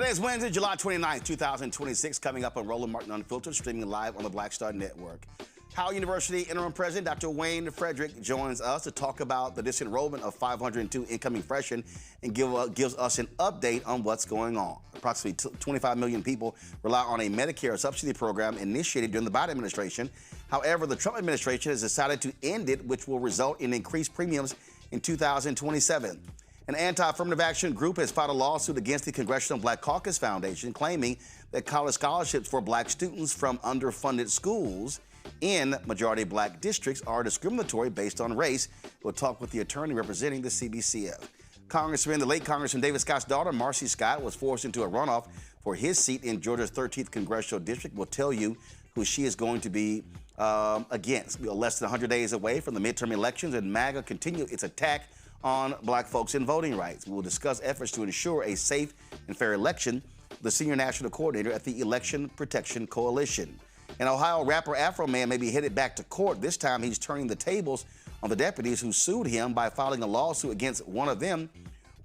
Today is Wednesday, July 29th, 2026, coming up on Roland Martin Unfiltered, streaming live on the Black Star Network. Howard University Interim President Dr. Wayne Frederick joins us to talk about the disenrollment of 502 incoming freshmen and gives us an update on what's going on. Approximately 25 million people rely on a Medicare subsidy program initiated during the Biden administration. However, the Trump administration has decided to end it, which will result in increased premiums in 2027. An anti-affirmative action group has filed a lawsuit against the Congressional Black Caucus Foundation, claiming that college scholarships for black students from underfunded schools in majority black districts are discriminatory based on race. We'll talk with the attorney representing the CBCF. The late Congressman David Scott's daughter, Marcy Scott, was forced into a runoff for his seat in Georgia's 13th Congressional District. We'll tell you who she is going to be against. We are less than 100 days away from the midterm elections, and MAGA continues its attack on black folks and voting rights. We will discuss efforts to ensure a safe and fair election with the senior national coordinator at the Election Protection Coalition. An Ohio rapper Afroman may be headed back to court. This time he's turning the tables on the deputies who sued him by filing a lawsuit against one of them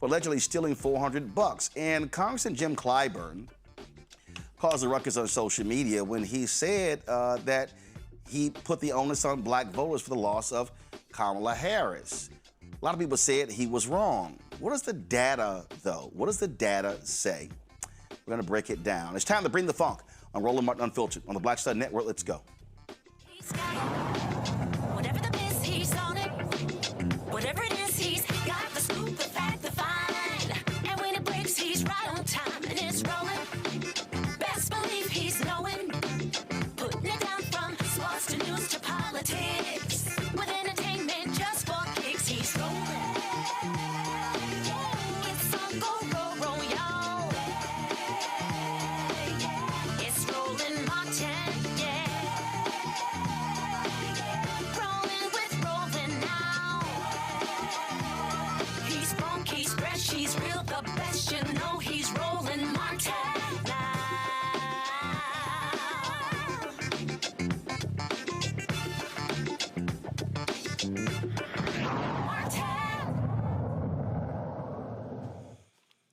for allegedly stealing $400. And Congressman Jim Clyburn caused a ruckus on social media when he said that he put the onus on black voters for the loss of Kamala Harris. A lot of people said he was wrong. What is the data, though? What does the data say? We're going to break it down. It's time to bring the funk on Roland Martin Unfiltered on the Black Star Network. Let's go. He's got it. Whatever the biz, he's on it. Whatever it is, he's got the scoop, the fact, the find. And when it breaks, he's right on time and it's rolling. Best believe he's knowing. Putting it down from sports to news to politics. With entertainment just for kicks, he's rolling. It's on go, roll, y'all. It's Roland Martin, yeah. Rolling with Roland now. He's funky, he's fresh, he's real, the best, you know he's Roland Martin now.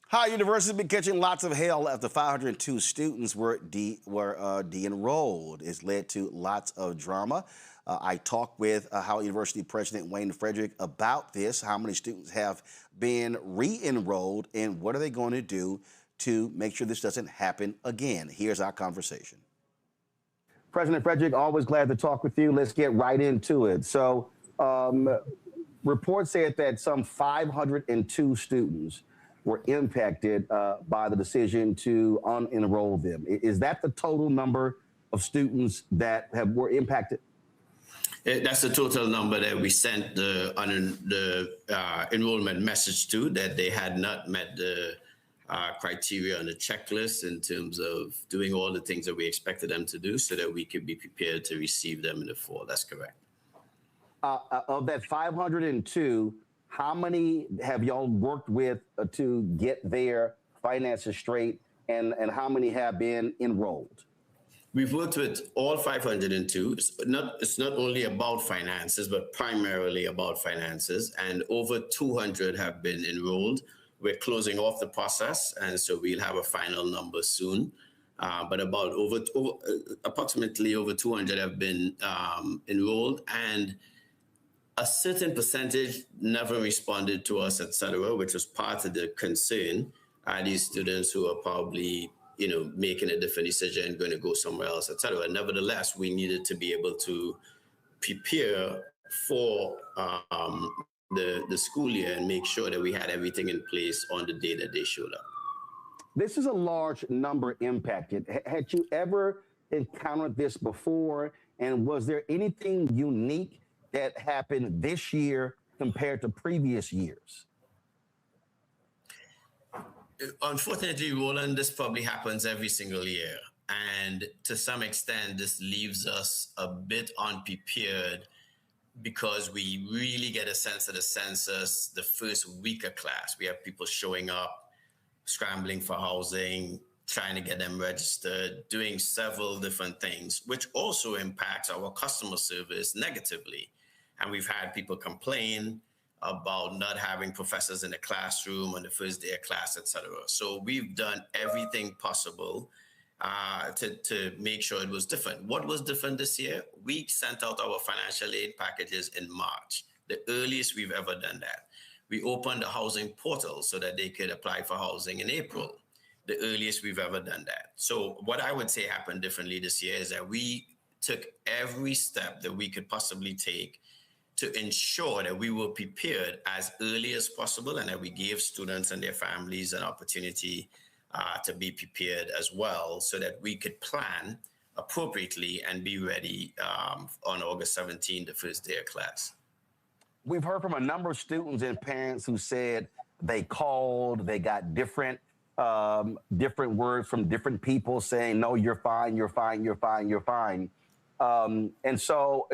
Howard University has been catching lots of hell after 502 students were de-enrolled. It's led to lots of drama. I talked with Howard University President Wayne Frederick about this, how many students have been re-enrolled, and what are they going to do to make sure this doesn't happen again. Here's our conversation. President Frederick, always glad to talk with you. Let's get right into it. So, reports said that some 502 students were impacted by the decision to unenroll them. Is that the total number of students that were impacted? That's the total number that we sent the enrollment message to, that they had not met the criteria on the checklist in terms of doing all the things that we expected them to do so that we could be prepared to receive them in the fall. That's correct. Of that 502, how many have y'all worked with to get their finances straight, and how many have been enrolled? We've worked with all 502. It's not only about finances, but primarily about finances. And over 200 have been enrolled. We're closing off the process, and so we'll have a final number soon. But about approximately over 200 have been enrolled, and a certain percentage never responded to us, et cetera, which was part of the concern. These students who are probably, making a different decision, going to go somewhere else, et cetera. Nevertheless, we needed to be able to prepare for the school year and make sure that we had everything in place on the day that they showed up. This is a large number impacted. Had you ever encountered this before? And was there anything unique that happened this year compared to previous years? Unfortunately, Roland, this probably happens every single year. And to some extent, this leaves us a bit unprepared because we really get a sense of the census the first week of class. We have people showing up, scrambling for housing, trying to get them registered, doing several different things, which also impacts our customer service negatively. And we've had people complain about not having professors in the classroom on the first day of class, etc. So we've done everything possible to make sure it was different. What was different this year? We sent out our financial aid packages in March, the earliest we've ever done that. We opened the housing portal so that they could apply for housing in April, the earliest we've ever done that. So what I would say happened differently this year is that we took every step that we could possibly take to ensure that we were prepared as early as possible and that we gave students and their families an opportunity to be prepared as well so that we could plan appropriately and be ready on August 17th, the first day of class. We've heard from a number of students and parents who said they called, they got different words from different people saying, no, you're fine, you're fine, you're fine, you're fine. And so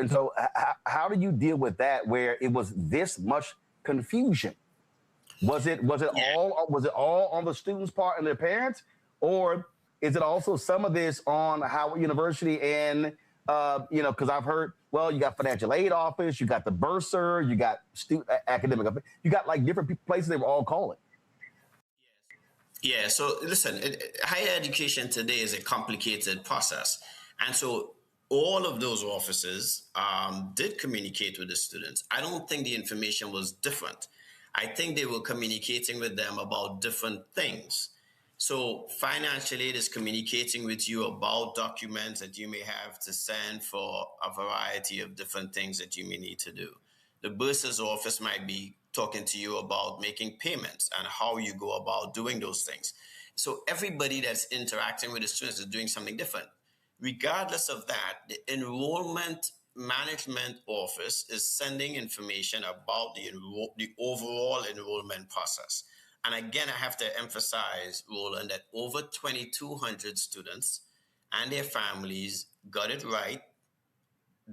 how do you deal with that where it was this much confusion? Was it all on the students' part and their parents, or is it also some of this on Howard University and because I've heard, well, you got financial aid office, you got the bursar, you got academic, you got like different places they were all calling. Yeah, so listen, higher education today is a complicated process. And so all of those offices did communicate with the students. I don't think the information was different. I think they were communicating with them about different things. So financial aid is communicating with you about documents that you may have to send for a variety of different things that you may need to do. The bursar's office might be talking to you about making payments and how you go about doing those things. So everybody that's interacting with the students is doing something different. Regardless of that, the enrollment management office is sending information about the overall enrollment process. And again, I have to emphasize, Roland, that over 2,200 students and their families got it right,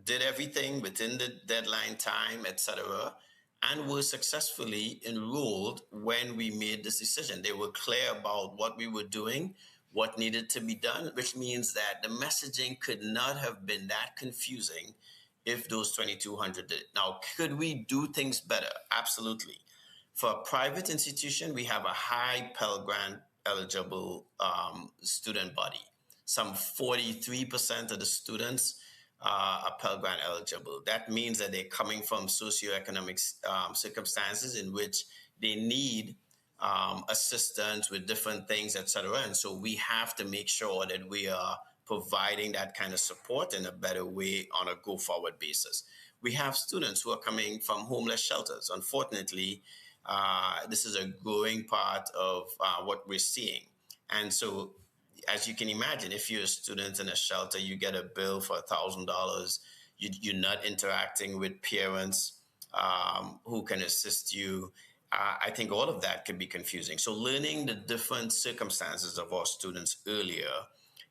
did everything within the deadline time, etc., and were successfully enrolled when we made this decision. They were clear about what we were doing, what needed to be done, which means that the messaging could not have been that confusing if those 2,200 did. Now, could we do things better? Absolutely. For a private institution, we have a high Pell Grant eligible student body. Some 43% of the students are Pell Grant eligible. That means that they're coming from socioeconomic circumstances in which they need assistance with different things, et cetera. And so we have to make sure that we are providing that kind of support in a better way on a go-forward basis. We have students who are coming from homeless shelters. Unfortunately, this is a growing part of what we're seeing. And so, as you can imagine, if you're a student in a shelter, you get a bill for $1,000. You're not interacting with parents who can assist you. I think all of that can be confusing. So learning the different circumstances of our students earlier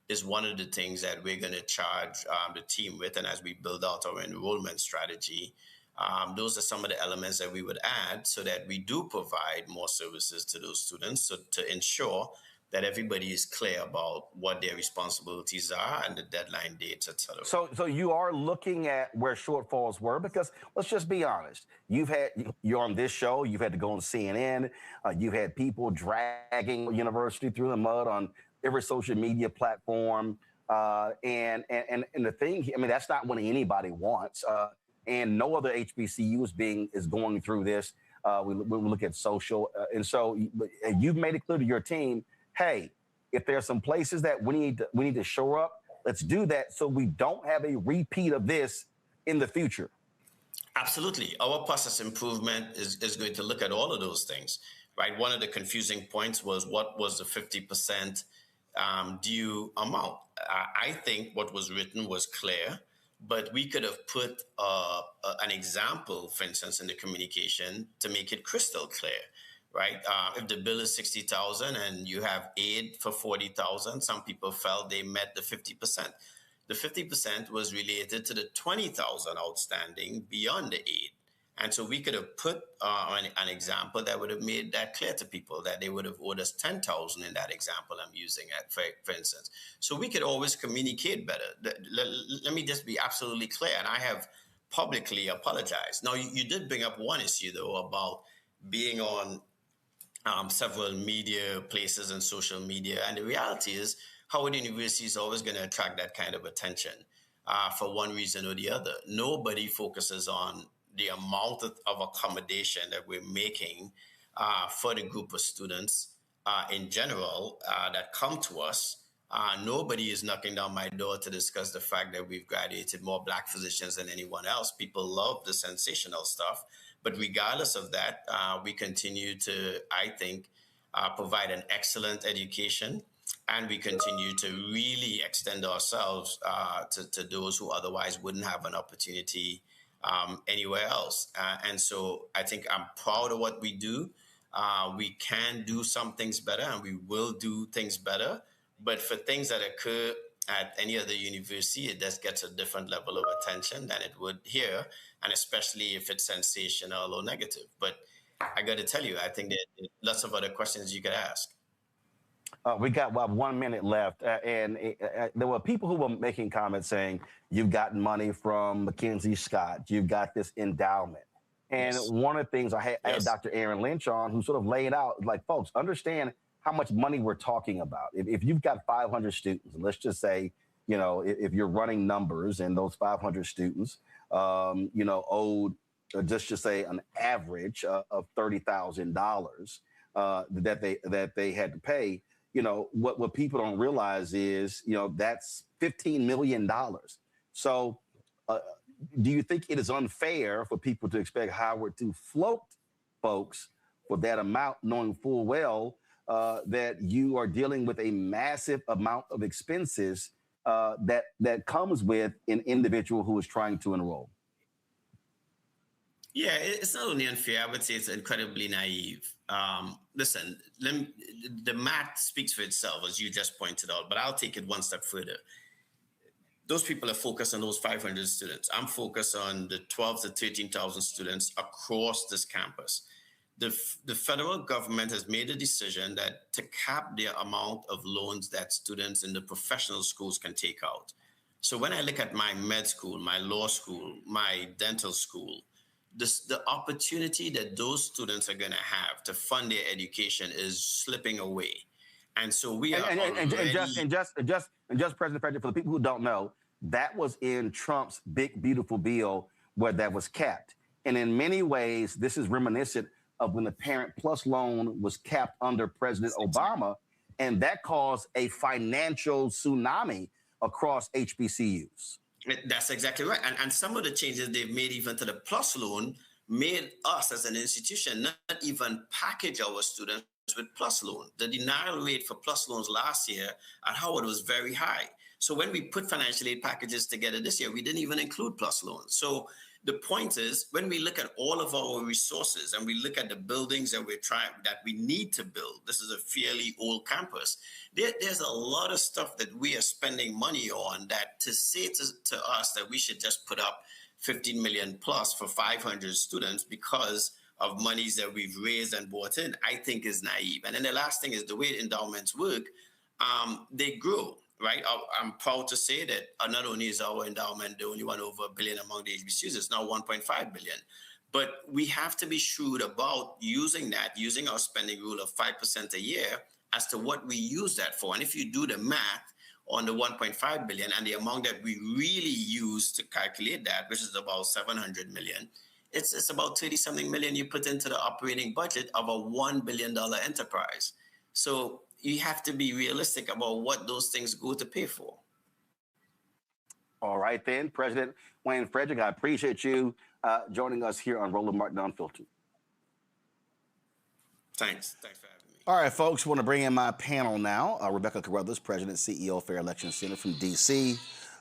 is one of the things that we're going to charge the team with. And as we build out our enrollment strategy, those are some of the elements that we would add so that we do provide more services to those students, so to ensure that everybody is clear about what their responsibilities are and the deadline dates, et cetera. So you are looking at where shortfalls were, because let's just be honest. You're on this show, you've had to go on CNN, you've had people dragging university through the mud on every social media platform. And the thing, I mean, that's not what anybody wants. And no other HBCU is going through this. We look at social. And so you've made it clear to your team, hey, if there's some places that we need to shore up, let's do that so we don't have a repeat of this in the future. Absolutely. Our process improvement is going to look at all of those things, right? One of the confusing points was what was the 50% due amount. I think what was written was clear, but we could have put an example, for instance, in the communication to make it crystal clear. Right? If the bill is $60,000 and you have aid for $40,000, some people felt they met the 50%. The 50% was related to the $20,000 outstanding beyond the aid. And so we could have put an example that would have made that clear to people, that they would have owed us $10,000 in that example I'm using, for instance. So we could always communicate better. Let me just be absolutely clear. And I have publicly apologize. Now, you did bring up one issue, though, about being on several media places and social media. And the reality is, Howard University is always going to attract that kind of attention for one reason or the other. Nobody focuses on the amount of accommodation that we're making for the group of students in general that come to us. Nobody is knocking down my door to discuss the fact that we've graduated more Black physicians than anyone else. People love the sensational stuff. But regardless of that, we continue to, I think, provide an excellent education, and we continue to really extend ourselves to those who otherwise wouldn't have an opportunity anywhere else. And so I think I'm proud of what we do. We can do some things better, and we will do things better. But for things that occur at any other university, it just gets a different level of attention than it would here, and especially if it's sensational or negative. But I got to tell you, I think there are lots of other questions you could ask. We got 1 minute left, and there were people who were making comments saying, you've gotten money from Mackenzie Scott, you've got this endowment. And Yes. one of the things I had Yes. Dr. Aaron Lynch on, who sort of laid out, like, folks, understand how much money we're talking about. If you've got 500 students, let's just say, you know, if you're running numbers and those 500 students, you know, owed just to say an average of $30,000 that they had to pay. You know, what people don't realize is, you know, that's $15 million. So do you think it is unfair for people to expect Howard to float folks for that amount, knowing full well that you are dealing with a massive amount of expenses that comes with an individual who is trying to enroll? Yeah, it's not only unfair, I would say it's incredibly naive. Listen, the math speaks for itself, as you just pointed out, but I'll take it one step further. Those people are focused on those 500 students. I'm focused on the 12 to 13,000 students across this campus. The federal government has made a decision that to cap the amount of loans that students in the professional schools can take out. So when I look at my med school, my law school, my dental school, the opportunity that those students are going to have to fund their education is slipping away. And so we are just President Frederick, for the people who don't know, that was in Trump's big, beautiful bill where that was capped. And in many ways, this is reminiscent of when the Parent Plus loan was capped under President Obama, and that caused a financial tsunami across HBCUs. That's exactly right. And some of the changes they've made even to the Plus loan made us as an institution not even package our students with Plus loan. The denial rate for Plus loans last year at Howard was very high. So when we put financial aid packages together this year, we didn't even include Plus loans. So the point is, when we look at all of our resources and we look at the buildings that we need to build, this is a fairly old campus. There's a lot of stuff that we are spending money on that to say to us that we should just put up 15 million plus for 500 students because of monies that we've raised and brought in, I think is naive. And then the last thing is the way endowments work, they grow. Right, I'm proud to say that not only is our endowment the only one over $1 billion among the HBCUs, it's now $1.5 billion. But we have to be shrewd about using our spending rule of 5% a year as to what we use that for. And if you do the math on the $1.5 billion and the amount that we really use to calculate that, which is about $700 million, it's about 30-something million you put into the operating budget of a $1 billion enterprise. So you have to be realistic about what those things go to pay for. All right, then, President Wayne Frederick, I appreciate you joining us here on Roland Martin Unfiltered. Thanks for having me. All right, folks, want to bring in my panel now. Rebecca Carruthers, President, CEO, Fair Election Center from D.C.,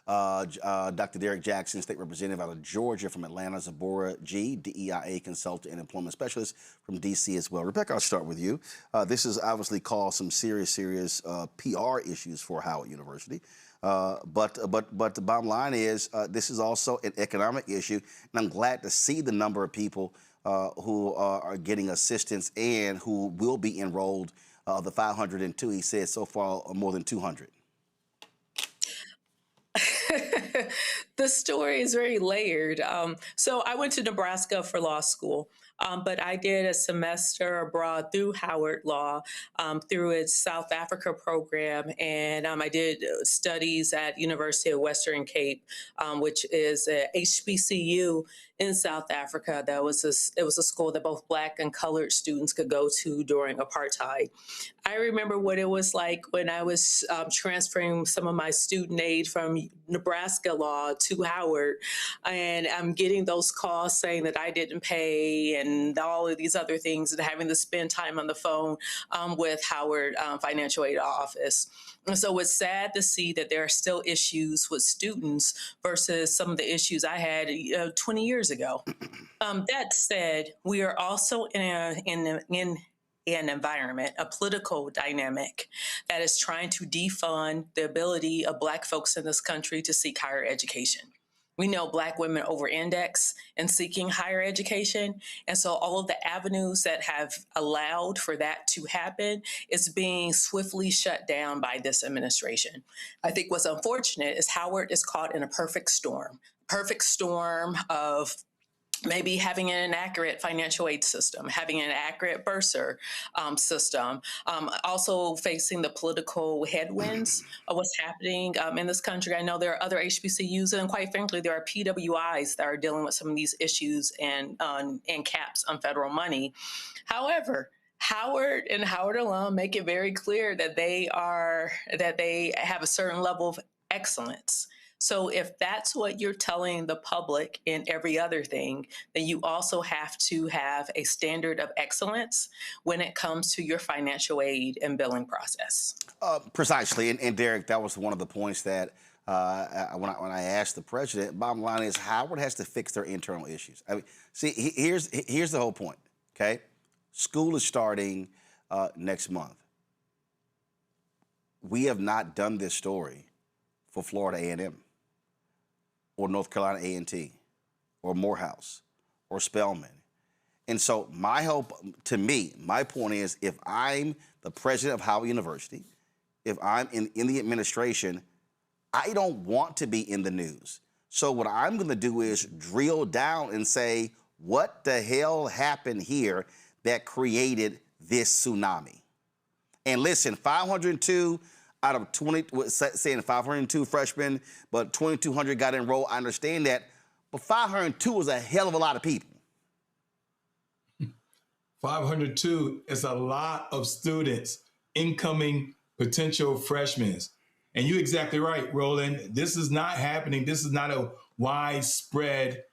Dr. Derek Jackson, State Representative out of Georgia from Atlanta, Zabora G, DEIA Consultant and Employment Specialist from D.C. as well. Rebecca, I'll start with you. This has obviously caused some serious PR issues for Howard University. But the bottom line is this is also an economic issue, and I'm glad to see the number of people who are getting assistance and who will be enrolled. The 502, he said so far, more than 200. The story is very layered. So I went to Nebraska for law school, but I did a semester abroad through Howard Law, through its South Africa program, and I did studies at University of Western Cape, which is a HBCU in South Africa. It was a school that both Black and colored students could go to during apartheid. I remember what it was like when I was transferring some of my student aid from Nebraska law to Howard, and I'm getting those calls saying that I didn't pay and all of these other things, and having to spend time on the phone with Howard Financial Aid Office. And so it's sad to see that there are still issues with students versus some of the issues I had 20 years ago. That said, we are also in an environment, a political dynamic that is trying to defund the ability of Black folks in this country to seek higher education. We know Black women over-index in seeking higher education. And so all of the avenues that have allowed for that to happen is being swiftly shut down by this administration. I think what's unfortunate is Howard is caught in a perfect storm of maybe having an inaccurate financial aid system, having an inaccurate bursar system, also facing the political headwinds of what's happening in this country. I know there are other HBCUs, and quite frankly, there are PWIs that are dealing with some of these issues and caps on federal money. However, Howard and Howard alum make it very clear that they have a certain level of excellence. So if that's what you're telling the public in every other thing, then you also have to have a standard of excellence when it comes to your financial aid and billing process. Precisely. And Derek, that was one of the points that when I asked the president, bottom line is Howard has to fix their internal issues. I mean, see, here's the whole point, okay? School is starting next month. We have not done this story for Florida A&M. Or North Carolina A&T, or Morehouse, or Spelman. And so my point is, if I'm the president of Howard University, if I'm in the administration, I don't want to be in the news. So what I'm gonna do is drill down and say, what the hell happened here that created this tsunami? And listen, 502 out of 20, saying 502 freshmen, but 2,200 got enrolled. I understand that, but 502 is a hell of a lot of people. 502 is a lot of students, incoming potential freshmen. And you're exactly right, Roland. This is not happening. This is not a widespread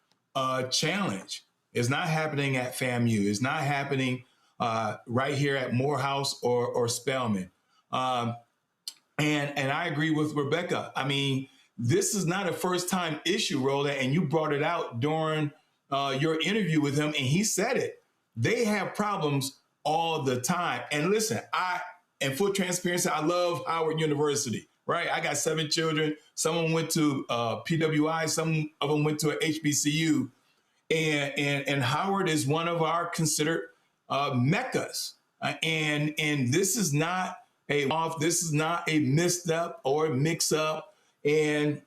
challenge. It's not happening at FAMU. It's not happening right here at Morehouse or Spelman. And I agree with Rebecca. I mean, this is not a first-time issue, Roland, and you brought it out during your interview with him, and he said it. They have problems all the time. And listen, in full transparency, I love Howard University, right? I got 7 children. Some of them went to PWI. Some of them went to a HBCU. And Howard is one of our considered meccas. And this is not this is not a misstep or a mix-up, and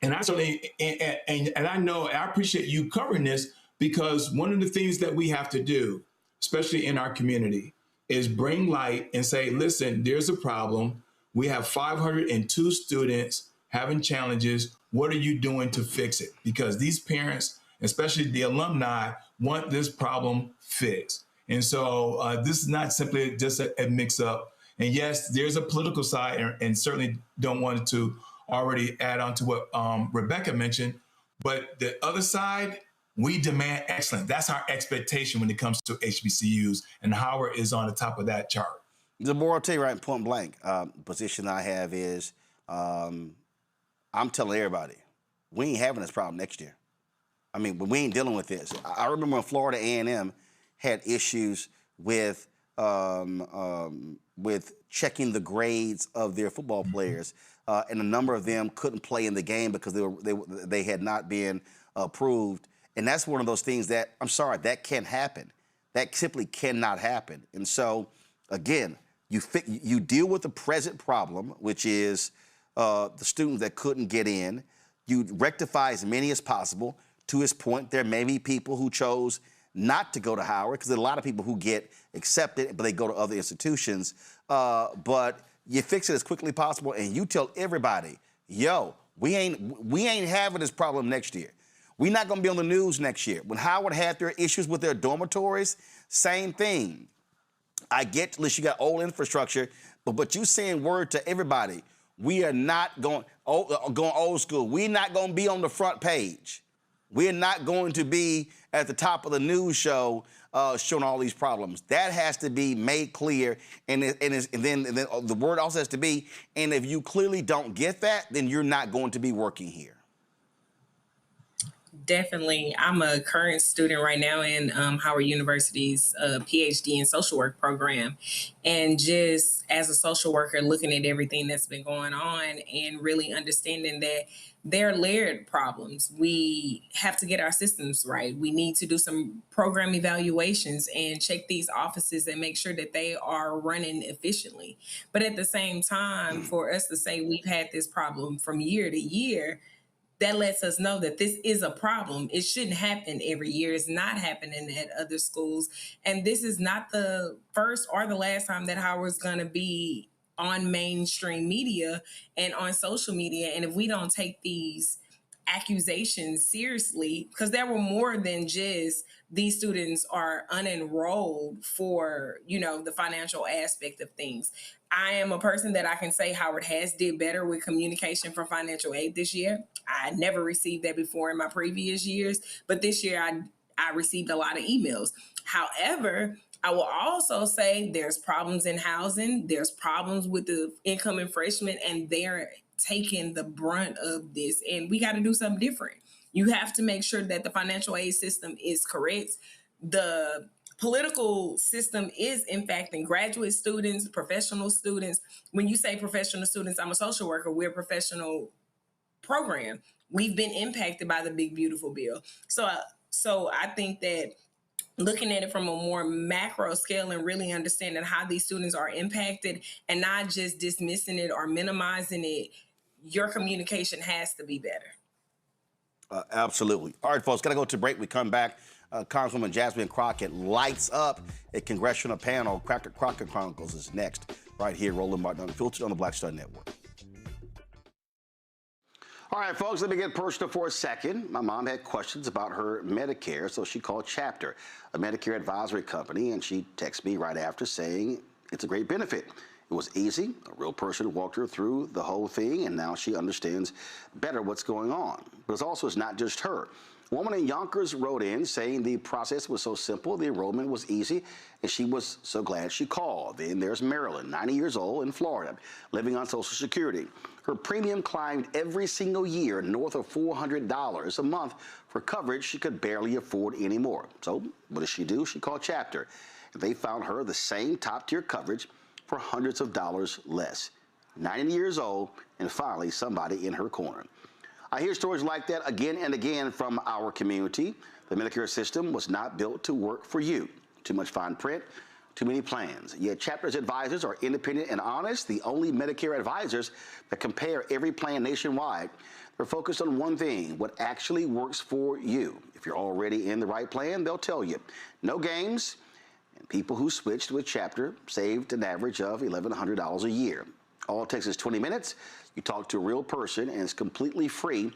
I certainly and I know I appreciate you covering this, because one of the things that we have to do, especially in our community, is bring light and say, listen, there's a problem. We have 502 students having challenges. What are you doing to fix it? Because these parents, especially the alumni, want this problem fixed. And so this is not simply just a mix-up. And yes, there's a political side, and certainly don't want to already add on to what Rebecca mentioned. But the other side, we demand excellence. That's our expectation when it comes to HBCUs, and Howard is on the top of that chart. The more I'll tell you right point blank, position I have is, I'm telling everybody, we ain't having this problem next year. I mean, but we ain't dealing with this. I remember when Florida A&M had issues with checking the grades of their football players, and a number of them couldn't play in the game because they had not been approved. And that's one of those things that, I'm sorry, that can't happen. That simply cannot happen. And so, again, you deal with the present problem, which is the students that couldn't get in. You rectify as many as possible. To his point, there may be people who chose not to go to Howard, because there are a lot of people who get accepted, but they go to other institutions. But you fix it as quickly as possible, and you tell everybody, yo, we ain't having this problem next year. We're not going to be on the news next year. When Howard had their issues with their dormitories, same thing. I get, at least you got old infrastructure, but you saying word to everybody, we are not going old school. We're not going to be on the front page. We're not going to be at the top of the news show showing all these problems. That has to be made clear, and then the word also has to be, and if you clearly don't get that, then you're not going to be working here. Definitely. I'm a current student right now in Howard University's PhD in social work program. And just as a social worker, looking at everything that's been going on and really understanding that they're layered problems. We have to get our systems right. We need to do some program evaluations and check these offices and make sure that they are running efficiently. But at the same time, for us to say we've had this problem from year to year, that lets us know that this is a problem. It shouldn't happen every year. It's not happening at other schools. And this is not the first or the last time that Howard's going to be on mainstream media and on social media. And if we don't take these accusations seriously, because there were more than just these students are unenrolled for, the financial aspect of things. I am a person that I can say Howard has did better with communication for financial aid this year. I never received that before in my previous years, but this year I received a lot of emails. However, I will also say there's problems in housing, there's problems with the incoming freshmen, and they're taking the brunt of this, and we got to do something different. You have to make sure that the financial aid system is correct. The political system is impacting graduate students, professional students. When you say professional students, I'm a social worker, we're a professional program. We've been impacted by the Big Beautiful Bill. So I think that looking at it from a more macro scale and really understanding how these students are impacted and not just dismissing it or minimizing it, your communication has to be better. Absolutely. All right, folks, got to go to break. We come back. Congresswoman Jasmine Crockett lights up a congressional panel. Crockett Chronicles is next, right here, Roland Martin Unfiltered on the Black Star Network. All right, folks, let me get personal for a second. My mom had questions about her Medicare, so she called Chapter, a Medicare advisory company, and she texted me right after saying it's a great benefit. It was easy. A real person walked her through the whole thing, and now she understands better what's going on. But it's not just her. A woman in Yonkers wrote in saying the process was so simple, the enrollment was easy, and she was so glad she called. Then there's Marilyn, 90 years old, in Florida, living on Social Security. Her premium climbed every single year north of $400 a month for coverage she could barely afford anymore. So what does she do? She called Chapter, and they found her the same top-tier coverage for hundreds of dollars less. 90 years old, and finally somebody in her corner. I hear stories like that again and again from our community. The Medicare system was not built to work for you. Too much fine print, too many plans. Yet Chapter's advisors are independent and honest, the only Medicare advisors that compare every plan nationwide. They're focused on one thing, what actually works for you. If you're already in the right plan, they'll tell you. No games, and people who switched with Chapter saved an average of $1,100 a year. All it takes is 20 minutes. You talk to a real person, and it's completely free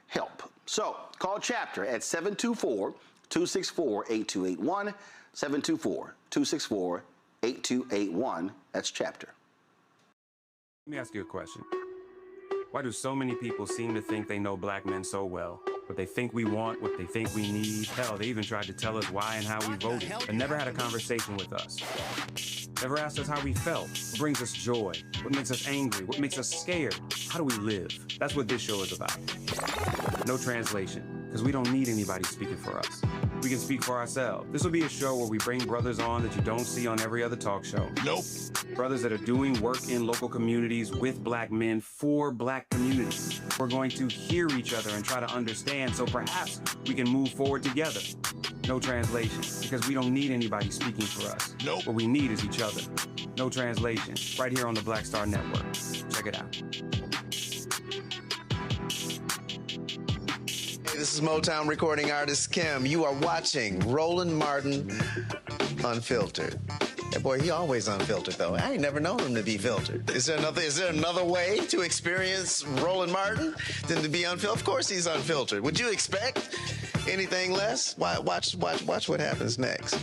help. So call Chapter at 724-264-8281, 724-264-8281. That's Chapter. Let me ask you a question. Why do so many people seem to think they know black men so well? What they think we want, what they think we need. Hell, they even tried to tell us why and how we voted, but never had a conversation with us. Never asked us how we felt, what brings us joy, what makes us angry, what makes us scared. How do we live? That's what this show is about. No translation, because we don't need anybody speaking for us. We can speak for ourselves. This will be a show where we bring brothers on that you don't see on every other talk show. Nope. Brothers that are doing work in local communities with black men for black communities. We're going to hear each other and try to understand so perhaps we can move forward together. No translation, because we don't need anybody speaking for us. Nope. What we need is each other. No translation, right here on the Black Star Network. Check it out. this is Motown recording artist Kim. You are watching Roland Martin Unfiltered. That boy, he always unfiltered, though. I ain't never known him to be filtered. Is there another way to experience Roland Martin than to be unfiltered? Of course he's unfiltered. Would you expect anything less? Watch what happens next.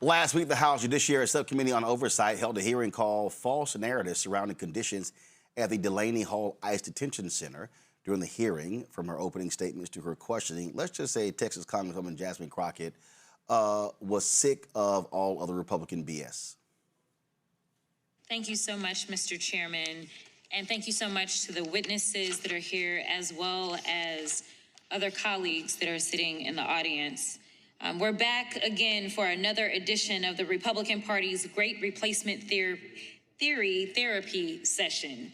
Last week, the House Judiciary Subcommittee on Oversight held a hearing called False Narratives Surrounding Conditions at the Delaney Hall ICE Detention Center. During the hearing, from her opening statements to her questioning, let's just say Texas Congresswoman Jasmine Crockett was sick of all other Republican BS. Thank you so much, Mr. Chairman, and thank you so much to the witnesses that are here, as well as other colleagues that are sitting in the audience. We're back again for another edition of the Republican Party's Great Replacement Theory Therapy Session,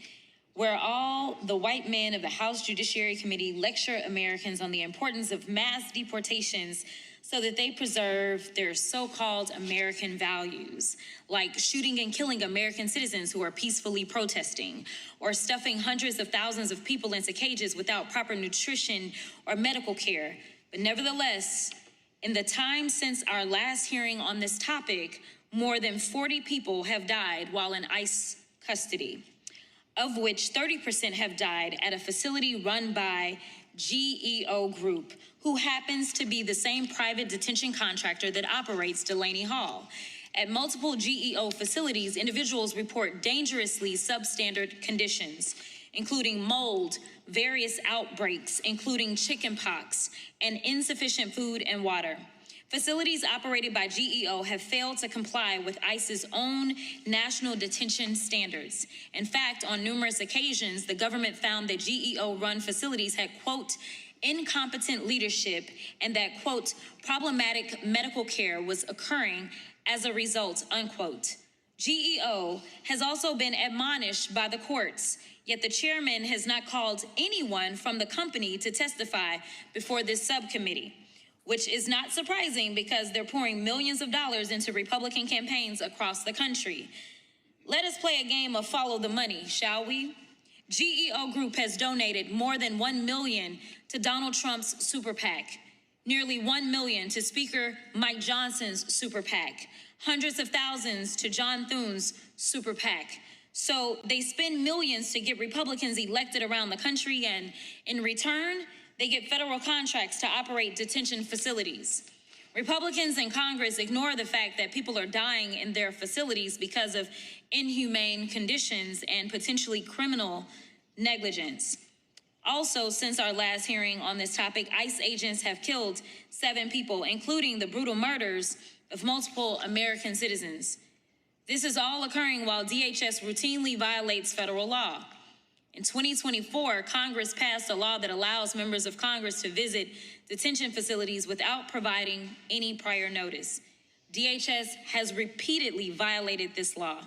where all the white men of the House Judiciary Committee lecture Americans on the importance of mass deportations so that they preserve their so-called American values, like shooting and killing American citizens who are peacefully protesting, or stuffing hundreds of thousands of people into cages without proper nutrition or medical care. But nevertheless, in the time since our last hearing on this topic, more than 40 people have died while in ICE custody, of which 30% have died at a facility run by GEO Group, who happens to be the same private detention contractor that operates Delaney Hall. At multiple GEO facilities, individuals report dangerously substandard conditions, including mold, various outbreaks, including chickenpox, and insufficient food and water. Facilities operated by GEO have failed to comply with ICE's own national detention standards. In fact, on numerous occasions, the government found that GEO-run facilities had, quote, incompetent leadership, and that, quote, problematic medical care was occurring as a result, unquote. GEO has also been admonished by the courts, yet the chairman has not called anyone from the company to testify before this subcommittee, which is not surprising because they're pouring millions of dollars into Republican campaigns across the country. Let us play a game of follow the money, shall we? GEO Group has donated more than $1 million to Donald Trump's super PAC, nearly $1 million to Speaker Mike Johnson's super PAC, hundreds of thousands to John Thune's super PAC. So they spend millions to get Republicans elected around the country, and in return, they get federal contracts to operate detention facilities. Republicans in Congress ignore the fact that people are dying in their facilities because of inhumane conditions and potentially criminal negligence. Also, since our last hearing on this topic, ICE agents have killed 7 people, including the brutal murders of multiple American citizens. This is all occurring while DHS routinely violates federal law. In 2024, Congress passed a law that allows members of Congress to visit detention facilities without providing any prior notice. DHS has repeatedly violated this law.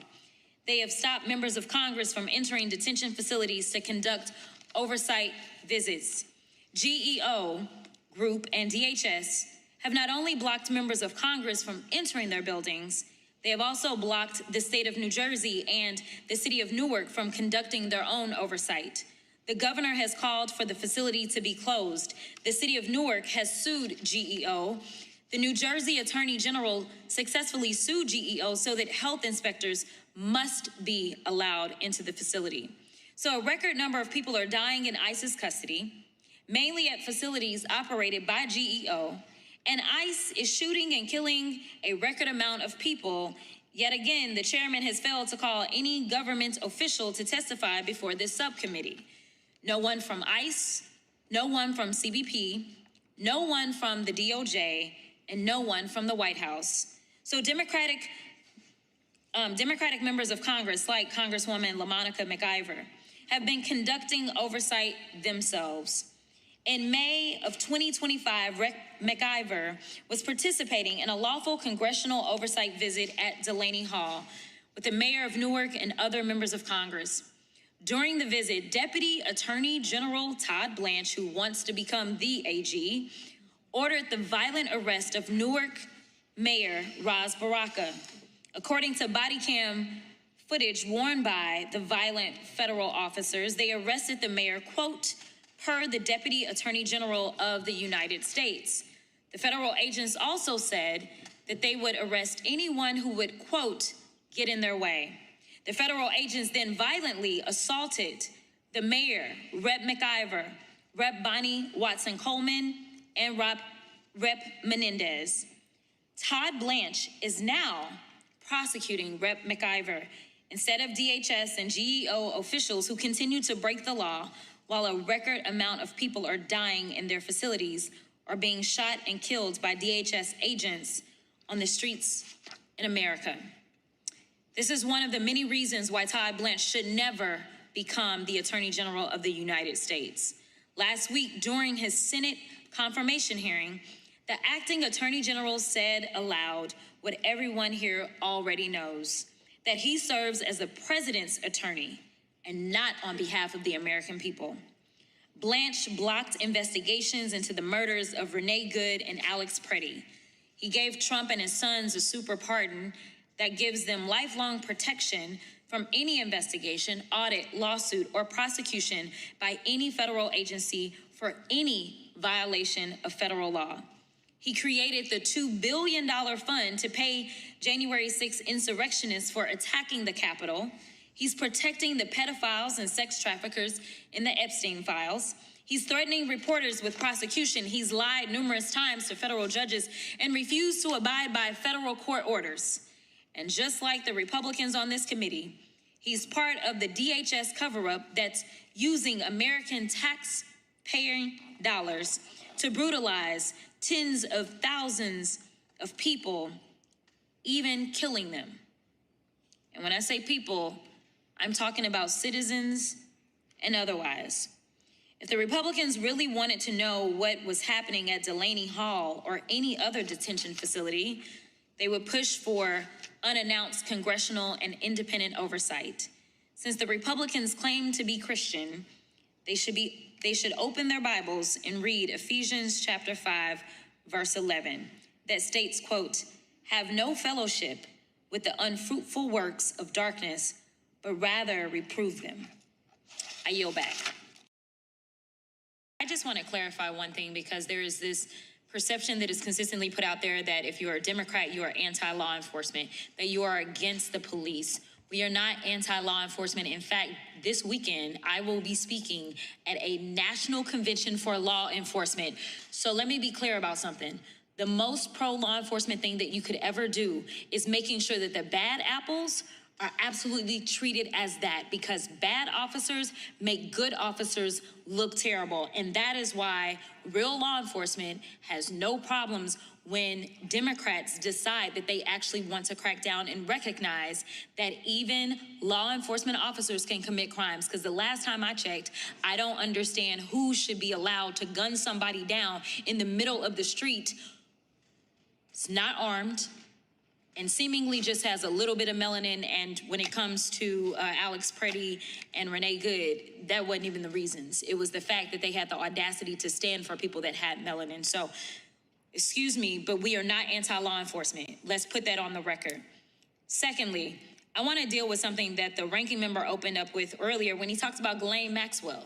They have stopped members of Congress from entering detention facilities to conduct oversight visits. GEO Group and DHS have not only blocked members of Congress from entering their buildings, they have also blocked the state of New Jersey and the city of Newark from conducting their own oversight. The governor has called for the facility to be closed. The city of Newark has sued GEO. The New Jersey Attorney General successfully sued GEO so that health inspectors must be allowed into the facility. So a record number of people are dying in ICE's custody, mainly at facilities operated by GEO, and ICE is shooting and killing a record amount of people. Yet again, the chairman has failed to call any government official to testify before this subcommittee. No one from ICE, no one from CBP, no one from the DOJ, and no one from the White House. So Democratic members of Congress, like Congresswoman LaMonica McIver, have been conducting oversight themselves. In May of 2025, McIver was participating in a lawful congressional oversight visit at Delaney Hall, with the mayor of Newark and other members of Congress. During the visit, Deputy Attorney General Todd Blanche, who wants to become the AG, ordered the violent arrest of Newark Mayor Ras Baraka. According to body cam footage worn by the violent federal officers, they arrested the mayor, quote, per the Deputy Attorney General of the United States. The federal agents also said that they would arrest anyone who would, quote, get in their way. The federal agents then violently assaulted the mayor, Rep. McIver, Rep. Bonnie Watson-Coleman, and Rep. Menendez. Todd Blanche is now prosecuting Rep. McIver instead of DHS and GEO officials who continue to break the law while a record amount of people are dying in their facilities or being shot and killed by DHS agents on the streets in America. This is one of the many reasons why Todd Blanche should never become the Attorney General of the United States. Last week, during his Senate confirmation hearing, the acting Attorney General said aloud what everyone here already knows, that he serves as the president's attorney and not on behalf of the American people. Blanche blocked investigations into the murders of Renee Good and Alex Preddy. He gave Trump and his sons a super pardon that gives them lifelong protection from any investigation, audit, lawsuit, or prosecution by any federal agency for any violation of federal law. He created the $2 billion fund to pay January 6 insurrectionists for attacking the Capitol. He's protecting the pedophiles and sex traffickers in the Epstein files. He's threatening reporters with prosecution. He's lied numerous times to federal judges and refused to abide by federal court orders. And just like the Republicans on this committee, he's part of the DHS cover-up that's using American taxpayer dollars to brutalize tens of thousands of people, even killing them. And when I say people, I'm talking about citizens and otherwise. If the Republicans really wanted to know what was happening at Delaney Hall or any other detention facility, they would push for unannounced congressional and independent oversight. Since the Republicans claim to be Christian, they should open their Bibles and read Ephesians chapter 5, verse 11, that states, quote, have no fellowship with the unfruitful works of darkness, but rather reprove them. I yield back. I just want to clarify one thing, because there is this perception that is consistently put out there that if you're a Democrat, you are anti-law enforcement, that you are against the police. We are not anti-law enforcement. In fact, this weekend, I will be speaking at a national convention for law enforcement. So let me be clear about something. The most pro-law enforcement thing that you could ever do is making sure that the bad apples are absolutely treated as that, because bad officers make good officers look terrible. And that is why real law enforcement has no problems when Democrats decide that they actually want to crack down and recognize that even law enforcement officers can commit crimes. Because the last time I checked, I don't understand who should be allowed to gun somebody down in the middle of the street. It's not armed and seemingly just has a little bit of melanin. And when it comes to Alex Preddy and Renee Good, that wasn't even the reasons. It was the fact that they had the audacity to stand for people that had melanin. So, excuse me, but we are not anti-law enforcement. Let's put that on the record. Secondly, I want to deal with something that the ranking member opened up with earlier when he talked about Ghislaine Maxwell.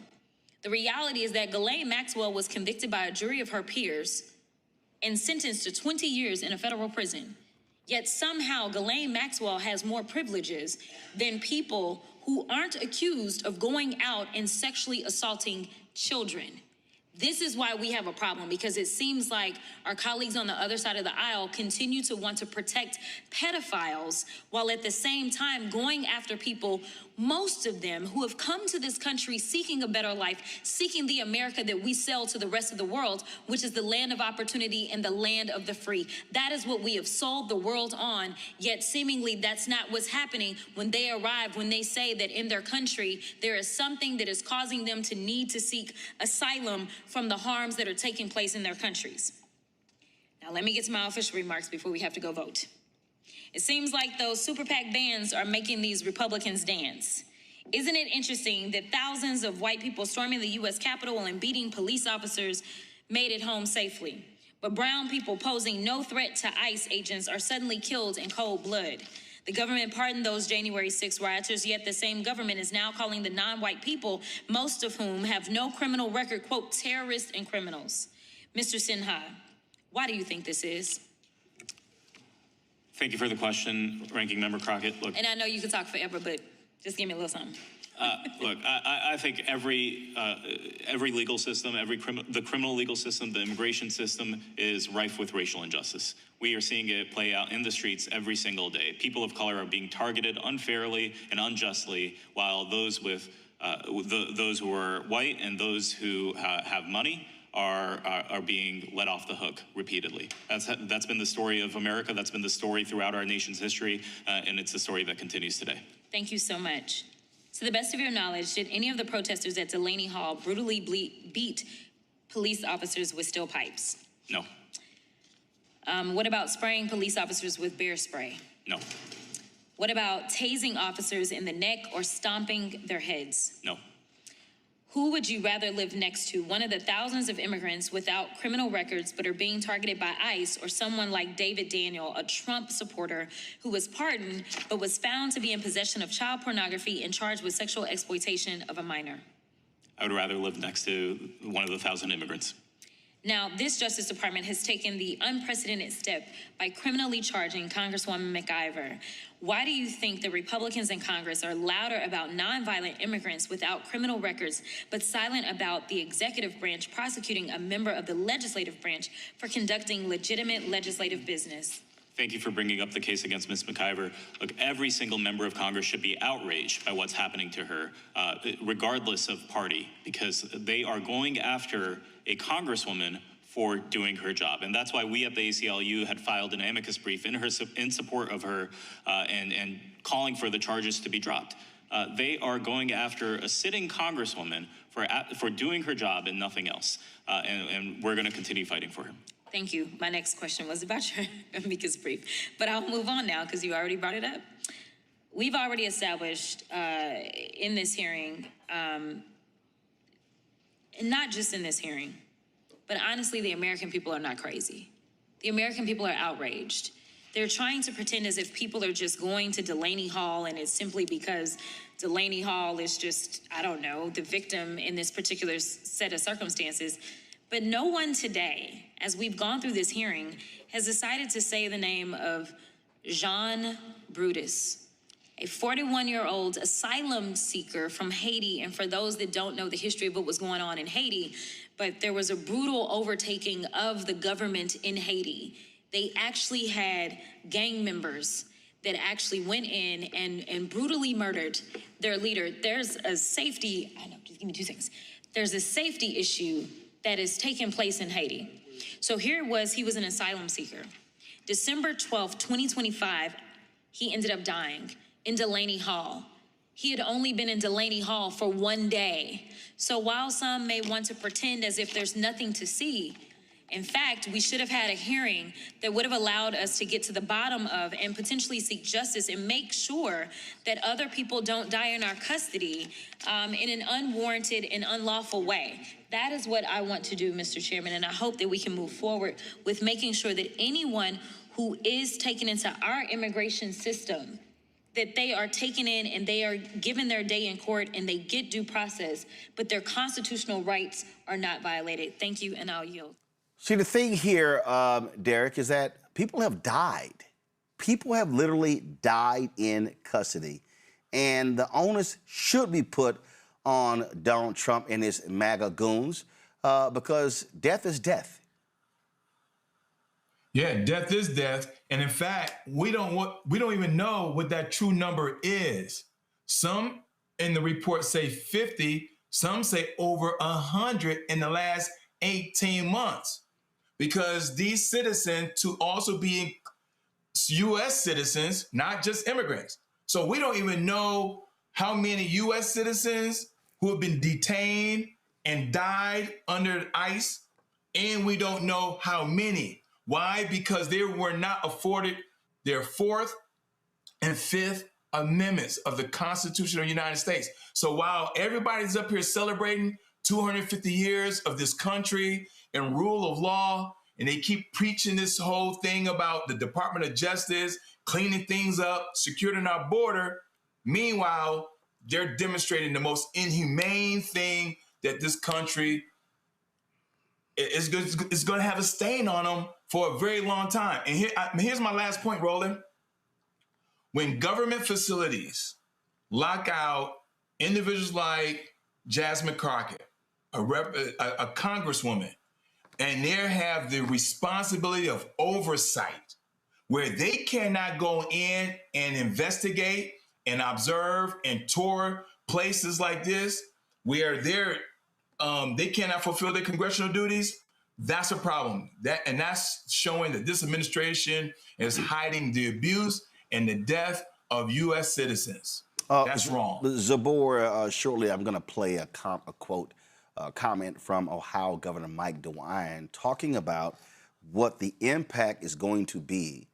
The reality is that Ghislaine Maxwell was convicted by a jury of her peers and sentenced to 20 years in a federal prison. Yet somehow Ghislaine Maxwell has more privileges than people who aren't accused of going out and sexually assaulting children. This is why we have a problem, because it seems like our colleagues on the other side of the aisle continue to want to protect pedophiles while at the same time going after people, most of them who have come to this country seeking a better life, seeking the America that we sell to the rest of the world, which is the land of opportunity and the land of the free. That is what we have sold the world on, yet seemingly that's not what's happening when they arrive, when they say that in their country there is something that is causing them to need to seek asylum from the harms that are taking place in their countries. Now, let me get to my official remarks before we have to go vote. It seems like those super PAC bands are making these Republicans dance. Isn't it interesting that thousands of white people storming the U.S. Capitol and beating police officers made it home safely, but brown people posing no threat to ICE agents are suddenly killed in cold blood? The government pardoned those January 6 rioters, yet the same government is now calling the non-white people, most of whom have no criminal record, quote, terrorists and criminals. Mr. Sinha, why do you think this is? Thank you for the question, Ranking Member Crockett. Look, And I know you could talk forever, but just give me a little something. look, I think every legal system, the criminal legal system, the immigration system is rife with racial injustice. We are seeing it play out in the streets every single day. People of color are being targeted unfairly and unjustly, while those those who are white and those who have money are being let off the hook repeatedly. That's been the story of America. That's been the story throughout our nation's history, and it's the story that continues today. Thank you so much. To the best of your knowledge, did any of the protesters at Delaney Hall brutally beat police officers with steel pipes? No. What about spraying police officers with bear spray? No. What about tasing officers in the neck or stomping their heads? No. Who would you rather live next to? One of the thousands of immigrants without criminal records but are being targeted by ICE, or someone like David Daniel, a Trump supporter who was pardoned but was found to be in possession of child pornography and charged with sexual exploitation of a minor? I would rather live next to one of the 1,000 immigrants. Now, this Justice Department has taken the unprecedented step by criminally charging Congresswoman McIver. Why do you think the Republicans in Congress are louder about nonviolent immigrants without criminal records, but silent about the executive branch prosecuting a member of the legislative branch for conducting legitimate legislative business? Thank you for bringing up the case against Ms. McIver. Look, every single member of Congress should be outraged by what's happening to her, regardless of party, because they are going after a congresswoman for doing her job. And that's why we at the ACLU had filed an amicus brief in support of her and calling for the charges to be dropped. They are going after a sitting congresswoman for doing her job and nothing else. And we're going to continue fighting for her. Thank you. My next question was about your amicus brief, but I'll move on now because you already brought it up. We've already established in this hearing, and not just in this hearing, but honestly, the American people are not crazy. The American people are outraged. They're trying to pretend as if people are just going to Delaney Hall and it's simply because Delaney Hall is just, I don't know, the victim in this particular set of circumstances. But no one today, as we've gone through this hearing, has decided to say the name of Jean Brutus, a 41-year-old asylum seeker from Haiti. And for those that don't know the history of what was going on in Haiti, but there was a brutal overtaking of the government in Haiti. They actually had gang members that actually went in and brutally murdered their leader. There's a safety, just give me 2 seconds. There's a safety issue that is taking place in Haiti. So here it was, he was an asylum seeker. December 12th, 2025, he ended up dying in Delaney Hall. He had only been in Delaney Hall for 1 day. So while some may want to pretend as if there's nothing to see, in fact, we should have had a hearing that would have allowed us to get to the bottom of and potentially seek justice and make sure that other people don't die in our custody in an unwarranted and unlawful way. That is what I want to do, Mr. Chairman, and I hope that we can move forward with making sure that anyone who is taken into our immigration system, that they are taken in and they are given their day in court and they get due process, but their constitutional rights are not violated. Thank you, and I'll yield. See, the thing here, Derek, is that people have died. People have literally died in custody. And the onus should be put on Donald Trump and his MAGA goons because death is death. Yeah, death is death. And in fact, we don't even know what that true number is. Some in the report say 50, some say over 100 in the last 18 months. Because these citizens to also be U.S. citizens, not just immigrants. So we don't even know how many U.S. citizens who have been detained and died under ICE, and we don't know how many. Why? Because they were not afforded their 4th and 5th Amendments of the Constitution of the United States. So while everybody's up here celebrating 250 years of this country and rule of law, and they keep preaching this whole thing about the Department of Justice, cleaning things up, securing our border, meanwhile, they're demonstrating the most inhumane thing that this country is going to have a stain on them for a very long time. And here's my last point, Roland. When government facilities lock out individuals like Jasmine Crockett, a congresswoman, and they have the responsibility of oversight, where they cannot go in and investigate and observe and tour places like this, where they cannot fulfill their congressional duties, that's a problem. That's showing that this administration is hiding the abuse and the death of U.S. citizens. That's wrong. Zabor, shortly I'm going to play a comment from Ohio Governor Mike DeWine talking about what the impact is going to be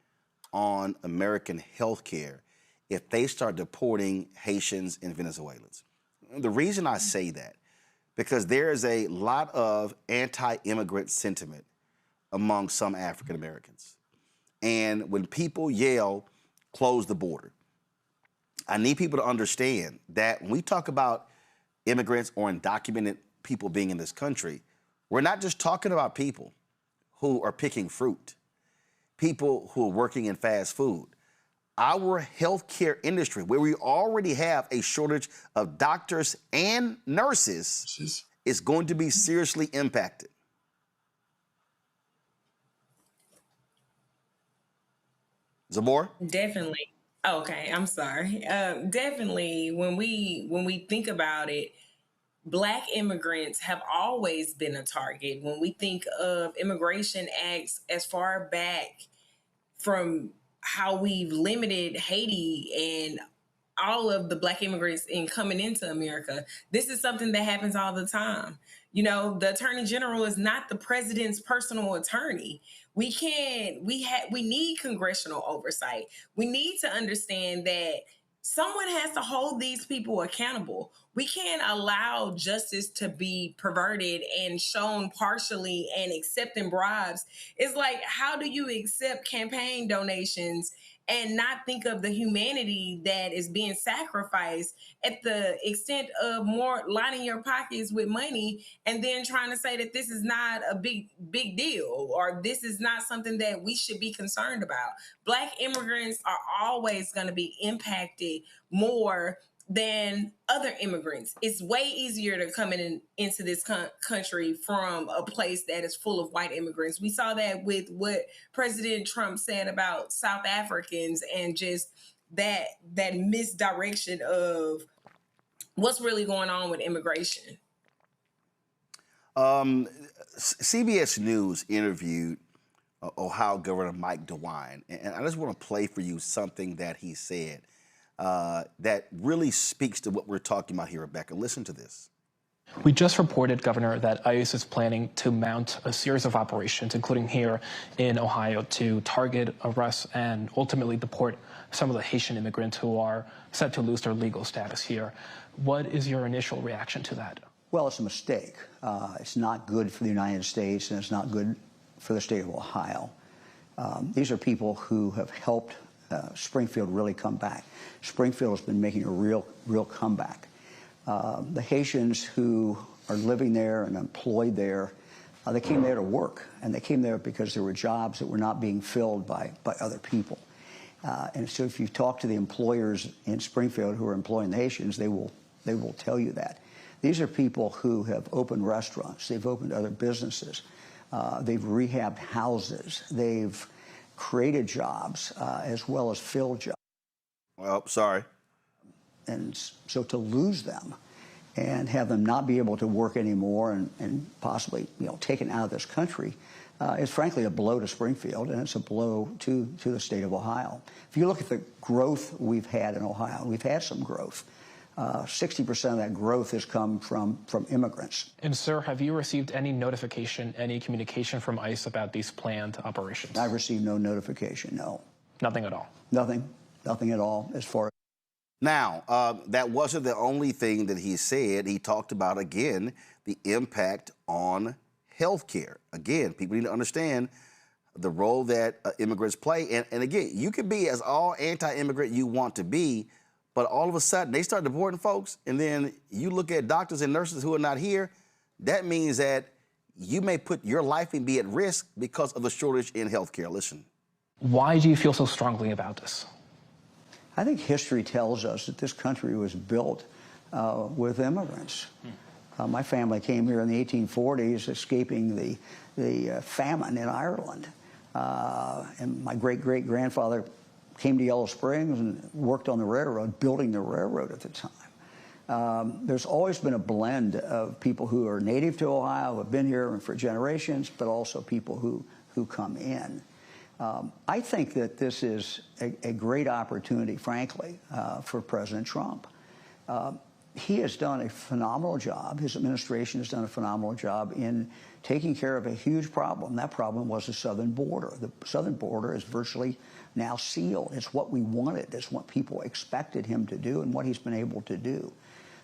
on American health care if they start deporting Haitians and Venezuelans. The reason I say that, because there is a lot of anti-immigrant sentiment among some African Americans. And when people yell, close the border, I need people to understand that when we talk about immigrants or undocumented people being in this country, we're not just talking about people who are picking fruit, people who are working in fast food. Our healthcare industry, where we already have a shortage of doctors and nurses, is going to be seriously impacted. Zabor? Definitely. Okay, I'm sorry. Definitely, when we think about it, Black immigrants have always been a target. When we think of immigration acts as far back from how we've limited Haiti and all of the Black immigrants in coming into America, this is something that happens all the time. You know, the Attorney General is not the president's personal attorney. We need congressional oversight. We need to understand that someone has to hold these people accountable. We can't allow justice to be perverted and shown partially and accepting bribes. It's like, how do you accept campaign donations and not think of the humanity that is being sacrificed at the extent of more lining your pockets with money and then trying to say that this is not a big deal or this is not something that we should be concerned about. Black immigrants are always going to be impacted more than other immigrants. It's way easier to come into this country from a place that is full of white immigrants. We saw that with what President Trump said about South Africans and just that misdirection of what's really going on with immigration. CBS News interviewed Ohio Governor Mike DeWine, and I just want to play for you something that he said that really speaks to what we're talking about here, Rebecca. Listen to this. We just reported, Governor, that ICE is planning to mount a series of operations, including here in Ohio, to target, arrest, and ultimately deport some of the Haitian immigrants who are set to lose their legal status here. What is your initial reaction to that? Well, it's a mistake. It's not good for the United States, and it's not good for the state of Ohio. These are people who have helped Springfield really come back. Springfield has been making a real comeback. The Haitians who are living there and employed there, they came there to work, and they came there because there were jobs that were not being filled by other people. And so if you talk to the employers in Springfield who are employing the Haitians, they will tell you that. These are people who have opened restaurants, they've opened other businesses, they've rehabbed houses, they've created jobs as well as filled jobs. Well, sorry. And so to lose them and have them not be able to work anymore and possibly, taken out of this country is frankly a blow to Springfield, and it's a blow to the state of Ohio. If you look at the growth we've had in Ohio, we've had some growth. 60% of that growth has come from immigrants. And, sir, have you received any notification, any communication from ICE about these planned operations? I've received no notification, no. nothing at all. Nothing at all as far as. Now, that wasn't the only thing that he said. He talked about, again, the impact on health care. Again, people need to understand the role that immigrants play. And again, you can be as all anti-immigrant you want to be, but all of a sudden they start deporting folks, and then you look at doctors and nurses who are not here. That means that you may put your life and be at risk because of the shortage in health care. Listen. Why do you feel so strongly about this? I think history tells us that this country was built with immigrants. My family came here in the 1840s, escaping the famine in Ireland. And my great-great-grandfather came to Yellow Springs and worked on the railroad, building the railroad at the time. There's always been a blend of people who are native to Ohio, who have been here for generations, but also people who come in. I think that this is a great opportunity, frankly, for President Trump. He has done a phenomenal job. His administration has done a phenomenal job in taking care of a huge problem. That problem was the southern border. The southern border is virtually now sealed. It's what we wanted. It's what people expected him to do and what he's been able to do.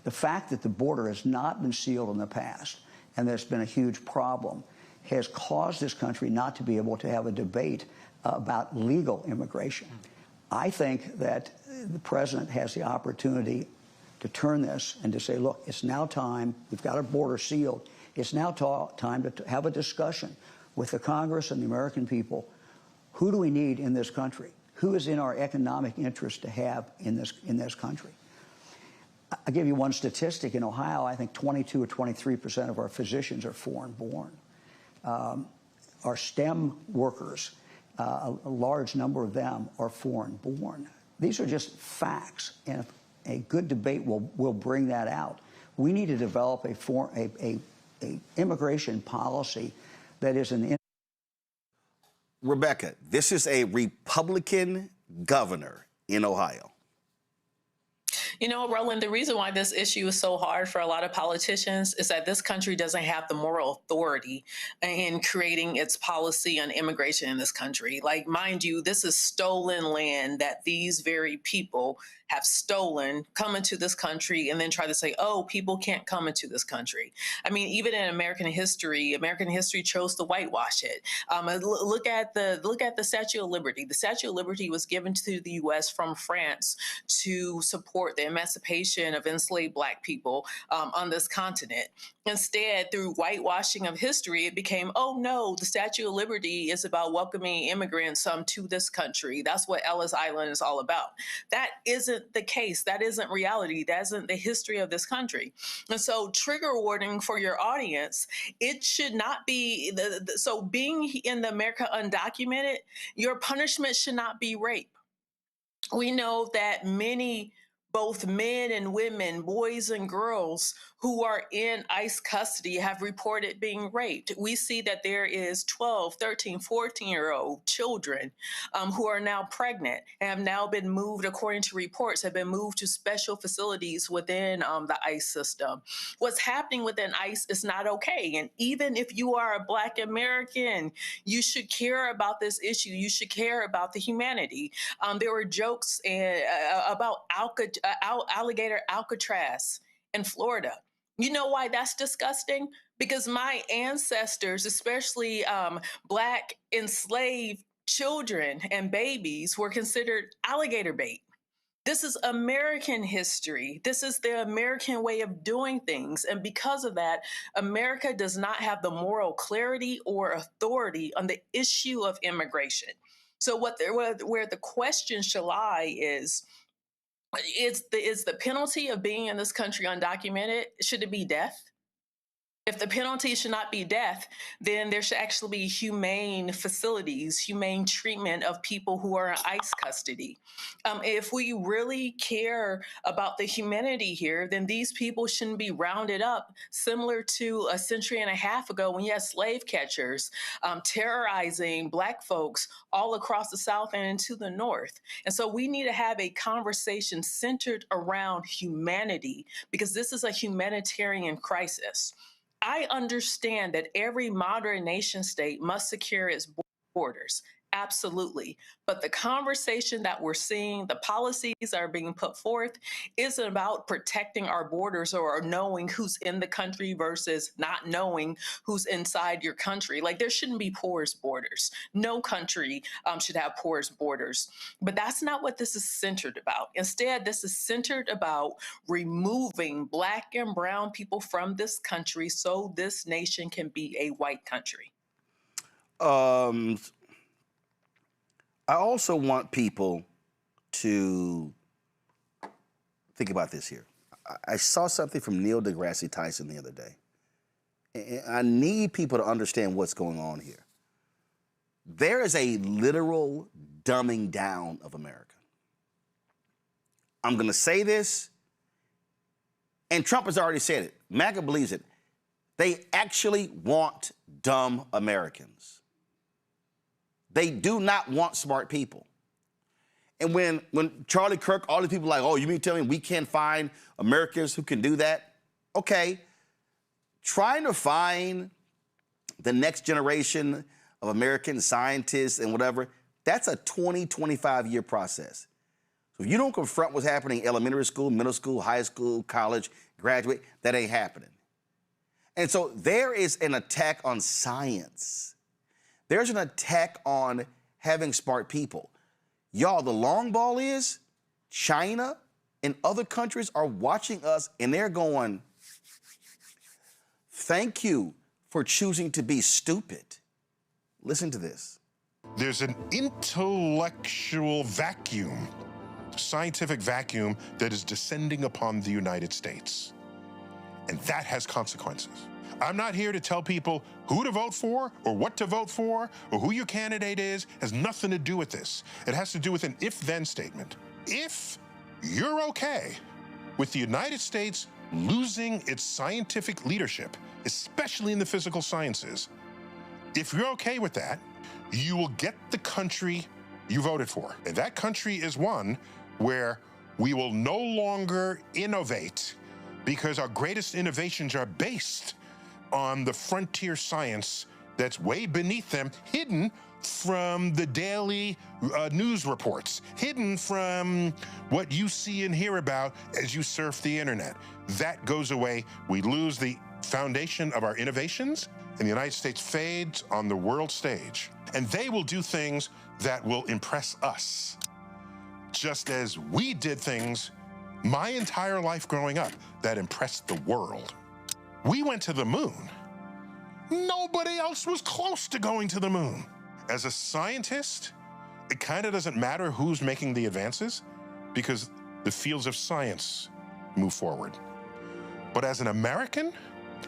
The fact that the border has not been sealed in the past and there's been a huge problem has caused this country not to be able to have a debate about legal immigration. I think that the president has the opportunity to turn this and to say, look, it's now time. We've got our border sealed. It's now time to have a discussion with the Congress and the American people. Who do we need in this country? Who is in our economic interest to have in this country? I'll give you one statistic. In Ohio, I think 22 or 23% of our physicians are foreign-born. Our STEM workers, a large number of them are foreign-born. These are just facts, and a good debate will bring that out. We need to develop a immigration policy that is an. Rebecca, this is a Republican governor in Ohio. You know, Roland, the reason why this issue is so hard for a lot of politicians is that this country doesn't have the moral authority in creating its policy on immigration in this country. Like, mind you, this is stolen land that these very people have stolen, come into this country, and then try to say, oh, people can't come into this country. I mean, even in American history chose to whitewash it. Look at the Statue of Liberty. The Statue of Liberty was given to the U.S. from France to support the emancipation of enslaved Black people on this continent. Instead, through whitewashing of history, it became, oh no, the Statue of Liberty is about welcoming immigrants to this country. That's what Ellis Island is all about. That isn't the case. That isn't reality. That isn't the history of this country. And so, trigger warning for your audience, it should not be, so being in the America undocumented, your punishment should not be rape. We know that many, both men and women, boys and girls who are in ICE custody have reported being raped. We see that there is 12, 13, 14-year-old children who are now pregnant and have now been moved, according to reports, have been moved to special facilities within the ICE system. What's happening within ICE is not okay. And even if you are a Black American, you should care about this issue. You should care about the humanity. There were jokes about alligator Alcatraz in Florida. You know why that's disgusting? Because my ancestors, especially Black enslaved children and babies, were considered alligator bait. This is American history. This is the American way of doing things. And because of that, America does not have the moral clarity or authority on the issue of immigration. So where the question shall lie is the penalty of being in this country undocumented, should it be death? If the penalty should not be death, then there should actually be humane facilities, humane treatment of people who are in ICE custody. If we really care about the humanity here, then these people shouldn't be rounded up similar to a century and a half ago when you had slave catchers terrorizing Black folks all across the South and into the North. And so we need to have a conversation centered around humanity, because this is a humanitarian crisis. I understand that every modern nation state must secure its borders. Absolutely. But the conversation that we're seeing, the policies that are being put forth, isn't about protecting our borders or knowing who's in the country versus not knowing who's inside your country. Like, there shouldn't be porous borders. No country should have porous borders. But that's not what this is centered about. Instead, this is centered about removing Black and brown people from this country so this nation can be a white country. I also want people to think about this here. I saw something from Neil deGrasse Tyson the other day. And I need people to understand what's going on here. There is a literal dumbing down of America. I'm going to say this, and Trump has already said it. MAGA believes it. They actually want dumb Americans. They do not want smart people. And when Charlie Kirk, all these people are like, oh, you mean tell me we can't find Americans who can do that? Okay. Trying to find the next generation of American scientists and whatever, that's a 20, 25-year process. So if you don't confront what's happening in elementary school, middle school, high school, college, graduate, that ain't happening. And so there is an attack on science. There's an attack on having smart people. Y'all, the long ball is China and other countries are watching us and they're going, thank you for choosing to be stupid. Listen to this. There's an intellectual vacuum, scientific vacuum that is descending upon the United States. And that has consequences. I'm not here to tell people who to vote for or what to vote for or who your candidate is. It has nothing to do with this. It has to do with an if-then statement. If you're okay with the United States losing its scientific leadership, especially in the physical sciences, if you're okay with that, you will get the country you voted for. And that country is one where we will no longer innovate because our greatest innovations are based on the frontier science that's way beneath them, hidden from the daily news reports, hidden from what you see and hear about as you surf the internet. That goes away. We lose the foundation of our innovations, and the United States fades on the world stage. And they will do things that will impress us, just as we did things my entire life growing up that impressed the world. We went to the moon. Nobody else was close to going to the moon. As a scientist, it kind of doesn't matter who's making the advances because the fields of science move forward. But as an American,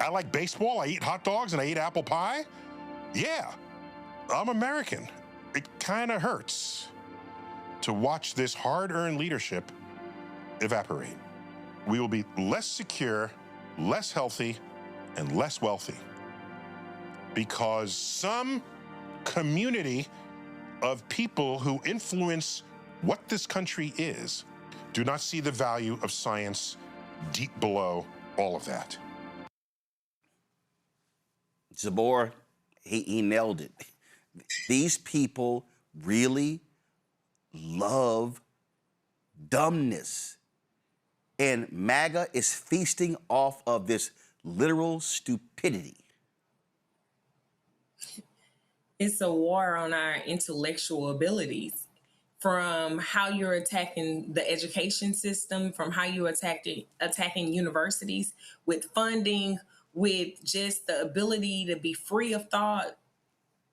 I like baseball, I eat hot dogs, and I eat apple pie. Yeah, I'm American. It kind of hurts to watch this hard-earned leadership evaporate. We will be less secure, less healthy, and less wealthy because some community of people who influence what this country is do not see the value of science deep below all of that. Zabor, he nailed it. These people really love dumbness. And MAGA is feasting off of this literal stupidity. It's a war on our intellectual abilities, from how you're attacking the education system, from how you're attacking universities with funding, with just the ability to be free of thought.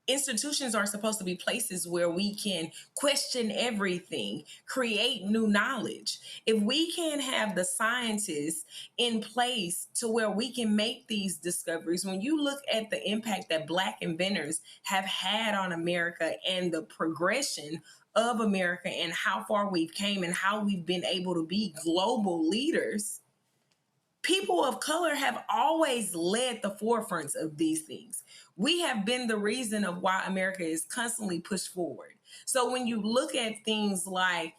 Institutions are supposed to be places where we can question everything, create new knowledge. If we can't have the scientists in place to where we can make these discoveries, when you look at the impact that Black inventors have had on America and the progression of America and how far we've came and how we've been able to be global leaders, people of color have always led the forefronts of these things. We have been the reason of why America is constantly pushed forward. So when you look at things like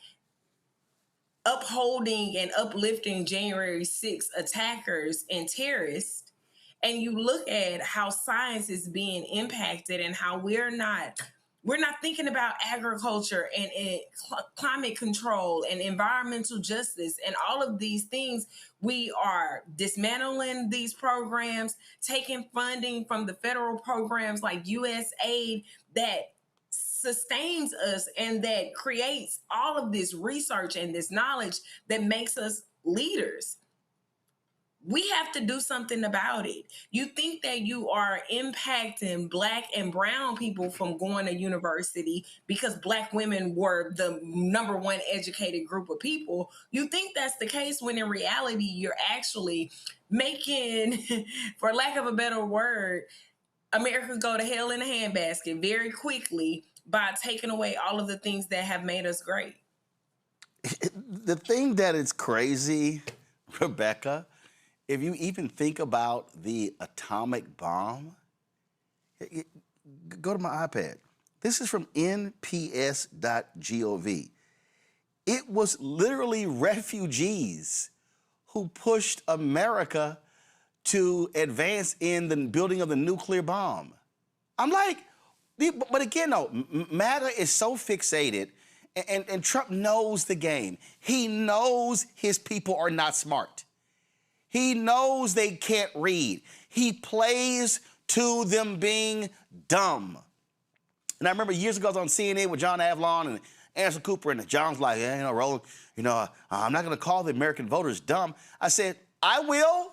upholding and uplifting January 6th attackers and terrorists, and you look at how science is being impacted and how we're not We're not thinking about agriculture and climate control and environmental justice and all of these things. We are dismantling these programs, taking funding from the federal programs like USAID that sustains us and that creates all of this research and this knowledge that makes us leaders. We have to do something about it. You think that you are impacting Black and brown people from going to university because Black women were the #1 educated group of people. You think that's the case when in reality, you're actually making, for lack of a better word, America go to hell in a handbasket very quickly by taking away all of the things that have made us great. The thing that is crazy, Rebecca, if you even think about the atomic bomb, go to my iPad. This is from nps.gov. It was literally refugees who pushed America to advance in the building of the nuclear bomb. I'm like, but again, though, MAGA is so fixated, and Trump knows the game. He knows his people are not smart. He knows they can't read. He plays to them being dumb. And I remember years ago I was on CNN with John Avlon and Anderson Cooper, and John's like, yeah, Roland, I'm not going to call the American voters dumb. I said, I will.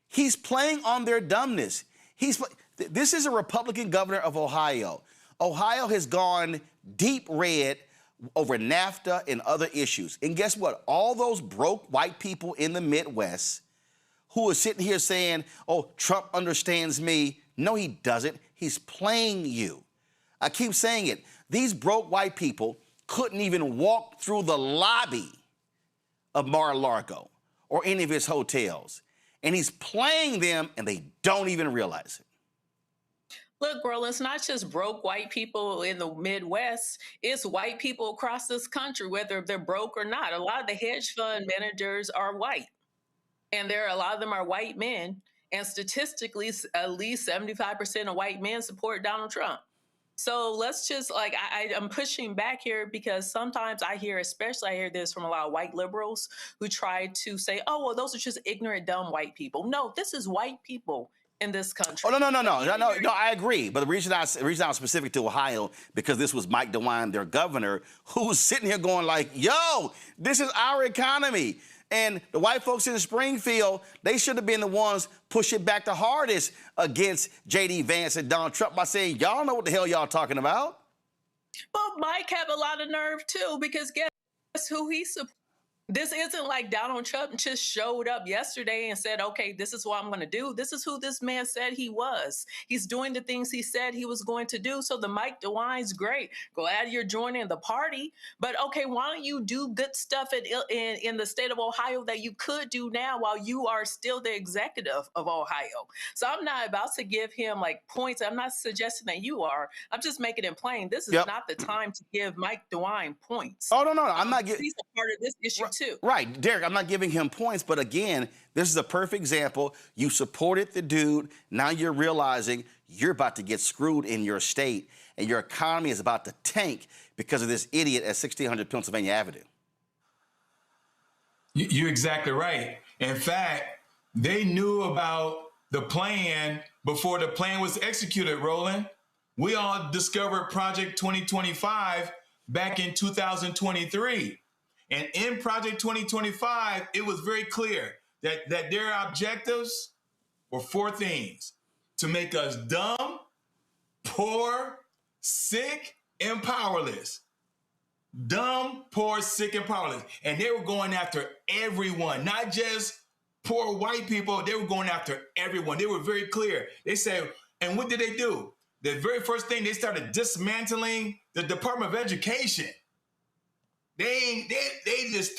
He's playing on their dumbness. This is a Republican governor of Ohio. Ohio has gone deep red over NAFTA and other issues. And guess what? All those broke white people in the Midwest who are sitting here saying, oh, Trump understands me. No, he doesn't. He's playing you. I keep saying it. These broke white people couldn't even walk through the lobby of Mar-a-Lago or any of his hotels. And he's playing them, and they don't even realize it. Look, Roland, it's not just broke white people in the Midwest. It's white people across this country, whether they're broke or not. A lot of the hedge fund managers are white, and a lot of them are white men. And statistically, at least 75% of white men support Donald Trump. So let's just, I'm pushing back here because sometimes I hear this from a lot of white liberals who try to say, oh, well, those are just ignorant, dumb white people. No, this is white people in this country. Oh, no, I agree. But the reason I was specific to Ohio, because this was Mike DeWine, their governor, who was sitting here going like, yo, this is our economy. And the white folks in Springfield, they should have been the ones pushing back the hardest against J.D. Vance and Donald Trump by saying, y'all know what the hell y'all talking about. But Mike have a lot of nerve, too, because guess who he supports? This isn't like Donald Trump just showed up yesterday and said, okay, this is what I'm going to do. This is who this man said he was. He's doing the things he said he was going to do. So the Mike DeWine's great. Glad you're joining the party. But, okay, why don't you do good stuff in the state of Ohio that you could do now while you are still the executive of Ohio? So I'm not about to give him, points. I'm not suggesting that you are. I'm just making it plain. This is not the time to give Mike DeWine points. Oh, no. I'm not giving... He's a part of this issue, too. Right, Derek, I'm not giving him points, but again, this is a perfect example. You supported the dude. Now you're realizing you're about to get screwed in your state, and your economy is about to tank because of this idiot at 1600 Pennsylvania Avenue. You're exactly right. In fact, they knew about the plan before the plan was executed, Roland. We all discovered Project 2025 back in 2023. And in Project 2025, it was very clear that their objectives were 4 things: to make us dumb, poor, sick, and powerless. Dumb, poor, sick, and powerless. And they were going after everyone, not just poor white people. They were going after everyone. They were very clear. They said, and what did they do? The very first thing, they started dismantling the Department of Education. They just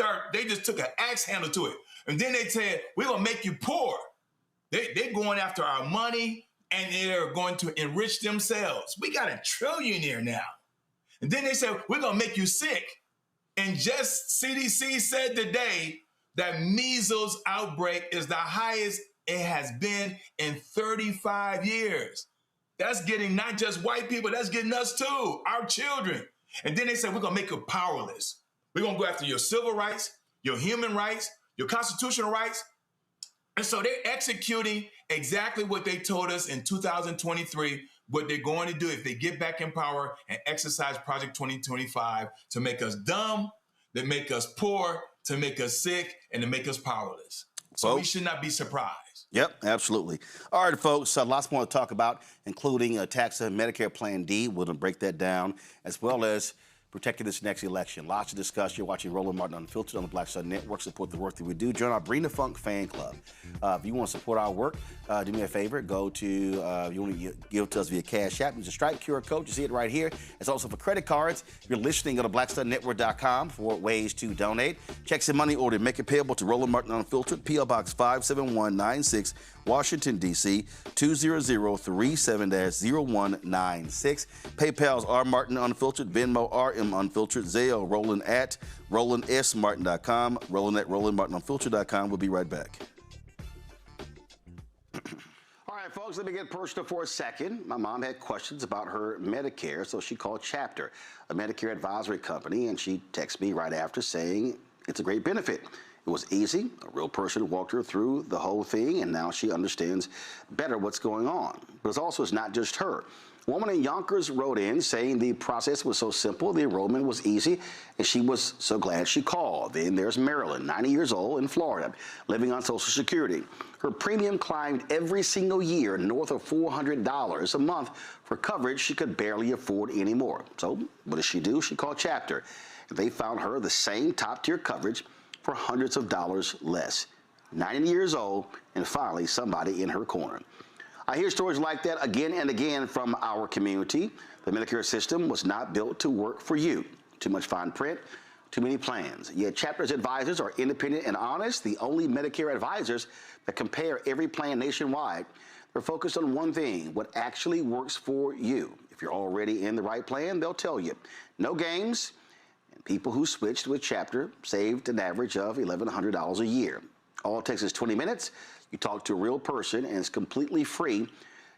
took an axe handle to it. And then they said, we're going to make you poor. They're going after our money, and they're going to enrich themselves. We got a trillionaire now. And then they said, we're going to make you sick. And just CDC said today that measles outbreak is the highest it has been in 35 years. That's getting not just white people, that's getting us too, our children. And then they said, we're gonna make you powerless. We're gonna go after your civil rights, your human rights, your constitutional rights. And so they're executing exactly what they told us in 2023, what they're going to do if they get back in power and exercise Project 2025 to make us dumb, to make us poor, to make us sick, and to make us powerless. So we should not be surprised. Yep, absolutely. All right, folks, lots more to talk about, including tax and Medicare Plan D. We're going to break that down, as well as protecting this next election. Lots to discuss. You're watching Roland Martin Unfiltered on the Black Star Network. Support the work that we do. Join our Bring the Funk fan club. If you want to support our work, do me a favor. Go to, you want to give to us via Cash App. Use a Stripe QR code. You see it right here. It's also for credit cards. If you're listening, go to blackstarnetwork.com for ways to donate. Checks and money order. Make it payable to Roland Martin Unfiltered, P.O. Box 57196, Washington, D.C., 20037-0196. PayPal's R. Martin Unfiltered, Venmo RM Unfiltered, Zelle Roland at RolandSMartin.com, Roland at RolandMartinUnfiltered.com. We'll be right back. All right, folks, let me get personal for a second. My mom had questions about her Medicare, so she called Chapter, a Medicare advisory company, and she texted me right after saying it's a great benefit. It was easy. A real person walked her through the whole thing, and now she understands better what's going on. But it's not just her. A woman in Yonkers wrote in saying the process was so simple, the enrollment was easy, and she was so glad she called. Then there's Marilyn, 90 years old, in Florida, living on Social Security. Her premium climbed every single year north of $400 a month for coverage she could barely afford anymore. So what does she do? She called Chapter. They found her the same top-tier coverage for hundreds of dollars less. 90 years old, and finally somebody in her corner. I hear stories like that again and again from our community. The Medicare system was not built to work for you. Too much fine print, too many plans. Yet Chapter's advisors are independent and honest, the only Medicare advisors that compare every plan nationwide. They're focused on one thing, what actually works for you. If you're already in the right plan, they'll tell you. No games. People who switched with Chapter saved an average of $1,100 a year. All it takes is 20 minutes. You talk to a real person, and it's completely free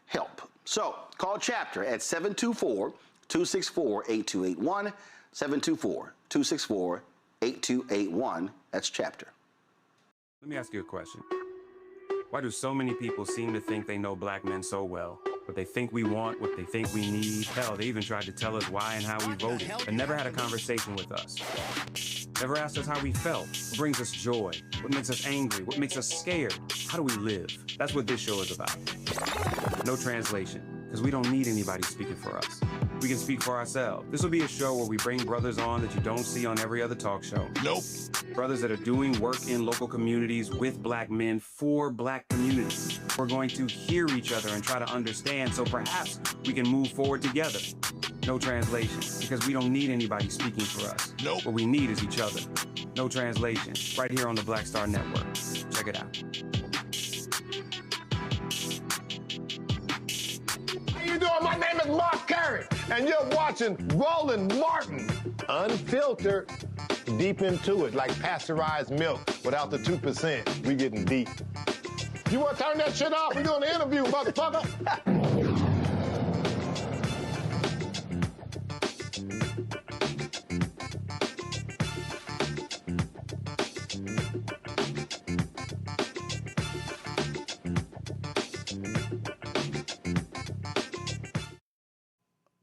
help. So call Chapter at 724-264-8281, 724-264-8281. That's Chapter. Let me ask you a question. Why do so many people seem to think they know black men so well? What they think we want, what they think we need. Hell, they even tried to tell us why and how we voted, but never had a conversation with us. Never asked us how we felt, what brings us joy, what makes us angry, what makes us scared. How do we live? That's what this show is about. No translation, because we don't need anybody speaking for us. We can speak for ourselves. This will be a show where we bring brothers on that you don't see on every other talk show. Nope. Brothers that are doing work in local communities with black men for black communities. We're going to hear each other and try to understand so perhaps we can move forward together. No translation, because we don't need anybody speaking for us. Nope. What we need is each other. No translation, right here on the Black Star Network. Check it out. How you doing? My name is Mark Carey, and you're watching Roland Martin Unfiltered. Deep into it, like pasteurized milk without the 2%. We getting deep. You want to turn that shit off? We're doing an interview, motherfucker.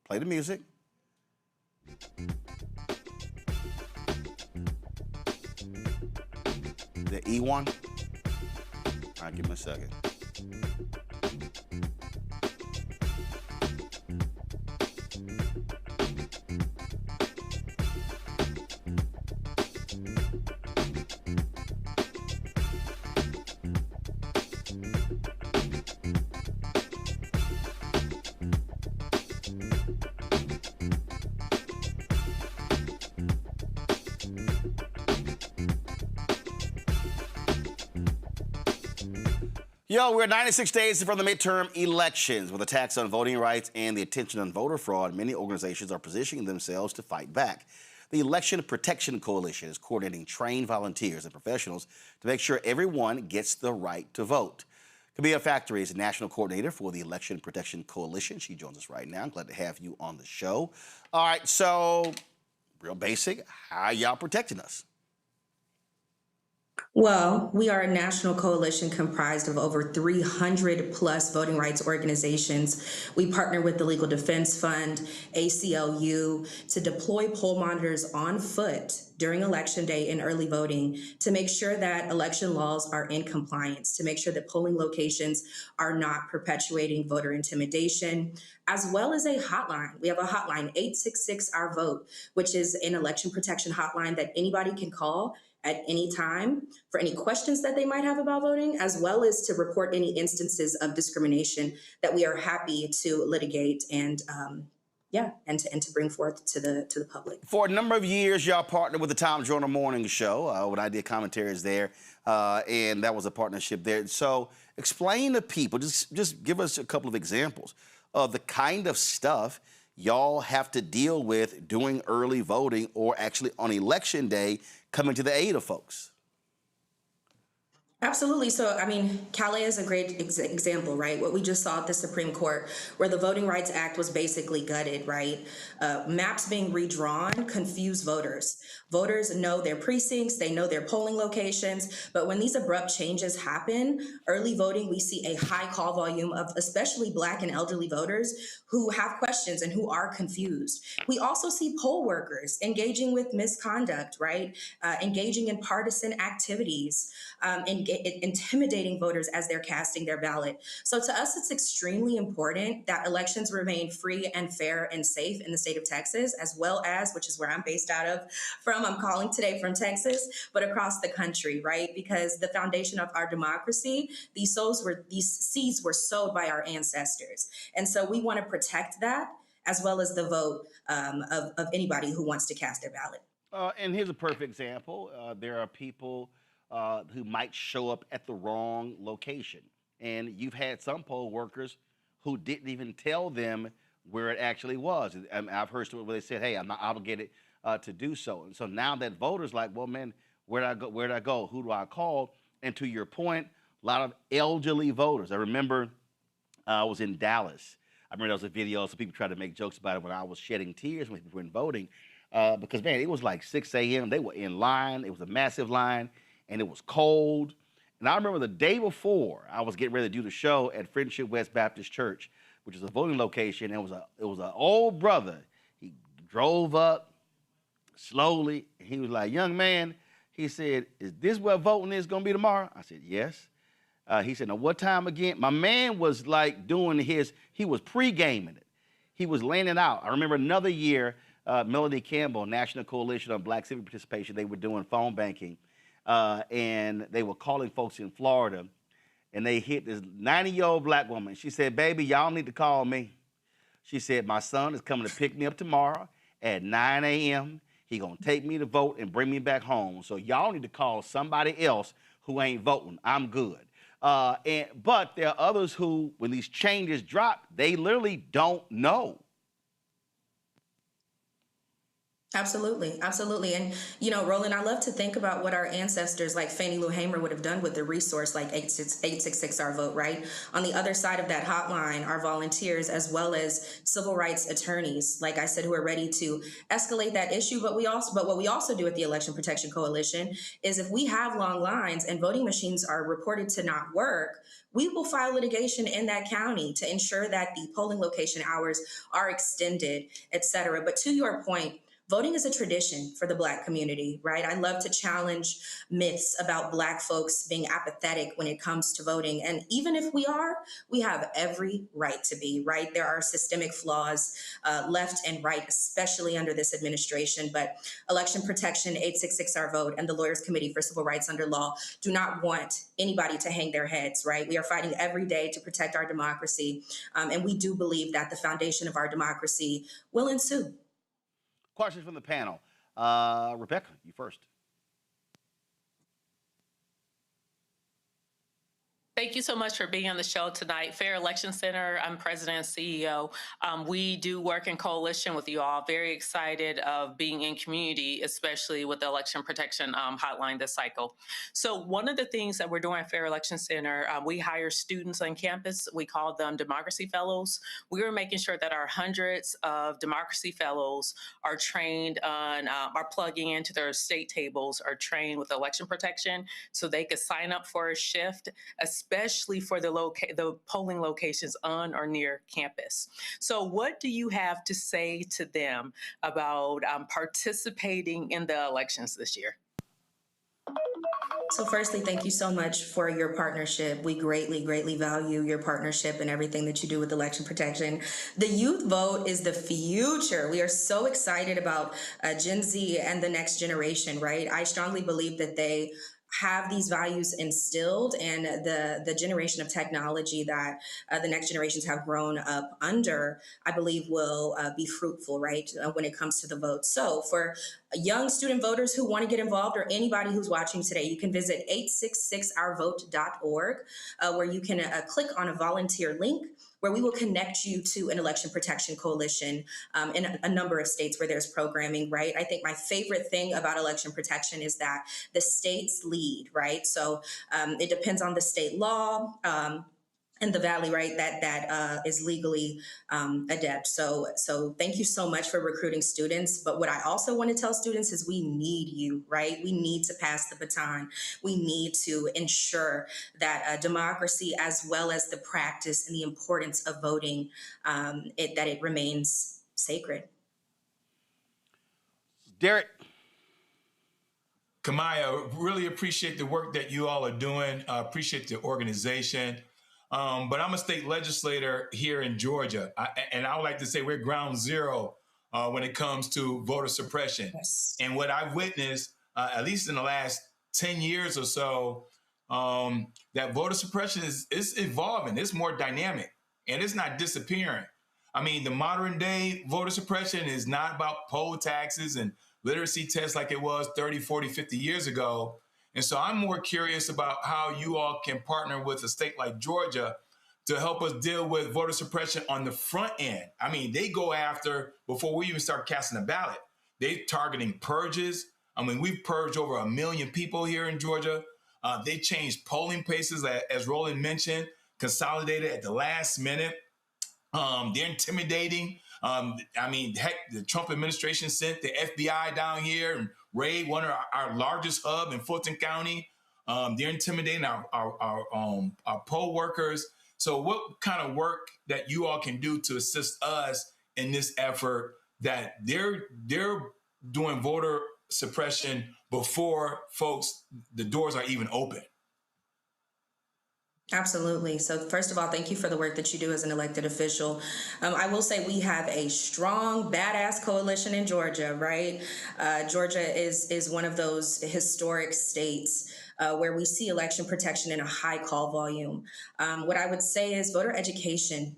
Play the music. The E1. All right, give me a second. Yo, we're 96 days from the midterm elections. With attacks on voting rights and the attention on voter fraud, many organizations are positioning themselves to fight back. The Election Protection Coalition is coordinating trained volunteers and professionals to make sure everyone gets the right to vote. Camille Factory is the national coordinator for the Election Protection Coalition. She joins us right now. I'm glad to have you on the show. All right, so real basic, how y'all protecting us? Well, we are a national coalition comprised of over 300 plus voting rights organizations. We partner with the Legal Defense Fund, ACLU, to deploy poll monitors on foot during Election Day and early voting to make sure that election laws are in compliance, to make sure that polling locations are not perpetuating voter intimidation, as well as a hotline. We have a hotline, 866-OUR-VOTE, which is an election protection hotline that anybody can call at any time for any questions that they might have about voting, as well as to report any instances of discrimination that we are happy to litigate and to bring forth to the public. For a number of years, y'all partnered with the Times Journal Morning Show when I did commentaries there, and that was a partnership there. So explain to people, just give us a couple of examples of the kind of stuff y'all have to deal with doing early voting or actually on Election Day coming to the aid of folks. Absolutely. So, I mean, Calais is a great example, right? What we just saw at the Supreme Court, where the Voting Rights Act was basically gutted, right? Maps being redrawn confuse voters. Voters know their precincts, they know their polling locations, but when these abrupt changes happen, early voting, we see a high call volume of especially Black and elderly voters who have questions and who are confused. We also see poll workers engaging with misconduct, right? Engaging in partisan activities, intimidating voters as they're casting their ballot. So to us, it's extremely important that elections remain free and fair and safe in the state of Texas, as well as, which is where I'm based out of I'm calling today from Texas, but across the country, right? Because the foundation of our democracy, these seeds were sowed by our ancestors. And so we want to protect that, as well as the vote of anybody who wants to cast their ballot. And here's a perfect example. There are people who might show up at the wrong location. And you've had some poll workers who didn't even tell them where it actually was. I've heard stories where they said, hey, I'm not obligated to do so. And so now that voters like, well, man, where do I go? Who do I call? And to your point, a lot of elderly voters. I remember I was in Dallas. I remember there was a video, so people tried to make jokes about it when I was shedding tears when people were voting. Because, man, it was like 6 a.m. They were in line. It was a massive line, and it was cold. And I remember the day before, I was getting ready to do the show at Friendship West Baptist Church, which is a voting location. And it was an old brother. He drove up slowly. And he was like, young man, he said, is this where voting is going to be tomorrow? I said, yes. He said, now what time again? My man was like doing he was pre-gaming it. He was laying it out. I remember another year, Melody Campbell, National Coalition on Black Civic Participation, they were doing phone banking. And they were calling folks in Florida, and they hit this 90-year-old Black woman. She said, baby, y'all need to call me. She said, my son is coming to pick me up tomorrow at 9 a.m. He gonna take me to vote and bring me back home. So y'all need to call somebody else who ain't voting. I'm good. But there are others who, when these changes drop, they literally don't know. Absolutely, absolutely. And, Roland, I love to think about what our ancestors like Fannie Lou Hamer would have done with a resource like 866-OUR-VOTE, right? On the other side of that hotline are volunteers as well as civil rights attorneys, like I said, who are ready to escalate that issue. But what we also do at the Election Protection Coalition is if we have long lines and voting machines are reported to not work, we will file litigation in that county to ensure that the polling location hours are extended, et cetera. But to your point, voting is a tradition for the Black community, right? I love to challenge myths about Black folks being apathetic when it comes to voting. And even if we have every right to be, right? There are systemic flaws left and right, especially under this administration. But Election Protection, 866-OUR-VOTE, and the Lawyers Committee for Civil Rights Under Law do not want anybody to hang their heads, right? We are fighting every day to protect our democracy. And we do believe that the foundation of our democracy will ensue. Questions from the panel. Rebecca, you first. Thank you so much for being on the show tonight. Fair Election Center, I'm president and CEO. We do work in coalition with you all. Very excited of being in community, especially with the election protection hotline this cycle. So one of the things that we're doing at Fair Election Center, we hire students on campus. We call them Democracy Fellows. We are making sure that our hundreds of Democracy Fellows are trained on, are plugging into their state tables, are trained with election protection so they could sign up for a shift, especially for the polling locations on or near campus. So what do you have to say to them about participating in the elections this year? So firstly, thank you so much for your partnership. We greatly, greatly value your partnership and everything that you do with election protection. The youth vote is the future. We are so excited about Gen Z and the next generation, right? I strongly believe that they have these values instilled, and the generation of technology that the next generations have grown up under, I believe will be fruitful, right, when it comes to the vote. So for young student voters who want to get involved, or anybody who's watching today, you can visit 866ourvote.org, where you can click on a volunteer link, where we will connect you to an election protection coalition in a number of states where there's programming, right? I think my favorite thing about election protection is that the states lead, right? So it depends on the state law in the Valley, right, that is legally adept. So thank you so much for recruiting students. But what I also want to tell students is we need you, right? We need to pass the baton. We need to ensure that democracy, as well as the practice and the importance of voting, that it remains sacred. Derek. Kamaya, really appreciate the work that you all are doing. Appreciate the organization. But I'm a state legislator here in Georgia, and I would like to say we're ground zero when it comes to voter suppression. Yes. And what I've witnessed, at least in the last 10 years or so, that voter suppression is evolving. It's more dynamic, and it's not disappearing. I mean, the modern day voter suppression is not about poll taxes and literacy tests like it was 30, 40, 50 years ago. And so I'm more curious about how you all can partner with a state like Georgia to help us deal with voter suppression on the front end. I mean, they go after, before we even start casting a ballot, they're targeting purges. I mean, we've purged over 1 million people here in Georgia. They changed polling places, as Roland mentioned, consolidated at the last minute. They're intimidating. I mean, heck, the Trump administration sent the FBI down here and raid one of our largest hub in Fulton County. They're intimidating our poll workers. So what kind of work that you all can do to assist us in this effort that they're doing voter suppression before the doors are even open? Absolutely. So first of all, thank you for the work that you do as an elected official. I will say we have a strong, badass coalition in Georgia, right? Georgia is one of those historic states where we see election protection in a high call volume. What I would say is voter education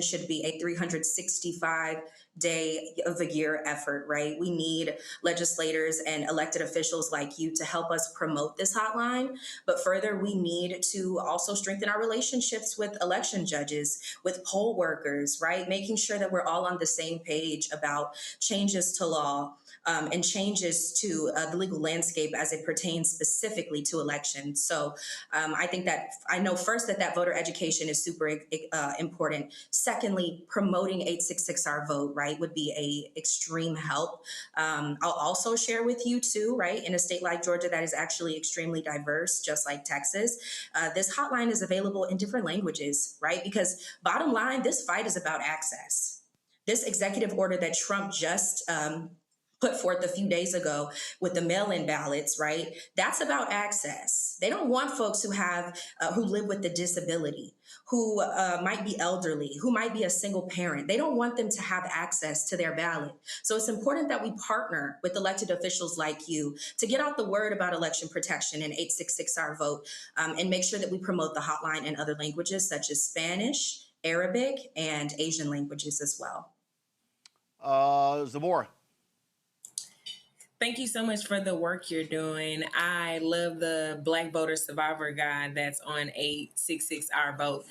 should be a 365-day of the year effort, right? We need legislators and elected officials like you to help us promote this hotline. But further, we need to also strengthen our relationships with election judges, with poll workers, right? Making sure that we're all on the same page about changes to law, and changes to the legal landscape as it pertains specifically to elections. So I think that I know first that voter education is super important. Secondly, promoting 866-OUR-VOTE, right, would be a extreme help. I'll also share with you too, right, in a state like Georgia that is actually extremely diverse, just like Texas, this hotline is available in different languages, right? Because bottom line, this fight is about access. This executive order that Trump just put forth a few days ago with the mail-in ballots, right? That's about access. They don't want folks who live with a disability, who might be elderly, who might be a single parent. They don't want them to have access to their ballot. So it's important that we partner with elected officials like you to get out the word about election protection and 866-OUR-VOTE, and make sure that we promote the hotline in other languages such as Spanish, Arabic, and Asian languages as well. Zamora. Thank you so much for the work you're doing. I love the Black Voter Survivor Guide that's on 866-Our Vote.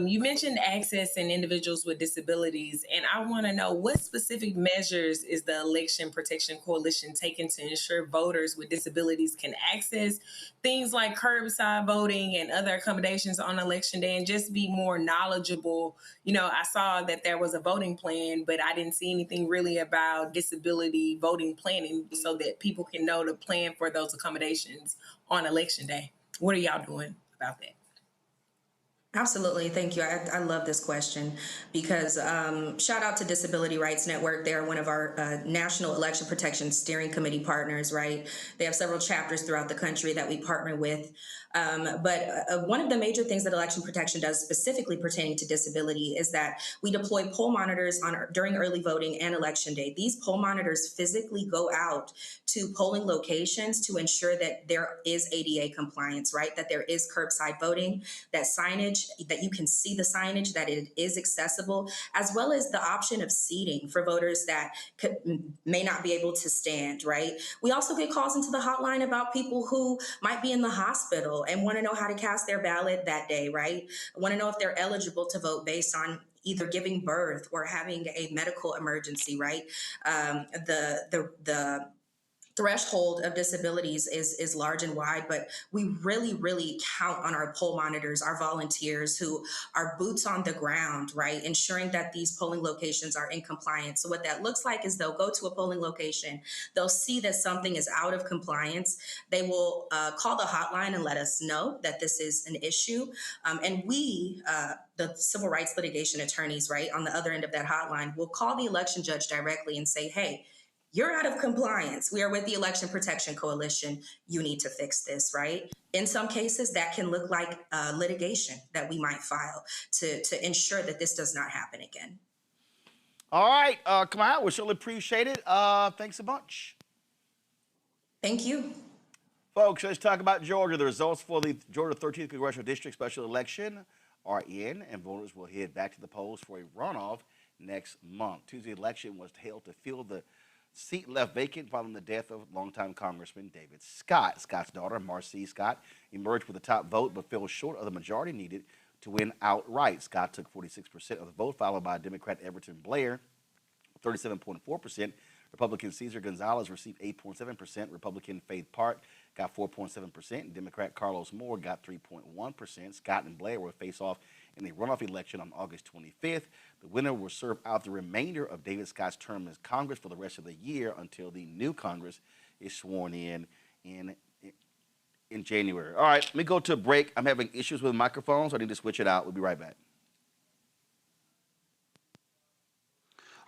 You mentioned access and individuals with disabilities, and I want to know what specific measures is the Election Protection Coalition taking to ensure voters with disabilities can access things like curbside voting and other accommodations on Election Day and just be more knowledgeable. You know, I saw that there was a voting plan, but I didn't see anything really about disability voting planning so that people can know to plan for those accommodations on Election Day. What are y'all doing about that? Absolutely. Thank you. I love this question because shout out to Disability Rights Network. They're one of our National Election Protection Steering Committee partners, right? They have several chapters throughout the country that we partner with. But one of the major things that election protection does specifically pertaining to disability is that we deploy poll monitors during early voting and Election Day. These poll monitors physically go out to polling locations to ensure that there is ADA compliance, right? That there is curbside voting, that signage, that you can see the signage, that it is accessible, as well as the option of seating for voters that may not be able to stand, right? We also get calls into the hotline about people who might be in the hospital and want to know how to cast their ballot that day, right? Want to know if they're eligible to vote based on either giving birth or having a medical emergency, right? The threshold of disabilities is large and wide, but we really count on our poll monitors, our volunteers who are boots on the ground, right? Ensuring that these polling locations are in compliance. So what that looks like is they'll go to a polling location, they'll see that something is out of compliance. They will call the hotline and let us know that this is an issue. And we, the civil rights litigation attorneys, right, on the other end of that hotline, will call the election judge directly and say, hey, you're out of compliance. We are with the Election Protection Coalition. You need to fix this, right? In some cases, that can look like litigation that we might file to ensure that this does not happen again. All right, come on, we surely appreciate it. Thanks a bunch. Thank you. Folks, let's talk about Georgia. The results for the Georgia 13th Congressional District special election are in, and voters will head back to the polls for a runoff next month. Tuesday's election was held to fill the seat left vacant following the death of longtime Congressman David Scott. Scott's daughter, Marcy Scott, emerged with the top vote but fell short of the majority needed to win outright. Scott took 46% of the vote, followed by Democrat Everton Blair, 37.4%. Republican Cesar Gonzalez received 8.7%. Republican Faith Park got 4.7%. Democrat Carlos Moore got 3.1%. Scott and Blair will face off in a runoff election on August 25th. The winner will serve out the remainder of David Scott's term as Congress for the rest of the year until the new Congress is sworn in January. All right, let me go to a break. I'm having issues with microphones. I need to switch it out. We'll be right back.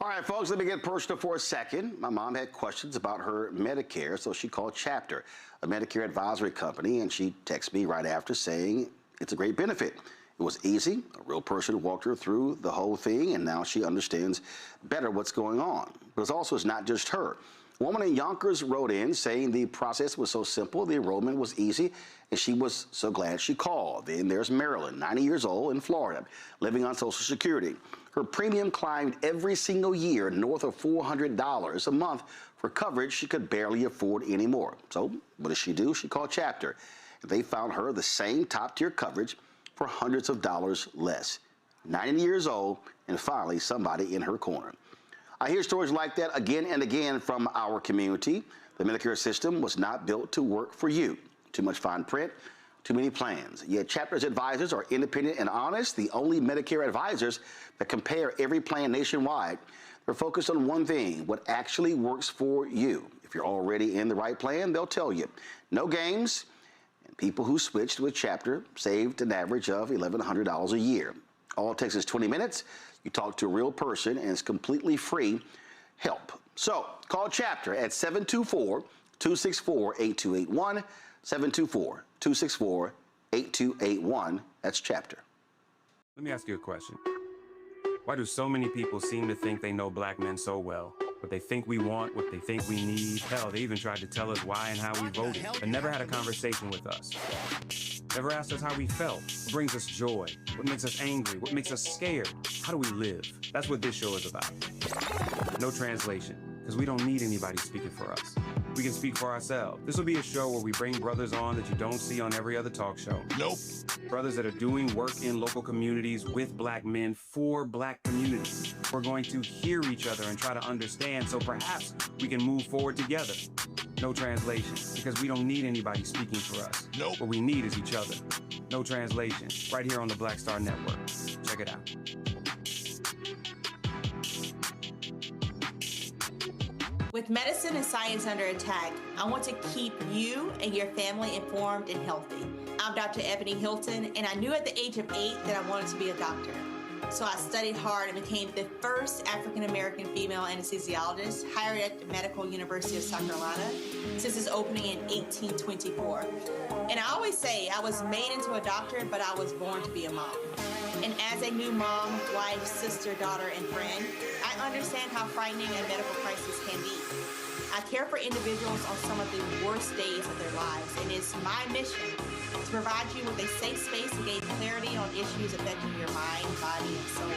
All right, folks, let me get personal for a second. My mom had questions about her Medicare, so she called Chapter, a Medicare advisory company, and she texted me right after saying it's a great benefit. It was easy. A real person walked her through the whole thing, and now she understands better what's going on. But it's not just her. A woman in Yonkers wrote in saying the process was so simple, the enrollment was easy, and she was so glad she called. Then there's Marilyn, 90 years old, in Florida, living on Social Security. Her premium climbed every single year north of $400 a month for coverage she could barely afford anymore. So what does she do? She called Chapter. They found her the same top-tier coverage for hundreds of dollars less. 90 years old, and finally somebody in her corner. I hear stories like that again and again from our community. The Medicare system was not built to work for you. Too much fine print, too many plans. Yet Chapter's advisors are independent and honest, the only Medicare advisors that compare every plan nationwide. They're focused on one thing, what actually works for you. If you're already in the right plan, they'll tell you. No games. And people who switched with Chapter saved an average of $1,100 a year. All it takes is 20 minutes. You talk to a real person, and it's completely free help. So call Chapter at 724-264-8281, 724-264-8281. That's Chapter. Let me ask you a question. Why do so many people seem to think they know black men so well? What they think we want, what they think we need. Hell, they even tried to tell us why and how we voted, but never had a conversation with us. Never asked us how we felt, what brings us joy, what makes us angry, what makes us scared. How do we live? That's what this show is about. No translation, because we don't need anybody speaking for us. We can speak for ourselves. This will be a show where we bring brothers on that you don't see on every other talk show. Nope. Brothers that are doing work in local communities with black men for black communities. We're going to hear each other and try to understand so perhaps we can move forward together. No translation, because we don't need anybody speaking for us. Nope. What we need is each other. No translation, right here on the Black Star Network. Check it out. With medicine and science under attack, I want to keep you and your family informed and healthy. I'm Dr. Ebony Hilton, and I knew at the age of 8 that I wanted to be a doctor. So I studied hard and became the first African-American female anesthesiologist hired at the Medical University of South Carolina since its opening in 1824. And I always say I was made into a doctor, but I was born to be a mom. And as a new mom, wife, sister, daughter, and friend, I understand how frightening a medical crisis can be. I care for individuals on some of the worst days of their lives, and it's my mission to provide you with a safe space to gain clarity on issues affecting your mind, body, and soul.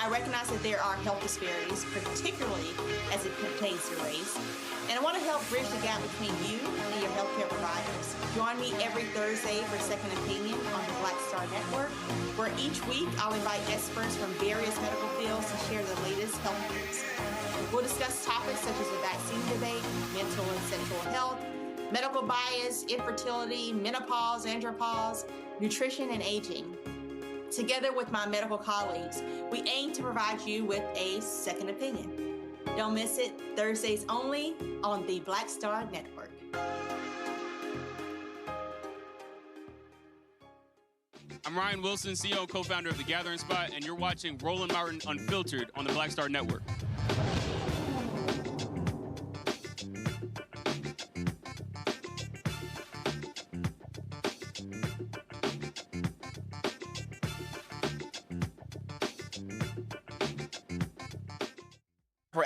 I recognize that there are health disparities, particularly as it pertains to race, and I want to help bridge the gap between you and your healthcare providers. Join me every Thursday for Second Opinion on the Black Star Network, where each week I'll invite experts from various medical fields to share the latest health news. We'll discuss topics such as the vaccine debate, mental and sexual health, medical bias, infertility, menopause, andropause, nutrition, and aging. Together with my medical colleagues, we aim to provide you with a second opinion. Don't miss it, Thursdays only on the Black Star Network. I'm Ryan Wilson, CEO and co-founder of The Gathering Spot, and you're watching Roland Martin Unfiltered on the Black Star Network.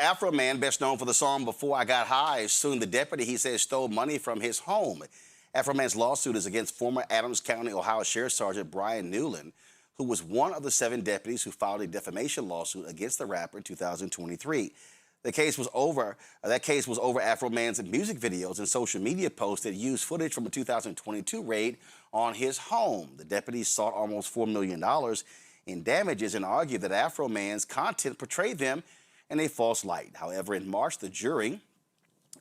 Afroman, best known for the song Before I Got High, suing the deputy he says stole money from his home. Afroman's lawsuit is against former Adams County, Ohio Sheriff Sergeant Brian Newland, who was one of the 7 deputies who filed a defamation lawsuit against the rapper in 2023. That case was over Afroman's music videos and social media posts that used footage from a 2022 raid on his home. The deputies sought almost $4 million in damages and argued that Afroman's content portrayed them in a false light. However, in March, the jury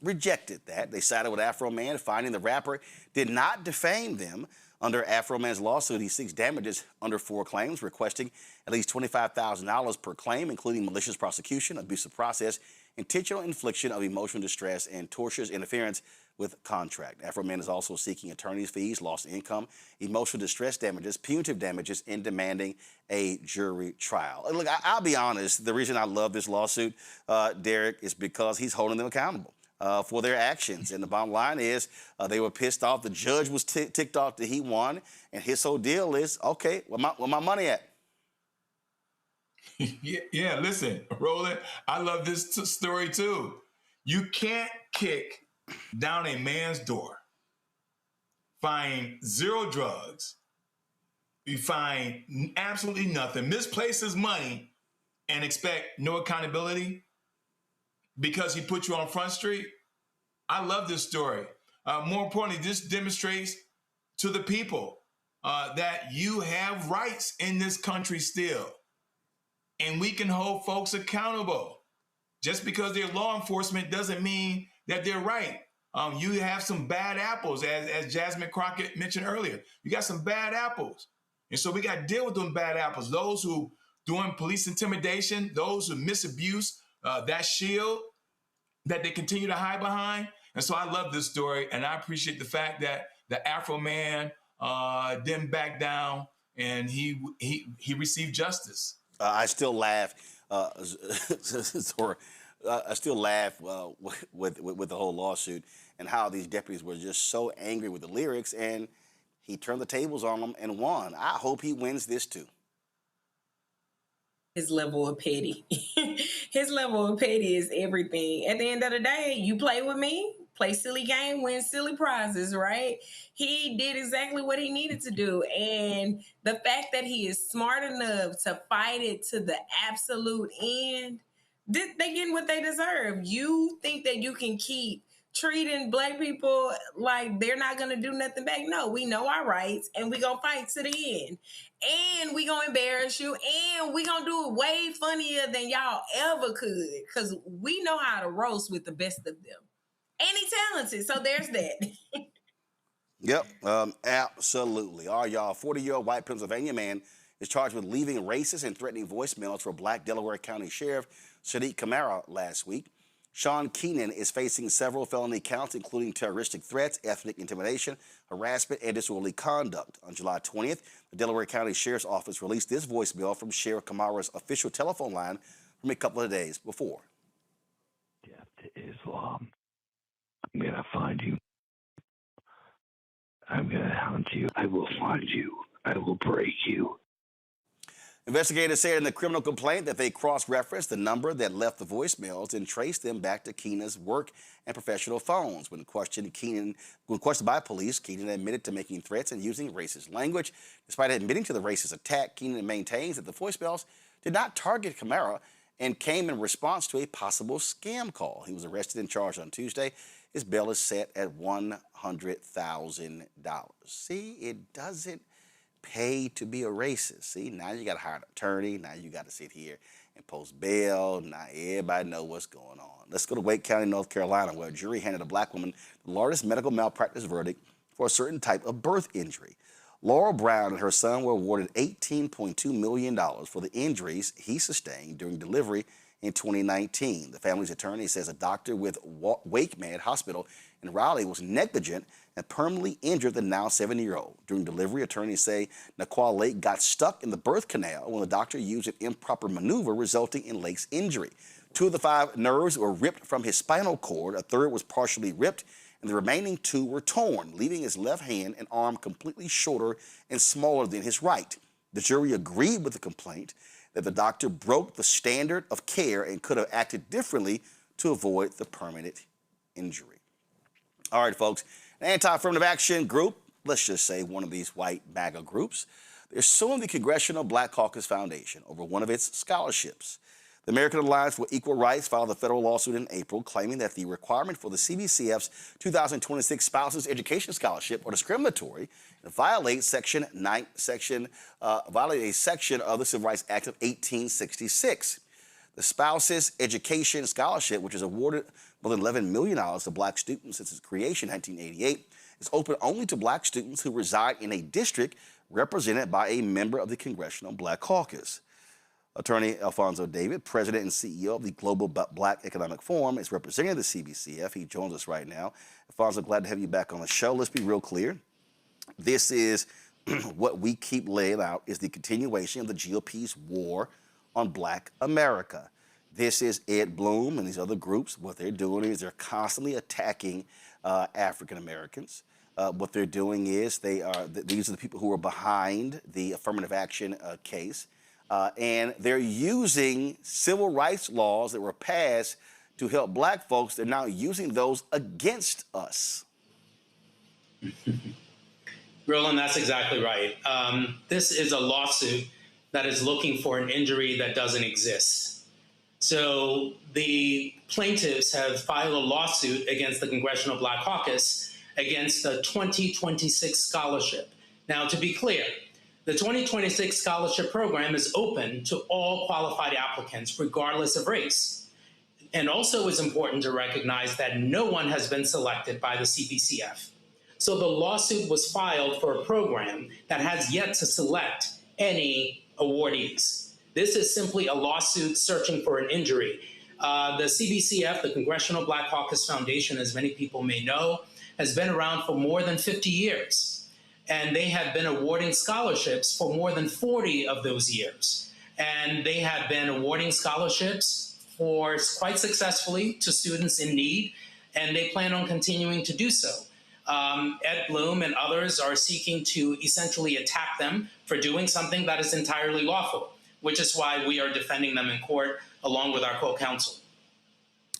rejected that. They sided with Afroman, finding the rapper did not defame them. Under Afroman's lawsuit, he seeks damages under 4 claims, requesting at least $25,000 per claim, including malicious prosecution, abusive process, intentional infliction of emotional distress, and tortious interference with contract. Afroman is also seeking attorney's fees, lost income, emotional distress damages, punitive damages, and demanding a jury trial. Look, I'll be honest, the reason I love this lawsuit, Derek, is because he's holding them accountable for their actions. And the bottom line is they were pissed off. The judge was ticked off that he won, and his whole deal is, okay, where my money at? Yeah, listen, Roland, I love this story too. You can't kick down a man's door, find 0 drugs, you find absolutely nothing, misplace his money, and expect no accountability because he put you on Front Street. I love this story. More importantly, this demonstrates to the people that you have rights in this country still, and we can hold folks accountable. Just because they're law enforcement doesn't mean that they're right. You have some bad apples, as Jasmine Crockett mentioned earlier. You got some bad apples. And so we got to deal with them bad apples. Those who doing police intimidation, those who misabuse that shield that they continue to hide behind. And so I love this story, and I appreciate the fact that the Afroman didn't back down, and he received justice. I still laugh, I still laugh with the whole lawsuit and how these deputies were just so angry with the lyrics, and he turned the tables on them and won. I hope he wins this too. His level of petty. His level of petty is everything. At the end of the day, you play with me, play silly game, win silly prizes, right? He did exactly what he needed to do. And the fact that he is smart enough to fight it to the absolute end They getting what they deserve. You think that you can keep treating Black people like they're not going to do nothing back? No, we know our rights, and we going to fight to the end. And we going to embarrass you, and we going to do it way funnier than y'all ever could, because we know how to roast with the best of them. And he's talented, so there's that. Yep, absolutely. All right, y'all, 40-year-old white Pennsylvania man is charged with leaving racist and threatening voicemails for Black Delaware County Sheriff Sadiq Kamara last week. Sean Keenan is facing several felony counts, including terroristic threats, ethnic intimidation, harassment, and disorderly conduct. On July 20th, the Delaware County Sheriff's Office released this voicemail from Sheriff Kamara's official telephone line from a couple of days before. Death to Islam. I'm going to find you. I'm going to hunt you. I will find you. I will break you. Investigators said in the criminal complaint that they cross-referenced the number that left the voicemails and traced them back to Keenan's work and professional phones. When questioned by police, Keenan admitted to making threats and using racist language. Despite admitting to the racist attack, Keenan maintains that the voicemails did not target Kamara and came in response to a possible scam call. He was arrested and charged on Tuesday. His bail is set at $100,000. See, it doesn't pay to be a racist. See, now you got to hire an attorney. Now you got to sit here and post bail. Now everybody know what's going on. Let's go to Wake County, North Carolina, where a jury handed a Black woman the largest medical malpractice verdict for a certain type of birth injury. Laurel Brown and her son were awarded $18.2 million for the injuries he sustained during delivery in 2019. The family's attorney says a doctor with Wake Med Hospital in Raleigh was negligent and permanently injured the now 70-year-old. During delivery, attorneys say Naquan Lake got stuck in the birth canal when the doctor used an improper maneuver, resulting in Lake's injury. 2 of the 5 nerves were ripped from his spinal cord, a third was partially ripped, and the remaining 2 were torn, leaving his left hand and arm completely shorter and smaller than his right. The jury agreed with the complaint that the doctor broke the standard of care and could have acted differently to avoid the permanent injury. All right, folks, an anti-affirmative action group, let's just say one of these white MAGA groups, they're suing the Congressional Black Caucus Foundation over one of its scholarships. The American Alliance for Equal Rights filed a federal lawsuit in April claiming that the requirement for the CBCF's 2026 Spouses Education Scholarship are discriminatory and violate a section of the Civil Rights Act of 1866. The Spouses Education Scholarship, which has awarded more than $11 million to Black students since its creation in 1988, is open only to Black students who reside in a district represented by a member of the Congressional Black Caucus. Attorney Alfonso David, president and CEO of the Global Black Economic Forum, is representing the CBCF. He joins us right now. Alfonso, glad to have you back on the show. Let's be real clear. This is what we keep laying out is the continuation of the GOP's war on Black America. This is Ed Blum and these other groups. What they're doing is they're constantly attacking African Americans. What they're doing is these are the people who are behind the affirmative action case. And they're using civil rights laws that were passed to help Black folks. They're now using those against us. Roland, that's exactly right. This is a lawsuit that is looking for an injury that doesn't exist. So the plaintiffs have filed a lawsuit against the Congressional Black Caucus against the 2026 scholarship. Now, to be clear, the 2026 scholarship program is open to all qualified applicants, regardless of race. And also it's important to recognize that no one has been selected by the CBCF. So the lawsuit was filed for a program that has yet to select any awardees. This is simply a lawsuit searching for an injury. The CBCF, the Congressional Black Caucus Foundation, as many people may know, has been around for more than 50 years. And they have been awarding scholarships for more than 40 of those years. And they have been awarding scholarships for quite successfully to students in need, and they plan on continuing to do so. Ed Blum and others are seeking to essentially attack them for doing something that is entirely lawful, which is why we are defending them in court along with our co-counsel.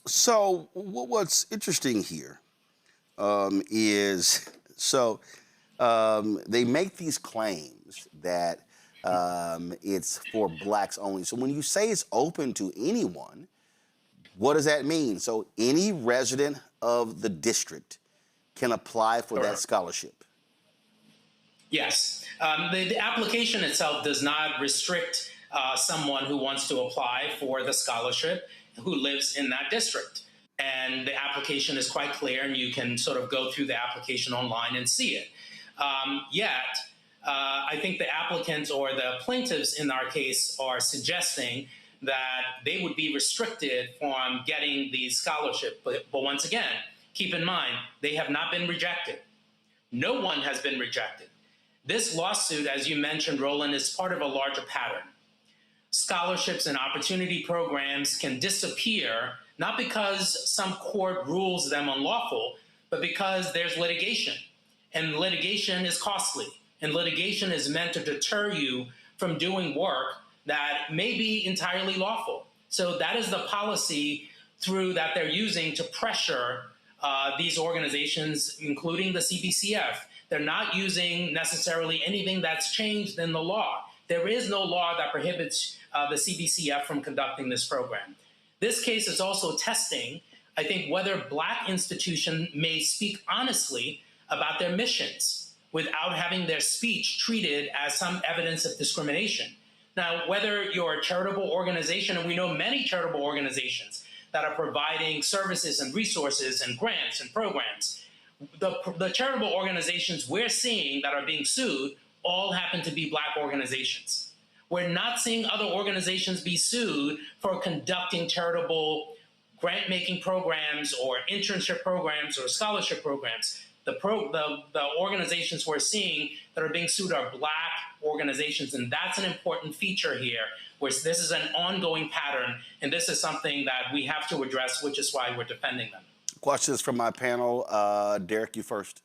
So what's interesting here is they make these claims that it's for Blacks only. So when you say it's open to anyone, What does that mean? So any resident of the district can apply for that scholarship? Yes. The application itself does not restrict someone who wants to apply for the scholarship who lives in that district. And the application is quite clear, and you can sort of go through the application online and see it. Yet, I think the applicants or the plaintiffs in our case are suggesting that they would be restricted from getting the scholarship. But once again, keep in mind, they have not been rejected. No one has been rejected. This lawsuit, as you mentioned, Roland, is part of a larger pattern. Scholarships and opportunity programs can disappear, not because some court rules them unlawful, but because there's litigation. And litigation is costly. And litigation is meant to deter you from doing work that may be entirely lawful. So that is the policy that they're using to pressure these organizations, including the CBCF. They're not using necessarily anything that's changed in the law. There is no law that prohibits the CBCF from conducting this program. This case is also testing, I think, whether Black institutions may speak honestly about their missions without having their speech treated as some evidence of discrimination. Now, whether you're a charitable organization, and we know many charitable organizations that are providing services and resources and grants and programs, the charitable organizations we're seeing that are being sued all happen to be Black organizations. We're not seeing other organizations be sued for conducting charitable grant-making programs or internship programs or scholarship programs. The organizations we're seeing that are being sued are Black organizations, and that's an important feature here, where this is an ongoing pattern, and this is something that we have to address, which is why we're defending them. Questions from my panel. Derek, you first.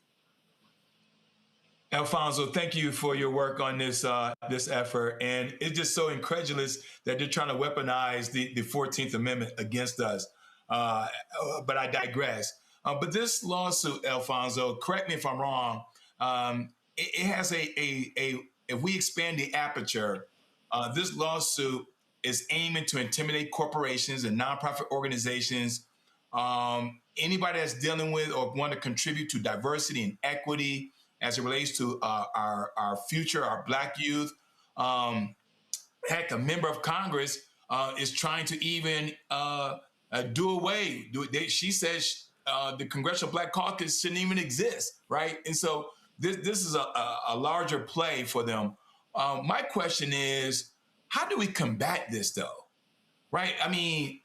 Alfonso, thank you for your work on this effort. And it's just so incredulous that they're trying to weaponize the 14th Amendment against us. But I digress. But this lawsuit, Alfonso, correct me if I'm wrong, it has if we expand the aperture, this lawsuit is aiming to intimidate corporations and nonprofit organizations, anybody that's dealing with or want to contribute to diversity and equity as it relates to our future, our Black youth. Heck, a member of Congress is trying to even do away. She says the Congressional Black Caucus shouldn't even exist, right? And so this is a larger play for them. My question is, how do we combat this, though? Right? I mean,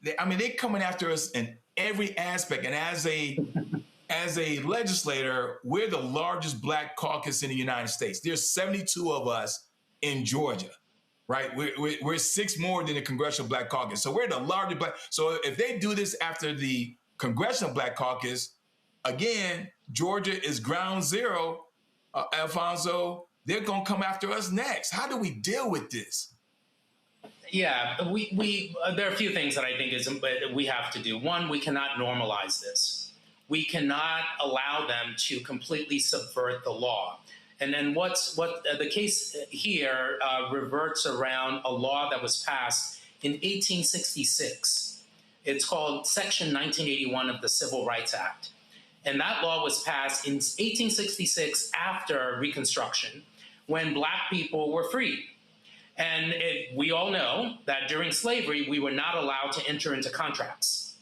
they're coming after us in every aspect, and as a legislator, we're the largest Black caucus in the United States. There's 72 of us in Georgia, right? We're 6 more than the Congressional Black Caucus. So we're the largest Black. So if they do this after the Congressional Black Caucus, again, Georgia is ground zero, Alfonso. They're going to come after us next. How do we deal with this? Yeah, there are a few things that I think we have to do. One, we cannot normalize this. We cannot allow them to completely subvert the law. And then what the case here reverts around a law that was passed in 1866. It's called Section 1981 of the Civil Rights Act. And that law was passed in 1866 after Reconstruction, when Black people were free. And we all know that during slavery, we were not allowed to enter into contracts.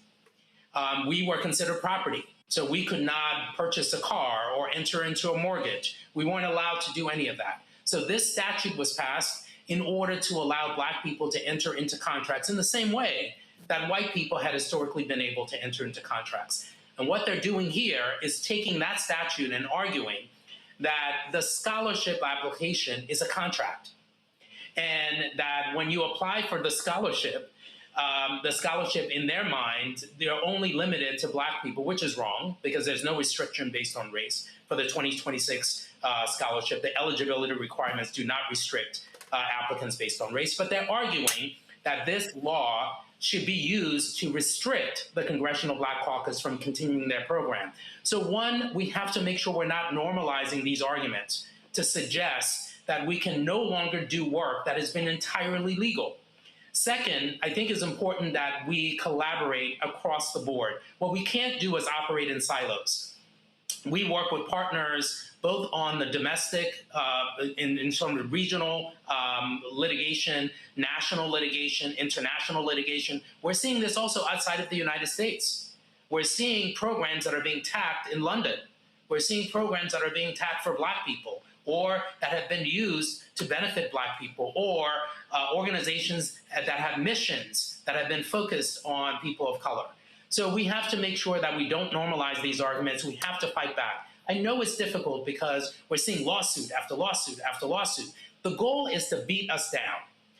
We were considered property. So we could not purchase a car or enter into a mortgage. We weren't allowed to do any of that. So this statute was passed in order to allow Black people to enter into contracts in the same way that white people had historically been able to enter into contracts. And what they're doing here is taking that statute and arguing that the scholarship application is a contract. And that when you apply for the scholarship in their mind, they're only limited to Black people, which is wrong because there's no restriction based on race. For the 2026 scholarship, the eligibility requirements do not restrict applicants based on race, but they're arguing that this law should be used to restrict the Congressional Black Caucus from continuing their program. So one, we have to make sure we're not normalizing these arguments to suggest that we can no longer do work that has been entirely legal. Second, I think it's important that we collaborate across the board. What we can't do is operate in silos. We work with partners both on the domestic, in some of the regional litigation, national litigation, international litigation. We're seeing this also outside of the United States. We're seeing programs that are being tapped in London. We're seeing programs that are being tapped for Black people, or that have been used to benefit Black people, or organizations that have missions that have been focused on people of color. So we have to make sure that we don't normalize these arguments. We have to fight back. I know it's difficult because we're seeing lawsuit after lawsuit after lawsuit. The goal is to beat us down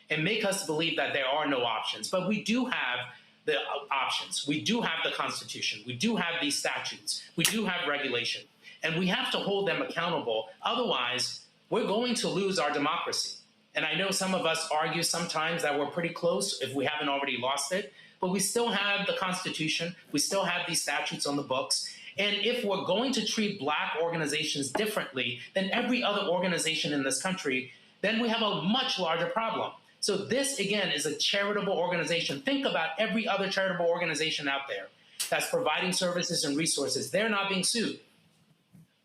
and make us believe that there are no options. But we do have the options. We do have the Constitution. We do have these statutes. We do have regulation. And we have to hold them accountable. Otherwise, we're going to lose our democracy. And I know some of us argue sometimes that we're pretty close if we haven't already lost it. But we still have the Constitution. We still have these statutes on the books. And if we're going to treat Black organizations differently than every other organization in this country, then we have a much larger problem. So this, again, is a charitable organization. Think about every other charitable organization out there that's providing services and resources. They're not being sued.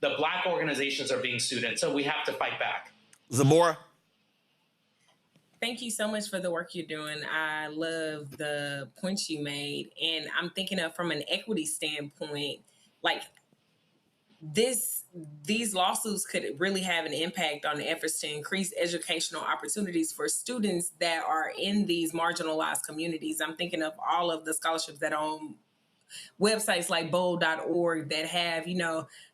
The Black organizations are being sued, and so we have to fight back. Zamora? Thank you so much for the work you're doing. I love the points you made. And I'm thinking of from an equity standpoint, like these lawsuits could really have an impact on the efforts to increase educational opportunities for students that are in these marginalized communities. I'm thinking of all of the scholarships that are on websites like bold.org that have,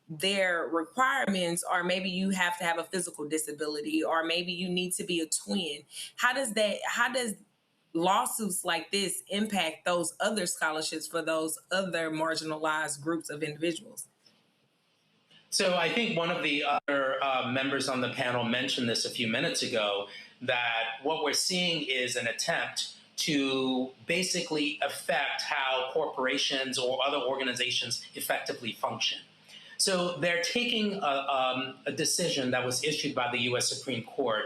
their requirements are maybe you have to have a physical disability, or maybe you need to be a twin. How does lawsuits like this impact those other scholarships for those other marginalized groups of individuals? So I think one of the other members on the panel mentioned this a few minutes ago, that what we're seeing is an attempt to basically affect how corporations or other organizations effectively function. So they're taking a decision that was issued by the U.S. Supreme Court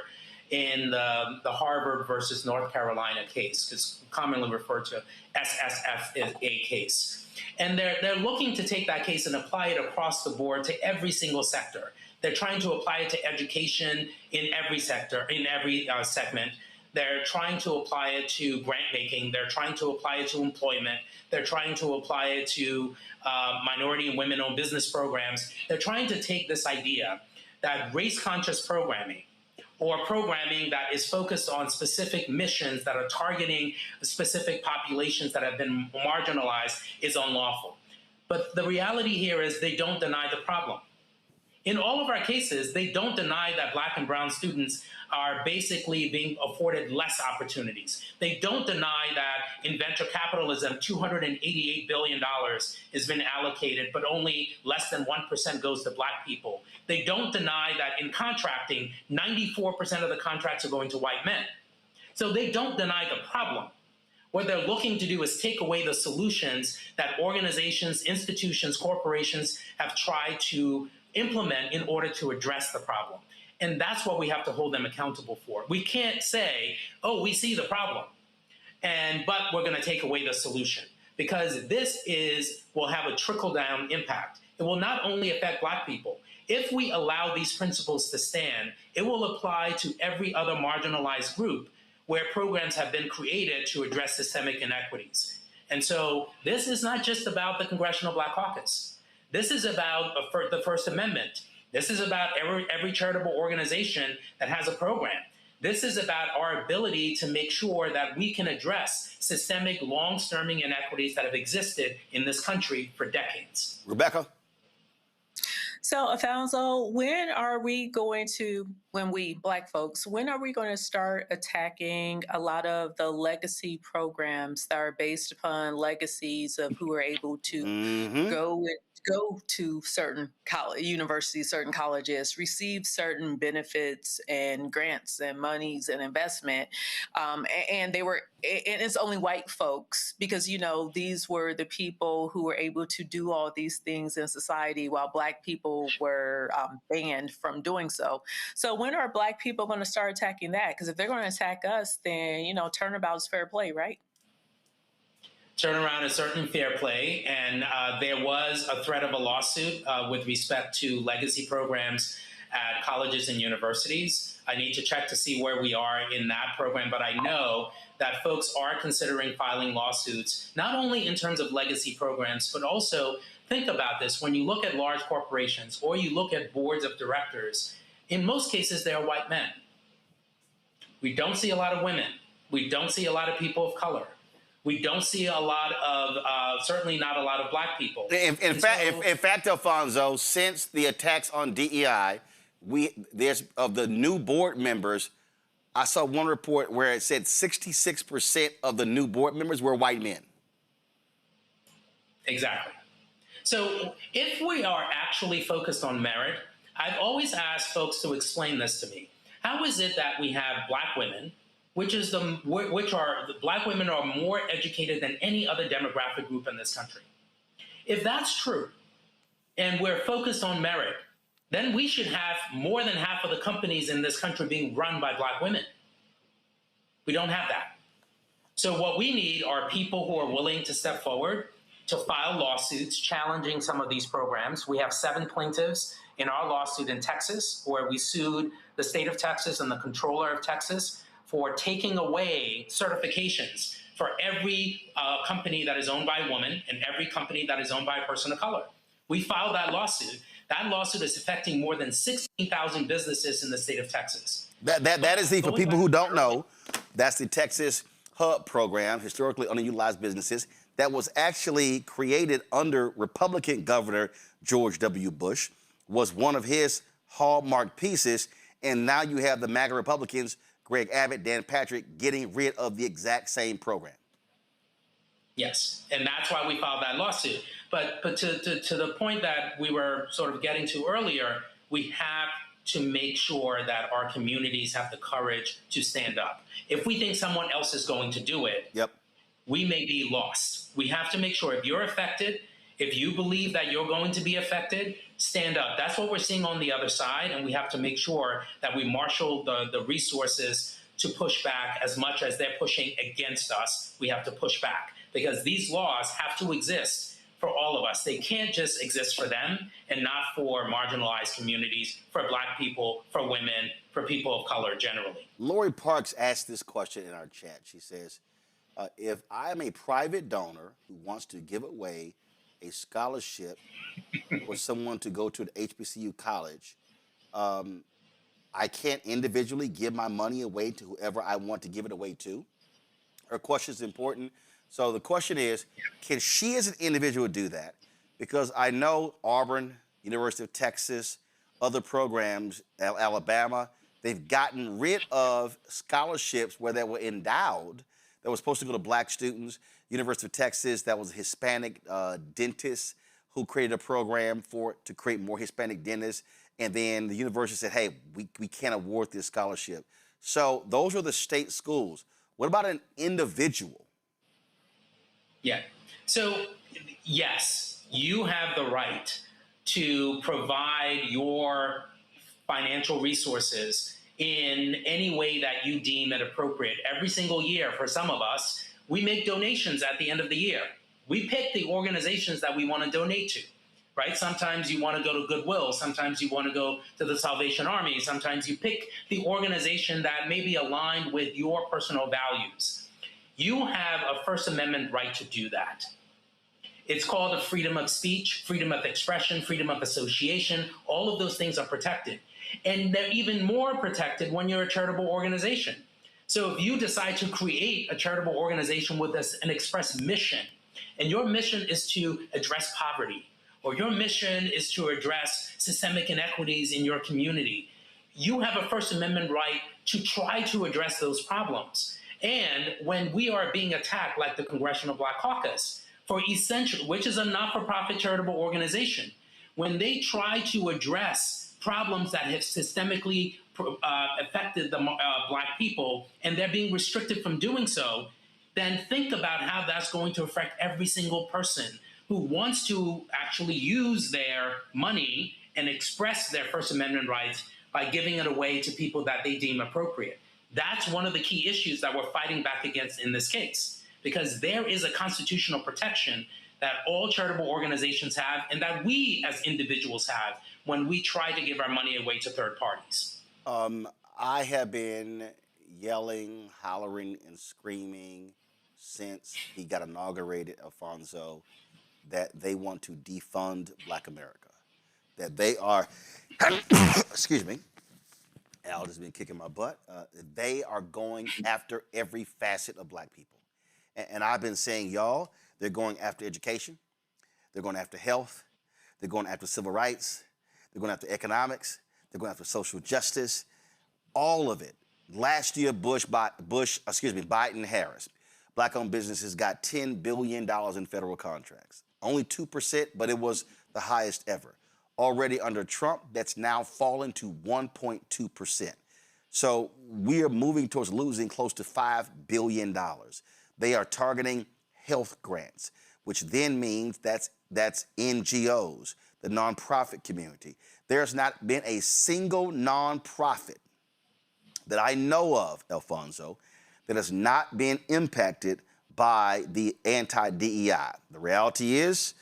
in the Harvard versus North Carolina case, it's commonly referred to SSFA case. And they're looking to take that case and apply it across the board to every single sector. They're trying to apply it to education in every sector, in every segment. They're trying to apply it to grant making. They're trying to apply it to employment. They're trying to apply it to minority and women-owned business programs. They're trying to take this idea that race-conscious programming, or programming that is focused on specific missions that are targeting specific populations that have been marginalized, is unlawful. But the reality here is they don't deny the problem. In all of our cases, they don't deny that Black and brown students are basically being afforded less opportunities. They don't deny that in venture capitalism, $288 billion has been allocated, but only less than 1% goes to Black people. They don't deny that in contracting, 94% of the contracts are going to white men. So they don't deny the problem. What they're looking to do is take away the solutions that organizations, institutions, corporations have tried to implement in order to address the problem. And that's what we have to hold them accountable for. We can't say, oh, we see the problem, but we're going to take away the solution, because this will have a trickle-down impact. It will not only affect Black people. If we allow these principles to stand, it will apply to every other marginalized group where programs have been created to address systemic inequities. And so this is not just about the Congressional Black Caucus. This is about the First Amendment. This is about every charitable organization that has a program. This is about our ability to make sure that we can address systemic, long-standing inequities that have existed in this country for decades. Rebecca? So, Alfonso, when are we going to, Black folks, when are we going to start attacking a lot of the legacy programs that are based upon legacies of who are able to go go to certain universities, certain colleges, receive certain benefits and grants and monies and investment. And it's only white folks because, these were the people who were able to do all these things in society while Black people were banned from doing so. So when are Black people going to start attacking that? Because if they're going to attack us, then, turnabout is fair play, right? Turnaround is certainly fair play, and there was a threat of a lawsuit with respect to legacy programs at colleges and universities. I need to check to see where we are in that program, but I know that folks are considering filing lawsuits, not only in terms of legacy programs, but also think about this. When you look at large corporations or you look at boards of directors, in most cases, they are white men. We don't see a lot of women. We don't see a lot of people of color. We don't see a lot of, certainly not a lot of Black people. In fact, Alfonso, since the attacks on DEI, there's of the new board members, I saw one report where it said 66% of the new board members were white men. Exactly. So if we are actually focused on merit, I've always asked folks to explain this to me. How is it that we have Black women, Black women are more educated than any other demographic group in this country? If that's true, and we're focused on merit, then we should have more than half of the companies in this country being run by Black women. We don't have that. So what we need are people who are willing to step forward, to file lawsuits challenging some of these programs. We have 7 plaintiffs in our lawsuit in Texas, where we sued the state of Texas and the controller of Texas for taking away certifications for every company that is owned by a woman and every company that is owned by a person of color. We filed that lawsuit. That lawsuit is affecting more than 16,000 businesses in the state of Texas. That is for people who don't know, that's the Texas Hub program, historically underutilized businesses, that was actually created under Republican Governor George W. Bush, was one of his hallmark pieces, and now you have the MAGA Republicans, Greg Abbott, Dan Patrick, getting rid of the exact same program. Yes, and that's why we filed that lawsuit. But to the point that we were sort of getting to earlier, we have to make sure that our communities have the courage to stand up. If we think someone else is going to do it, we may be lost. We have to make sure if you're affected, if you believe that you're going to be affected, stand up. That's what we're seeing on the other side, and we have to make sure that we marshal the resources to push back as much as they're pushing against us. We have to push back because these laws have to exist for all of us. They can't just exist for them and not for marginalized communities, for Black people, for women, for people of color generally. Lori Parks asked this question in our chat. She says, if I am a private donor who wants to give away a scholarship for someone to go to an HBCU college, I can't individually give my money away to whoever I want to give it away to? Her question is important. So the question is, can she as an individual do that? Because I know Auburn, University of Texas, other programs, Alabama, they've gotten rid of scholarships where they were endowed that was supposed to go to Black students. University of Texas, that was a Hispanic dentist who created a program to create more Hispanic dentists. And then the university said, hey, we can't award this scholarship. So those are the state schools. What about an individual? Yeah. So, yes, you have the right to provide your financial resources in any way that you deem it appropriate. Every single year, for some of us, we make donations at the end of the year. We pick the organizations that we want to donate to, right? Sometimes you want to go to Goodwill. Sometimes you want to go to the Salvation Army. Sometimes you pick the organization that may be aligned with your personal values. You have a First Amendment right to do that. It's called the freedom of speech, freedom of expression, freedom of association. All of those things are protected. And they're even more protected when you're a charitable organization. So if you decide to create a charitable organization with an express mission, and your mission is to address poverty, or your mission is to address systemic inequities in your community, you have a First Amendment right to try to address those problems. And when we are being attacked, like the Congressional Black Caucus, for Essential, which is a not-for-profit charitable organization, when they try to address problems that have systemically affected the Black people, and they're being restricted from doing so, then think about how that's going to affect every single person who wants to actually use their money and express their First Amendment rights by giving it away to people that they deem appropriate. That's one of the key issues that we're fighting back against in this case, because there is a constitutional protection that all charitable organizations have and that we as individuals have when we try to give our money away to third parties. I have been yelling, hollering, and screaming since he got inaugurated, Alfonso, that they want to defund Black America, that they are, excuse me, Al has been kicking my butt, they are going after every facet of Black people. And I've been saying, y'all, they're going after education, they're going after health, they're going after civil rights, they're going after economics, they're going after social justice, all of it. Last year, Biden-Harris, Black-owned businesses got $10 billion in federal contracts. Only 2%, but it was the highest ever. Already under Trump, that's now fallen to 1.2%. So we are moving towards losing close to $5 billion. They are targeting health grants, which then means that's NGOs, the nonprofit community. There's not been a single nonprofit that I know of, Alfonso, that has not been impacted by the anti-DEI. The reality is,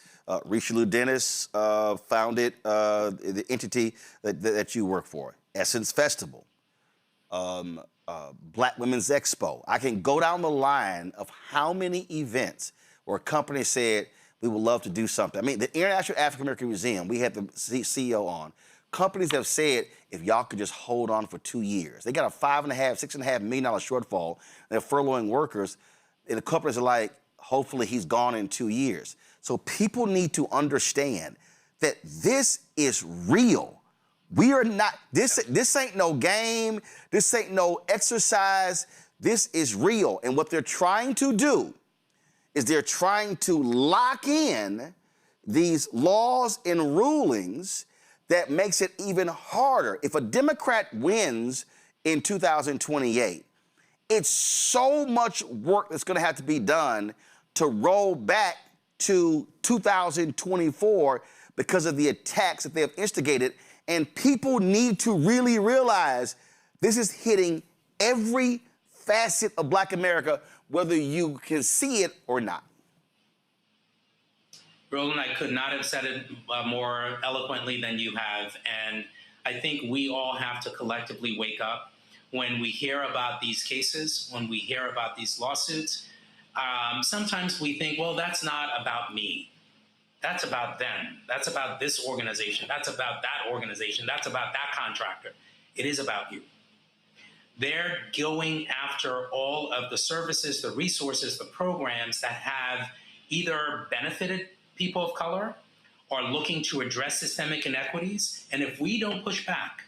Richelieu Dennis founded the entity that you work for, Essence Festival, Black Women's Expo. I can go down the line of how many events where companies said, we would love to do something. I mean, the International African American Museum, we had the CEO on. Companies have said, if y'all could just hold on for 2 years. They got a $6.5 million shortfall. They're furloughing workers. And the companies are like, hopefully he's gone in 2 years. So people need to understand that this is real. We are not, this ain't no game. This ain't no exercise. This is real. And what they're trying to do is they're trying to lock in these laws and rulings that makes it even harder. If a Democrat wins in 2028, it's so much work that's gonna have to be done to roll back to 2024 because of the attacks that they have instigated. And people need to really realize this is hitting every facet of Black America, whether you can see it or not. Roland, I could not have said it more eloquently than you have. And I think we all have to collectively wake up when we hear about these cases, when we hear about these lawsuits. Sometimes we think, well, that's not about me. That's about them. That's about this organization. That's about that organization. That's about that contractor. It is about you. They're going after all of the services, the resources, the programs that have either benefited people of color or looking to address systemic inequities. And if we don't push back,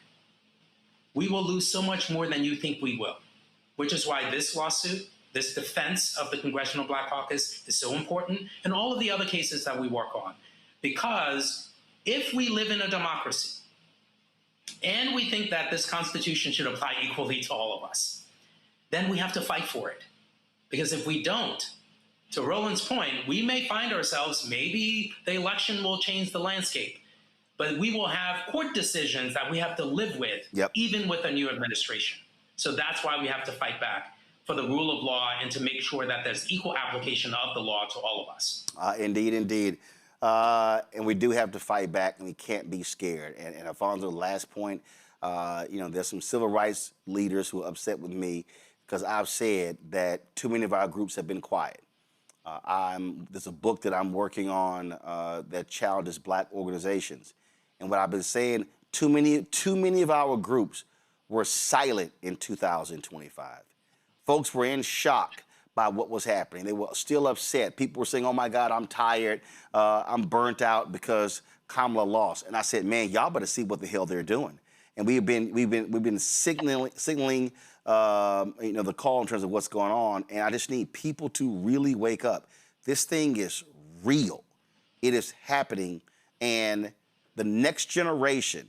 we will lose so much more than you think we will, which is why this lawsuit, this defense of the Congressional Black Caucus is so important, and all of the other cases that we work on. Because if we live in a democracy and we think that this Constitution should apply equally to all of us, then we have to fight for it. Because if we don't, to Roland's point, we may find ourselves, maybe the election will change the landscape, but we will have court decisions that we have to live with, even with a new administration. So that's why we have to fight back for the rule of law and to make sure that there's equal application of the law to all of us. Indeed, indeed. And we do have to fight back, and we can't be scared. And Alfonso, last point, there's some civil rights leaders who are upset with me because I've said that too many of our groups have been quiet. There's a book that I'm working on that challenges Black organizations. And what I've been saying, too many of our groups were silent in 2025. Folks were in shock by what was happening. They were still upset. People were saying, oh my God, I'm tired. I'm burnt out because Kamala lost. And I said, man, y'all better see what the hell they're doing. And we've been signaling the call in terms of what's going on. And I just need people to really wake up. This thing is real. It is happening, and the next generation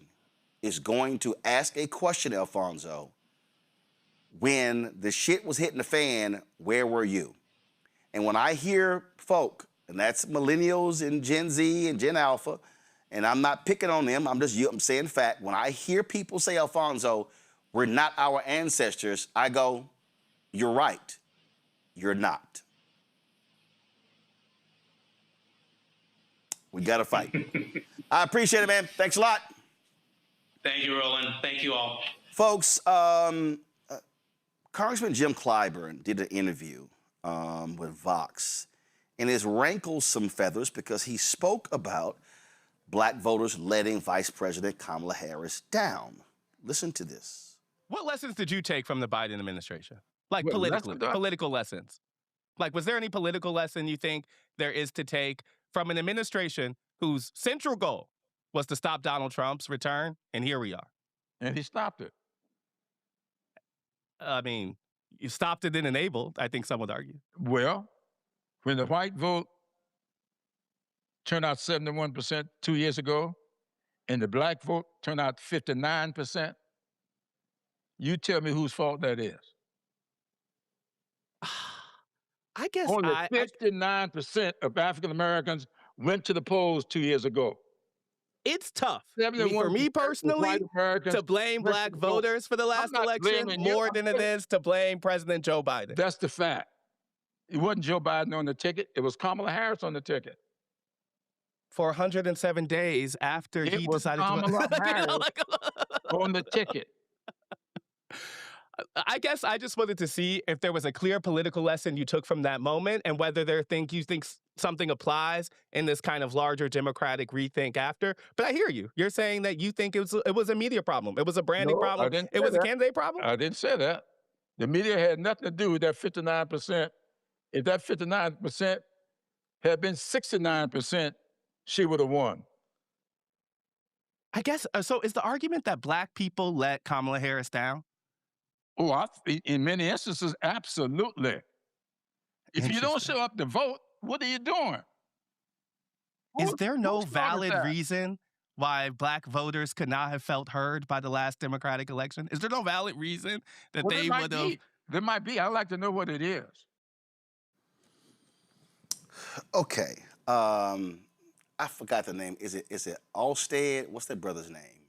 is going to ask a question, Alfonso. When the shit was hitting the fan, where were you? And when I hear folk, and that's millennials and Gen Z and Gen Alpha, and I'm not picking on them, I'm saying fact. When I hear people say, Alfonso, we're not our ancestors, I go, you're right. You're not. We got to fight. I appreciate it, man. Thanks a lot. Thank you, Roland. Thank you all. Folks, Congressman Jim Clyburn did an interview with Vox, and it rankles some feathers because he spoke about black voters letting Vice President Kamala Harris down. Listen to this. What lessons did you take from the Biden administration? Like What political lessons. Like, was there any political lesson you think there is to take from an administration whose central goal was to stop Donald Trump's return? And here we are. And he stopped it. I mean, you stopped it and enabled, I think some would argue. Well, when the white vote turned out 71% 2 years ago, and the black vote turned out 59%, you tell me whose fault that is. I guess only 59% of African Americans went to the polls 2 years ago. It's tough. For me personally, to blame black voters for the last election more than it is to blame President Joe Biden. That's the fact. It wasn't Joe Biden on the ticket. It was Kamala Harris on the ticket. For 107 days after he decided Kamala to Harris on the ticket. I guess I just wanted to see if there was a clear political lesson you took from that moment and whether you think something applies in this kind of larger democratic rethink after. But I hear you. You're saying that you think it was a media problem. It was a branding problem. It was a candidate problem? I didn't say that. The media had nothing to do with that 59%. If that 59% had been 69%, she would have won. I guess, so is the argument that black people let Kamala Harris down? Oh, in many instances, absolutely. If you don't show up to vote, what are you doing? Is there no valid reason why black voters could not have felt heard by the last Democratic election? Is there no valid reason that they would have? There might be. I'd like to know what it is. Okay. I forgot the name. Is it Alstead? What's that brother's name?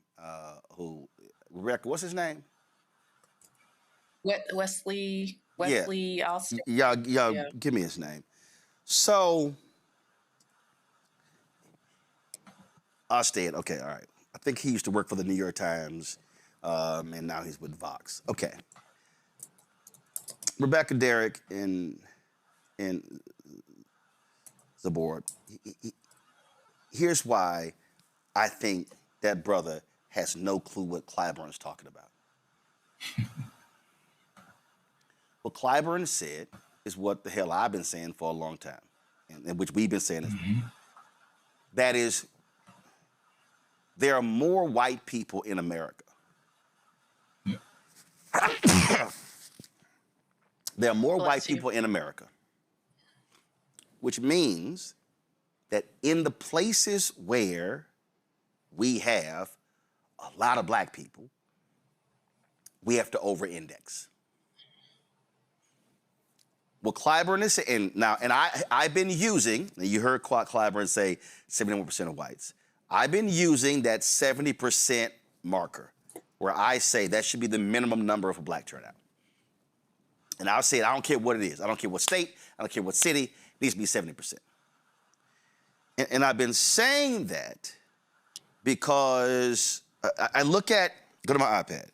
Rebecca, what's his name? Wesley Alston. Yeah, give me his name. So, Alstead, okay, all right. I think he used to work for the New York Times, and now he's with Vox. Okay. Rebecca, Derek, and the board. Here's why I think that brother has no clue what Clyburn's talking about. What Clyburn said is what the hell I've been saying for a long time, and which we've been saying. That is, there are more white people in America. There are more white people in America, which means that in the places where we have a lot of black people, we have to over-index. What Clyburn is saying, and I've been using, you heard Clyburn say 71% of whites. I've been using that 70% marker where I say that should be the minimum number of a black turnout. And I'll say it, I don't care what it is. I don't care what state, I don't care what city, it needs to be 70%. And I've been saying that because I look at, go to my iPad.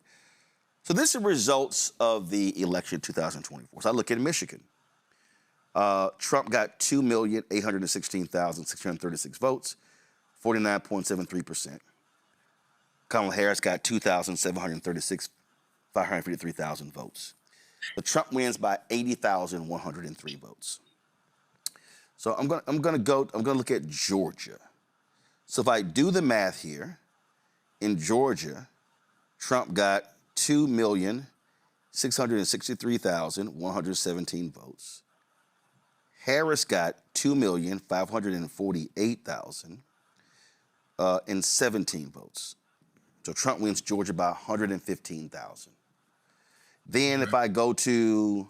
So this is the results of the election 2024. So I look at Michigan. Trump got 2,816,636 votes, 49.73%. Kamala Harris got 553,000 votes. But Trump wins by 80,103 votes. So I'm gonna look at Georgia. So if I do the math here, in Georgia, Trump got 2,663,117 votes. Harris got 2,548,017 votes. So Trump wins Georgia by 115,000. Then if I go to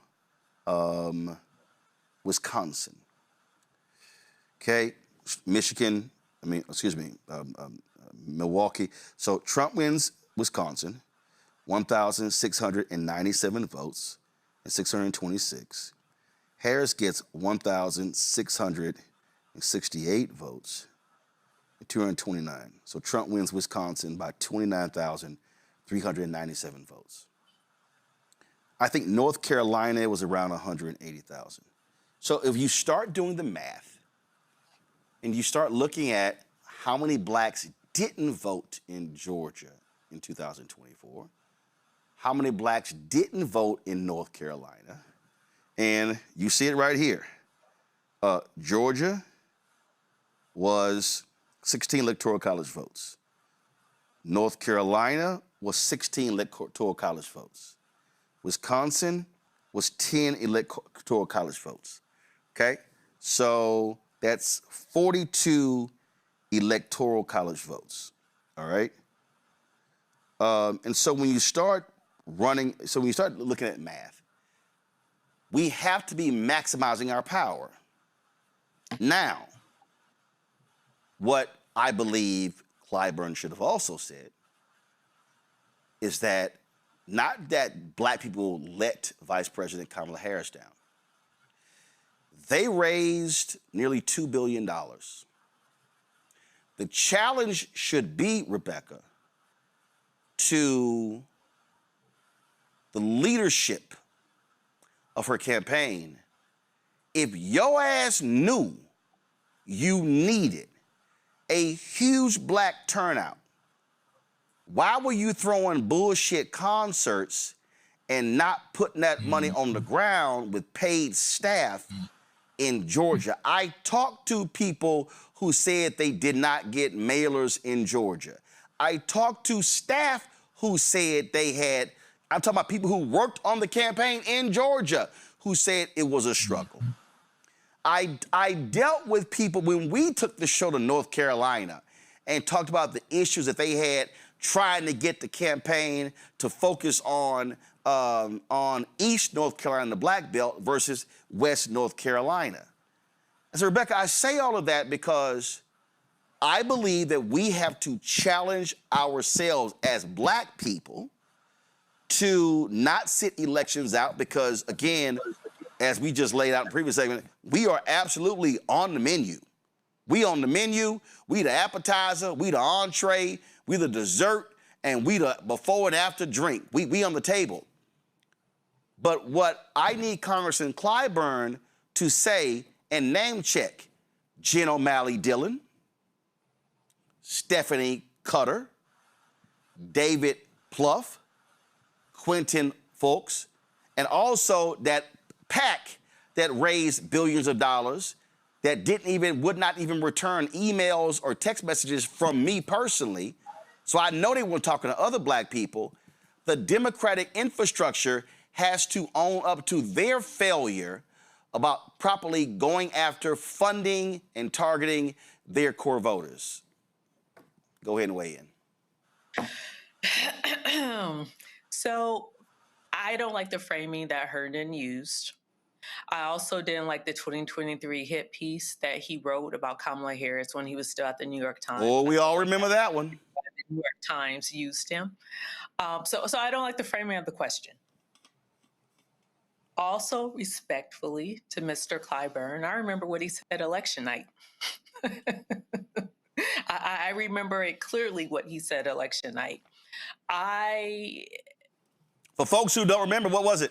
Wisconsin, okay, Milwaukee. So Trump wins Wisconsin, 1,697 votes and 626. Harris gets 1,668 votes and 229. So Trump wins Wisconsin by 29,397 votes. I think North Carolina was around 180,000. So if you start doing the math and you start looking at how many blacks didn't vote in Georgia in 2024, how many blacks didn't vote in North Carolina, and you see it right here. Georgia was 16 electoral college votes. North Carolina was 16 electoral college votes. Wisconsin was 10 electoral college votes. Okay? So that's 42 electoral college votes. All right? And so when you start looking at math, we have to be maximizing our power. Now, what I believe Clyburn should have also said is that not that black people let Vice President Kamala Harris down. They raised nearly $2 billion. The challenge should be, Rebecca, to the leadership of her campaign. If your ass knew you needed a huge black turnout, why were you throwing bullshit concerts and not putting that money on the ground with paid staff in Georgia? I talked to people who said they did not get mailers in Georgia. I talked to staff who said they had, I'm talking about people who worked on the campaign in Georgia who said it was a struggle. I dealt with people when we took the show to North Carolina and talked about the issues that they had trying to get the campaign to focus on East North Carolina, the Black Belt, versus West North Carolina. And so, Rebecca, I say all of that because I believe that we have to challenge ourselves as black people to not sit elections out because, again, as we just laid out in the previous segment, we are absolutely on the menu. We on the menu, we the appetizer, we the entree, we the dessert, and we the before and after drink. We on the table. But what I need Congressman Clyburn to say and name check Jen O'Malley Dillon, Stephanie Cutter, David Plouffe, Quentin Fulks, and also that PAC that raised billions of dollars that would not even return emails or text messages from me personally. So I know they weren't talking to other black people. The Democratic infrastructure has to own up to their failure about properly going after funding and targeting their core voters. Go ahead and weigh in. So I don't like the framing that Herndon used. I also didn't like the 2023 hit piece that he wrote about Kamala Harris when he was still at the New York Times. Oh, we all remember that one. The New York Times used him. So I don't like the framing of the question. Also, respectfully to Mr. Clyburn, I remember what he said election night. I remember it clearly what he said election night. For folks who don't remember, what was it?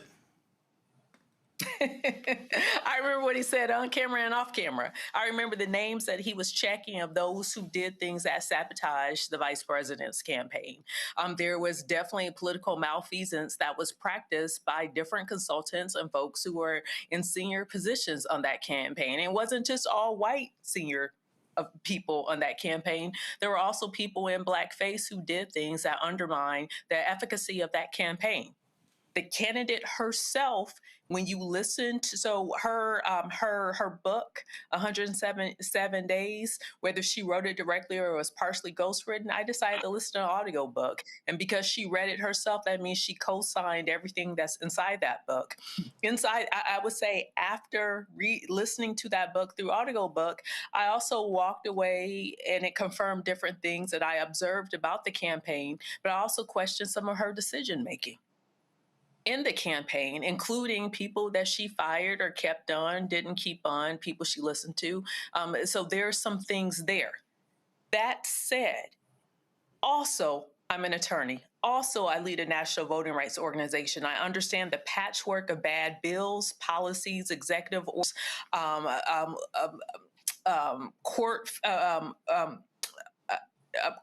I remember what he said on camera and off camera. I remember the names that he was checking of those who did things that sabotaged the vice president's campaign. There was definitely political malfeasance that was practiced by different consultants and folks who were in senior positions on that campaign. It wasn't just all white senior people on that campaign. There were also people in blackface who did things that undermined the efficacy of that campaign. The candidate herself, when you listen to her book, 107 Days, whether she wrote it directly or was partially ghostwritten, I decided to listen to an audio book. And because she read it herself, that means she co-signed everything that's inside that book. I would say after listening to that book through audio book, I also walked away and it confirmed different things that I observed about the campaign, but I also questioned some of her decision making in the campaign, including people that she fired or kept on, didn't keep on, people she listened to. So there's some things there. That said, also, I'm an attorney. Also, I lead a national voting rights organization. I understand the patchwork of bad bills, policies, executive orders,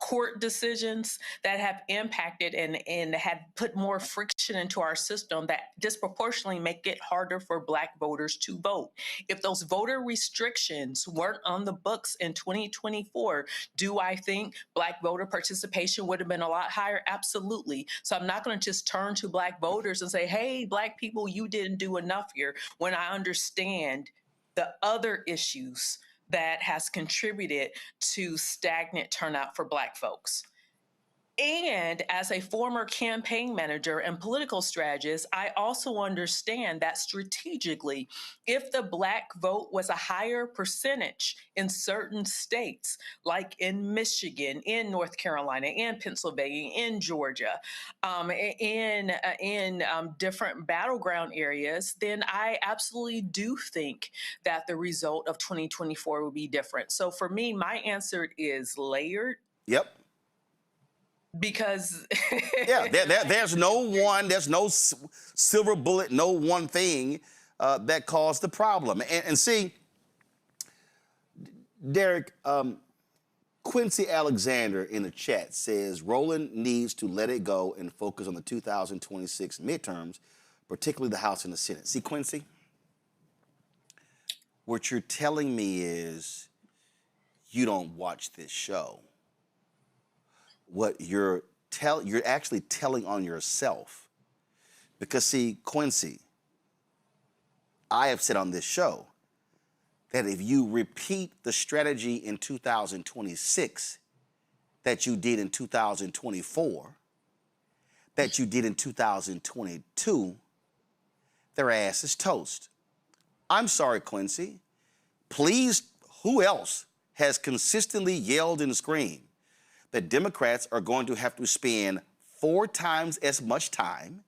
court decisions that have impacted and have put more friction into our system that disproportionately make it harder for Black voters to vote. If those voter restrictions weren't on the books in 2024, do I think Black voter participation would have been a lot higher? Absolutely. So I'm not going to just turn to Black voters and say, hey, Black people, you didn't do enough here, when I understand the other issues that has contributed to stagnant turnout for Black folks. And as a former campaign manager and political strategist, I also understand that strategically, if the Black vote was a higher percentage in certain states, like in Michigan, in North Carolina, in Pennsylvania, in Georgia, in different battleground areas, then I absolutely do think that the result of 2024 will be different. So for me, my answer is layered. Yep. Because there's no silver bullet, no one thing that caused the problem. And see, Derek, Quincy Alexander in the chat says Roland needs to let it go and focus on the 2026 midterms, particularly the House and the Senate. See, Quincy, what you're telling me is you don't watch this show. What you're actually telling on yourself. Because see, Quincy, I have said on this show that if you repeat the strategy in 2026 that you did in 2024, that you did in 2022, their ass is toast. I'm sorry, Quincy. Please, who else has consistently yelled and screamed that Democrats are going to have to spend 4 times as much time,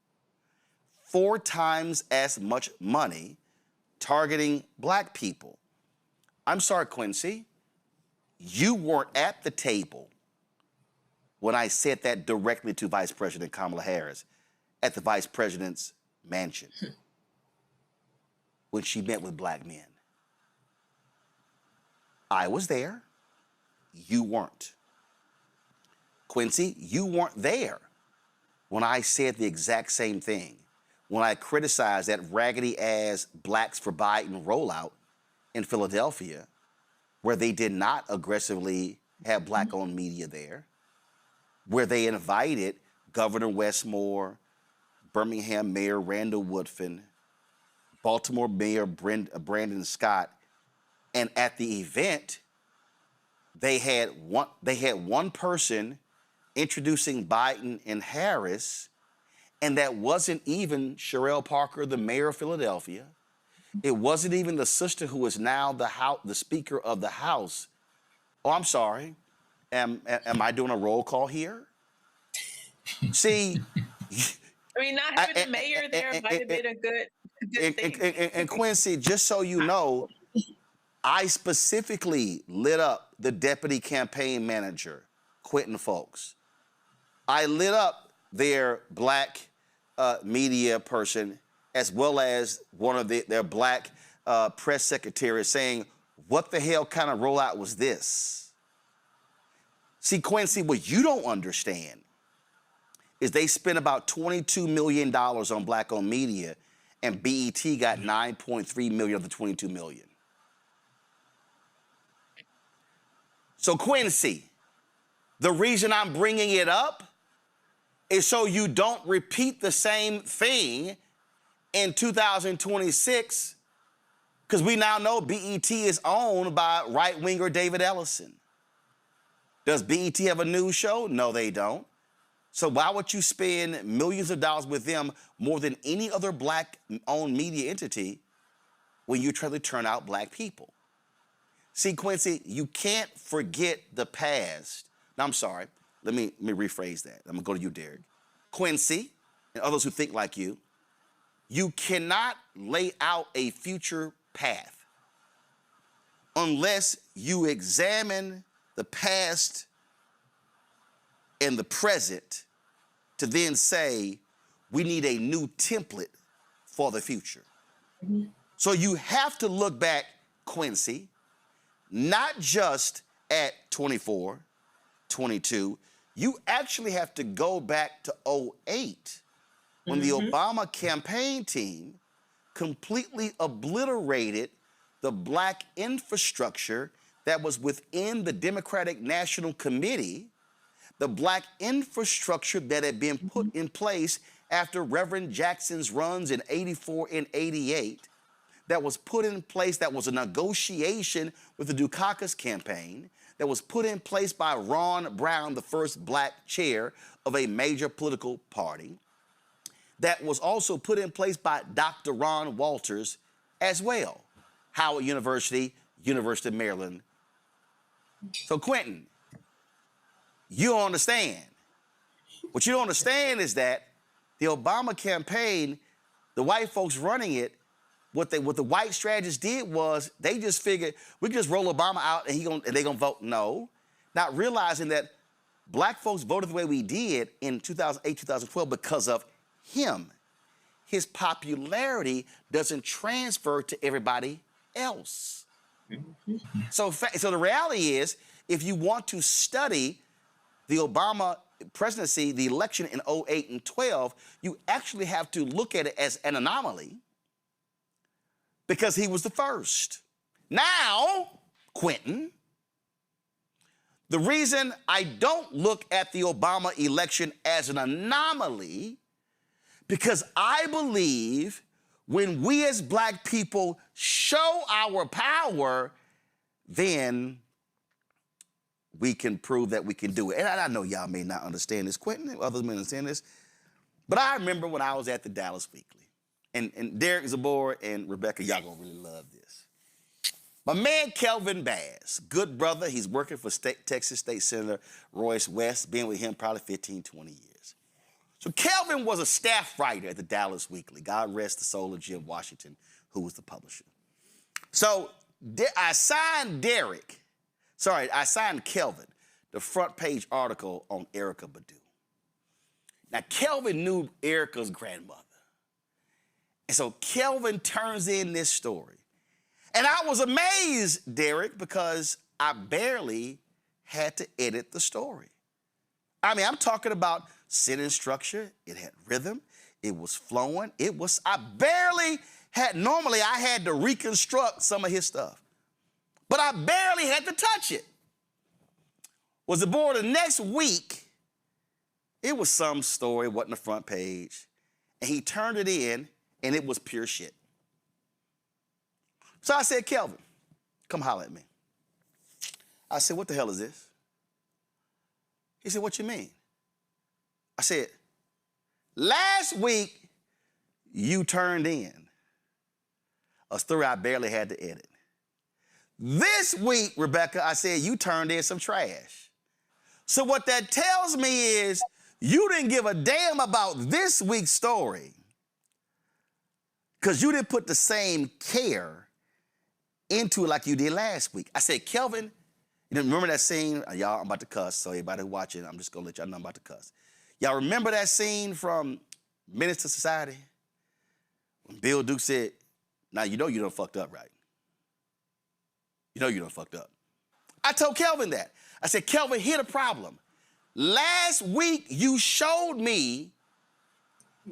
4 times as much money targeting Black people? I'm sorry, Quincy, you weren't at the table when I said that directly to Vice President Kamala Harris at the Vice President's mansion when she met with Black men. I was there, you weren't. Quincy, you weren't there when I said the exact same thing, when I criticized that raggedy-ass Blacks for Biden rollout in Philadelphia, where they did not aggressively have Black-owned media there, where they invited Governor Westmore, Birmingham Mayor Randall Woodfin, Baltimore Mayor Brandon Scott, and at the event, they had one person introducing Biden and Harris, and that wasn't even Sherelle Parker, the mayor of Philadelphia. It wasn't even the sister who is now the Speaker of the House. Oh, I'm sorry. Am I doing a roll call here? See, I mean, not having the mayor there might have been a good thing. And Quincy, just so you know, I specifically lit up the deputy campaign manager, Quentin Folks. I lit up their Black media person, as well as one of their Black press secretaries, saying, what the hell kind of rollout was this? See, Quincy, what you don't understand is they spent about $22 million on Black-owned media, and BET got $9.3 million of the $22 million. So, Quincy, the reason I'm bringing it up is so you don't repeat the same thing in 2026, because we now know BET is owned by right-winger David Ellison. Does BET have a news show? No, they don't. So why would you spend millions of dollars with them more than any other black-owned media entity when you're trying to turn out black people? See, Quincy, you can't forget the past. No, I'm sorry. Let me rephrase that. I'm gonna go to you, Derek. Quincy, and others who think like you cannot lay out a future path unless you examine the past and the present to then say, we need a new template for the future. Mm-hmm. So you have to look back, Quincy, not just at 24, 22, you actually have to go back to 08 when the Obama campaign team completely obliterated the black infrastructure that was within the Democratic National Committee, the black infrastructure that had been put in place after Reverend Jackson's runs in 84 and 88, that was put in place, that was a negotiation with the Dukakis campaign, that was put in place by Ron Brown, the first black chair of a major political party, that was also put in place by Dr. Ron Walters as well. Howard University, University of Maryland. So Quentin, you don't understand. What you don't understand is that the Obama campaign, the white folks running it, what the white strategists did was they just figured we can just roll Obama out and they're gonna vote no, not realizing that black folks voted the way we did in 2008, 2012 because of him. His popularity doesn't transfer to everybody else. So the reality is, if you want to study the Obama presidency, the election in 08 and 12, you actually have to look at it as an anomaly because he was the first. Now, Quentin, the reason I don't look at the Obama election as an anomaly, because I believe when we as black people show our power, then we can prove that we can do it. And I know y'all may not understand this, Quentin, others may understand this, but I remember when I was at the Dallas Weekly, and Derek Zabor and Rebecca, y'all gonna really love this. My man Kelvin Bass, good brother, he's working for Texas State Senator Royce West, been with him probably 15, 20 years. So Kelvin was a staff writer at the Dallas Weekly. God rest the soul of Jim Washington, who was the publisher. So I signed Kelvin the front page article on Erykah Badu. Now, Kelvin knew Erykah's grandmother. And so Kelvin turns in this story. And I was amazed, Derek, because I barely had to edit the story. I mean, I'm talking about sentence structure. It had rhythm. It was flowing. Normally I had to reconstruct some of his stuff. But I barely had to touch it. Was the board the next week, it was some story, wasn't the front page. And he turned it in, and it was pure shit. So I said, Kelvin, come holler at me. I said, what the hell is this? He said, what you mean? I said, last week, you turned in a story I barely had to edit. This week, Rebecca, I said, you turned in some trash. So what that tells me is you didn't give a damn about this week's story because you didn't put the same care into it like you did last week. I said, Kelvin, you remember that scene? Y'all, I'm about to cuss, so everybody watching, I'm just going to let y'all know I'm about to cuss. Y'all remember that scene from Menace to Society? When Bill Duke said, now you know you done fucked up, right? You know you done fucked up. I told Kelvin that. I said, Kelvin, here's the problem. Last week, you showed me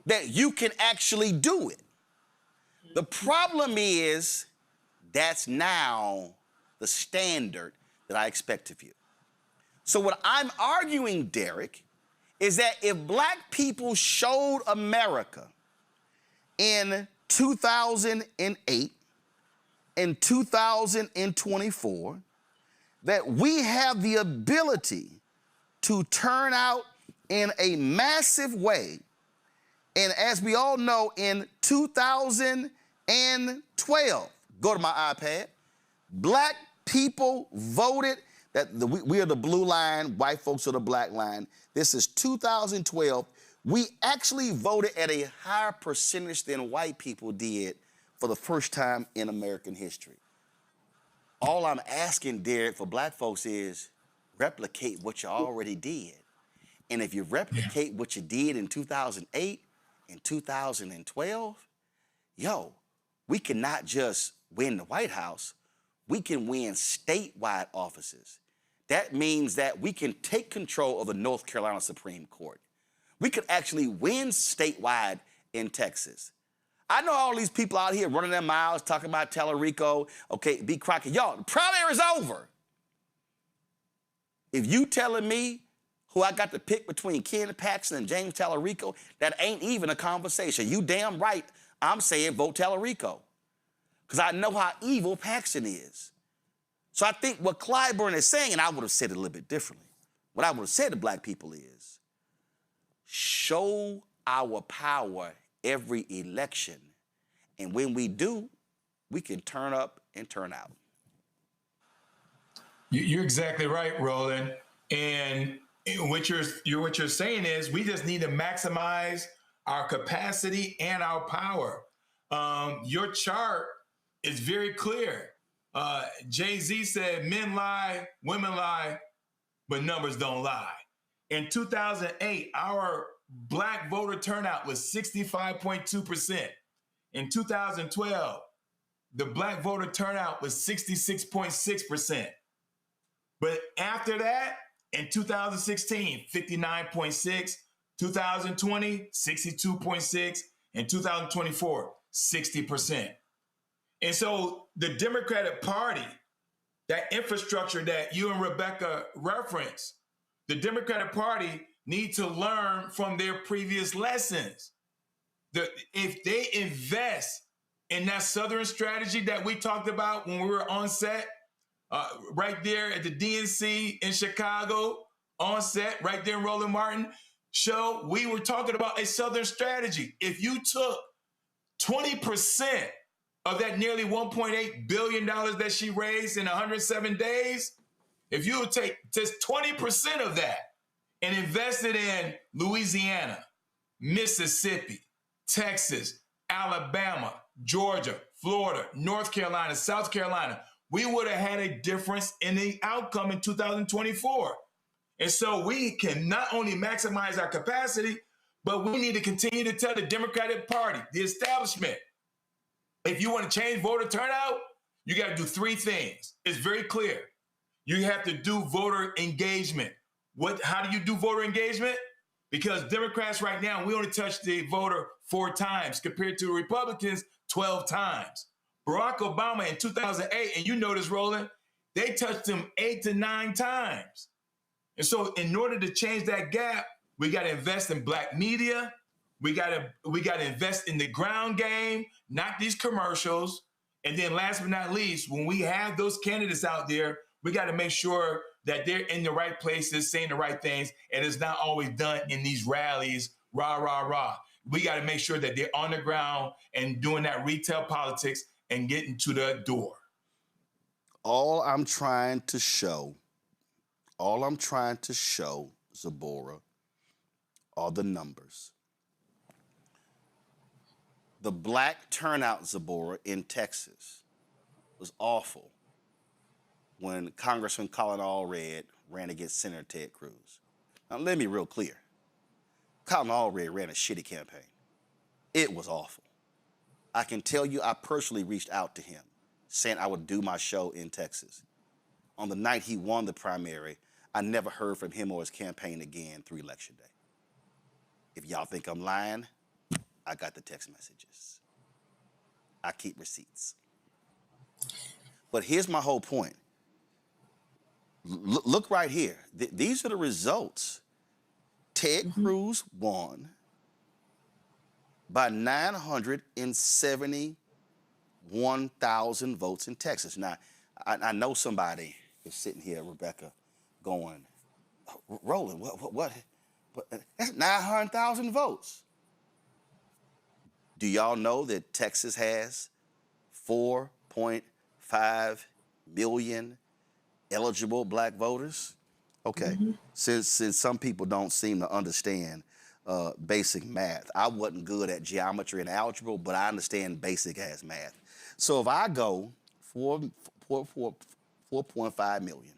that you can actually do it. The problem is that's now the standard that I expect of you. So what I'm arguing, Derek, is that if black people showed America in 2008 and 2024 that we have the ability to turn out in a massive way. And as we all know, in 2012, go to my iPad, black people voted that we are the blue line, white folks are the black line. This is 2012. We actually voted at a higher percentage than white people did for the first time in American history. All I'm asking, Derek, for black folks is replicate what you already did. And if you replicate what you did in 2008 and 2012, yo, we can not just win the White House, we can win statewide offices. That means that we can take control of the North Carolina Supreme Court. We could actually win statewide in Texas. I know all these people out here running their mouths, talking about Tellerico, okay, B. Crockett. Y'all, the primary is over. If you telling me who I got to pick between Ken Paxton and James Tellerico, that ain't even a conversation. You damn right I'm saying vote Tellerico, because I know how evil Paxton is. So I think what Clyburn is saying, and I would have said it a little bit differently, what I would have said to black people is, show our power every election, and when we do, we can turn up and turn out. You're exactly right, Roland. And what you're saying is we just need to maximize our capacity and our power. Your chart is very clear. Jay-Z said, men lie, women lie, but numbers don't lie. In 2008, our black voter turnout was 65.2%. In 2012, the black voter turnout was 66.6%. But after that, in 2016, 59.6, 2020, 62.6, and 2024, 60%. And so the Democratic Party, that infrastructure that you and Rebecca referenced, the Democratic Party need to learn from their previous lessons. If they invest in that Southern strategy that we talked about when we were on set, right there at the DNC in Chicago, on set, right there in Roland Martin show, we were talking about a Southern strategy. If you took 20% of that nearly $1.8 billion that she raised in 107 days, if you would take just 20% of that and invest it in Louisiana, Mississippi, Texas, Alabama, Georgia, Florida, North Carolina, South Carolina, we would have had a difference in the outcome in 2024. And so we can not only maximize our capacity, but we need to continue to tell the Democratic Party, the establishment, if you want to change voter turnout, you got to do three things. It's very clear. You have to do voter engagement. How do you do voter engagement? Because Democrats right now, we only touch the voter 4 times compared to Republicans 12 times. Barack Obama in 2008, and you know this, Roland, they touched him 8 to 9 times. And so in order to change that gap, we got to invest in black media. We got to invest in the ground game, not these commercials. And then last but not least, when we have those candidates out there, we got to make sure that they're in the right places, saying the right things, and it's not always done in these rallies, rah, rah, rah. We got to make sure that they're on the ground and doing that retail politics and getting to the door. All I'm trying to show, Zabora, are the numbers. The black turnout, Zabora, in Texas was awful when Congressman Colin Allred ran against Senator Ted Cruz. Now, let me be real clear. Colin Allred ran a shitty campaign. It was awful. I can tell you I personally reached out to him saying I would do my show in Texas. On the night he won the primary, I never heard from him or his campaign again through Election Day. If y'all think I'm lying, I got the text messages. I keep receipts. But here's my whole point. Look right here. These are the results. Ted Cruz won by 971,000 votes in Texas. Now, I know somebody is sitting here, Rebecca, going, Roland, what? That's 900,000 votes. Do y'all know that Texas has 4.5 million eligible black voters? Okay, since some people don't seem to understand basic math, I wasn't good at geometry and algebra, but I understand basic as math. So if I go 4.5 million,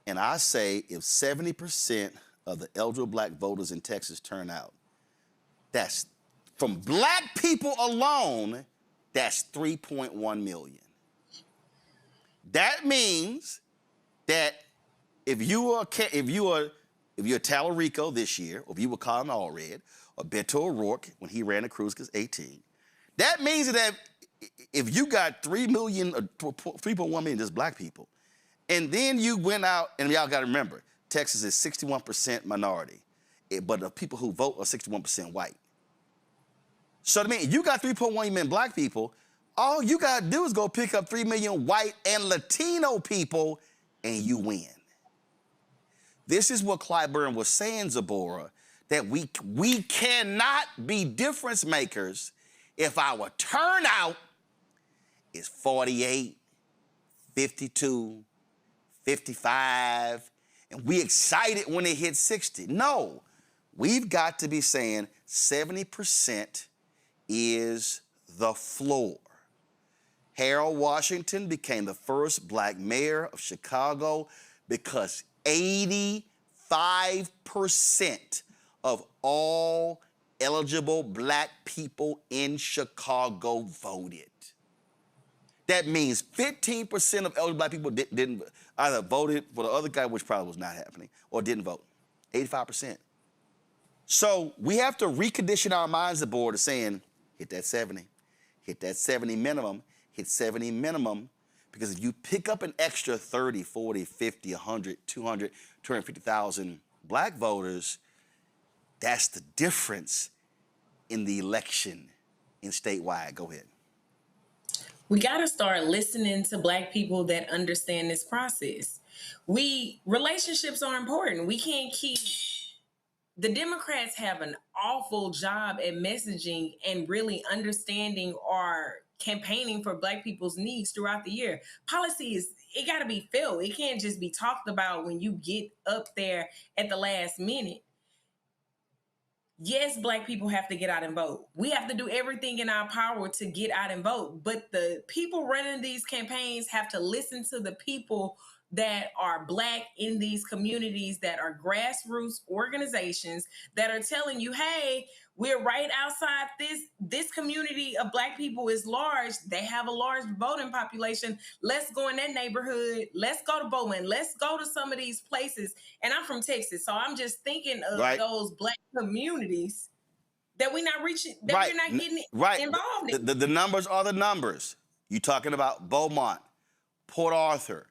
and I say if 70% of the eligible black voters in Texas turn out, that's, from black people alone, that's 3.1 million. That means that if you're Tallarico this year, or if you were Colin Allred, or Beto O'Rourke when he ran the Cruz 18, that means that if you got 3.1 million just black people, and then you went out, and y'all got to remember, Texas is 61% minority, but the people who vote are 61% white. So I mean, you got 3.1 million black people, all you got to do is go pick up 3 million white and Latino people, and you win. This is what Clyburn was saying, Zipporah, that we cannot be difference makers if our turnout is 48, 52, 55, and we excited when it hit 60. No, we've got to be saying 70% is the floor. Harold Washington became the first black mayor of Chicago because 85% of all eligible black people in Chicago voted. That means 15% of eligible black people didn't either voted for the other guy, which probably was not happening, or didn't vote. 85%. So we have to recondition our minds to board of saying, hit that 70 minimum, hit 70 minimum, because if you pick up an extra 30, 40, 50, 100, 200, 250,000 black voters, that's the difference in the election in statewide. Go ahead. We got to start listening to black people that understand this process. Relationships are important. We can't keep, the Democrats have an awful job at messaging and really understanding or campaigning for black people's needs throughout the year. Policy it got to be felt. It can't just be talked about when you get up there at the last minute. Yes, black people have to get out and vote. We have to do everything in our power to get out and vote. But the people running these campaigns have to listen to the people that are black in these communities, that are grassroots organizations that are telling you, hey, we're right outside this community of black people is large. They have a large voting population. Let's go in that neighborhood. Let's go to Bowman. Let's go to some of these places. And I'm from Texas, so I'm just thinking of those black communities that we're not reaching, that we're not getting involved in. The numbers are the numbers. You're talking about Beaumont, Port Arthur.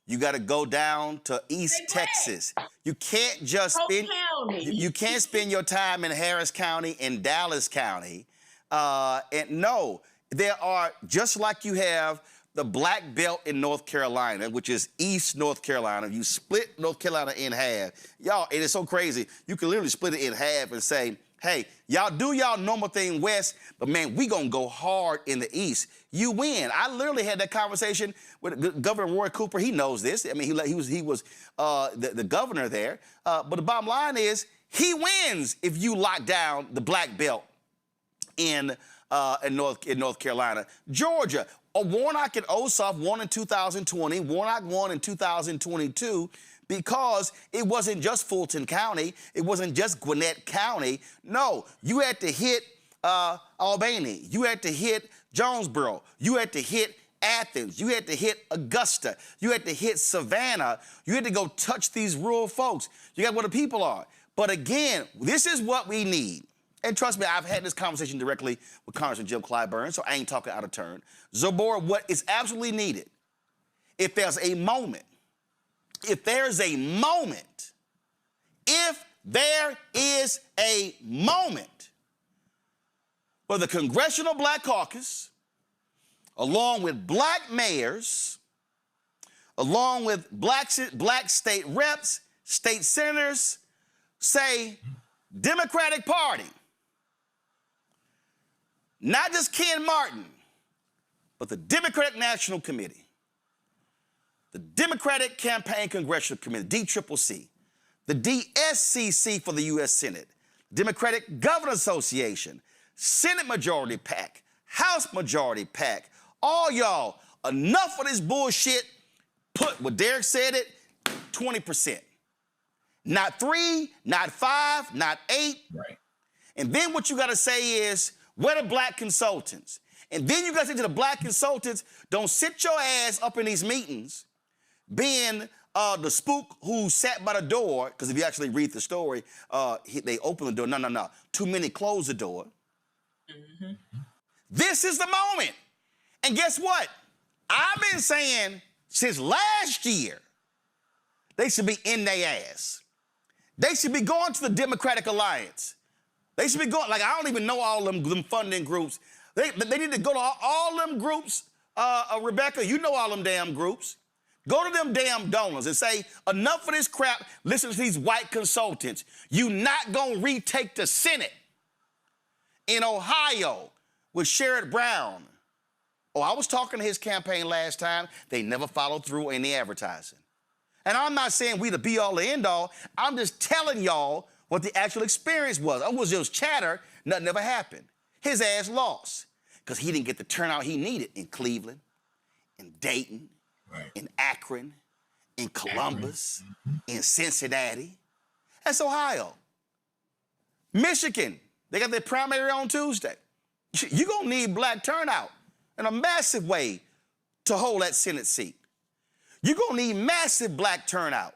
You got to go down to East Texas. You can't just you can't spend your time in Harris County and Dallas County. And no, there are, just like you have the black belt in North Carolina, which is East North Carolina. You split North Carolina in half. Y'all, it is so crazy. You can literally split it in half and say, hey, y'all do y'all normal thing west, but man, we gonna go hard in the east. You win. I literally had that conversation with Governor Roy Cooper. He knows this. I mean, he was the governor there. But the bottom line is, he wins if you lock down the black belt in North Carolina. Georgia, Warnock and Ossoff won in 2020. Warnock won in 2022. Because it wasn't just Fulton County, it wasn't just Gwinnett County. No, you had to hit Albany, you had to hit Jonesboro, you had to hit Athens, you had to hit Augusta, you had to hit Savannah, you had to go touch these rural folks. You got where the people are. But again, this is what we need. And trust me, I've had this conversation directly with Congressman Jim Clyburn, so I ain't talking out of turn. Zipporah, what is absolutely needed, if there's a moment, if there is a moment where the Congressional Black Caucus, along with black mayors, along with black state reps, state senators, say, Democratic Party, not just Ken Martin, but the Democratic National Committee, the Democratic Campaign Congressional Committee, DCCC, the DSCC for the U.S. Senate, Democratic Governors Association, Senate Majority PAC, House Majority PAC, all y'all, enough of this bullshit. Put what Derek said it, 20%. Not 3, not 5, not 8. Right. And then what you got to say is, where the black consultants? And then you got to say to the black consultants, don't sit your ass up in these meetings being the spook who sat by the door, because if you actually read the story, they opened the door. No. Too many closed the door. Mm-hmm. This is the moment. And guess what? I've been saying since last year, they should be in their ass. They should be going to the Democratic Alliance. They should be going, like, I don't even know all them funding groups. They need to go to all them groups. Rebecca, you know all them damn groups. Go to them damn donors and say, enough of this crap, listen to these white consultants. You not gonna retake the Senate in Ohio with Sherrod Brown. Oh, I was talking to his campaign last time. They never followed through in the advertising. And I'm not saying we the be-all, the end-all. I'm just telling y'all what the actual experience was. It was just chatter. Nothing ever happened. His ass lost because he didn't get the turnout he needed in Cleveland, in Dayton, in Akron, in Columbus, in Cincinnati. That's Ohio. Michigan, they got their primary on Tuesday. You're going to need black turnout in a massive way to hold that Senate seat. You're going to need massive black turnout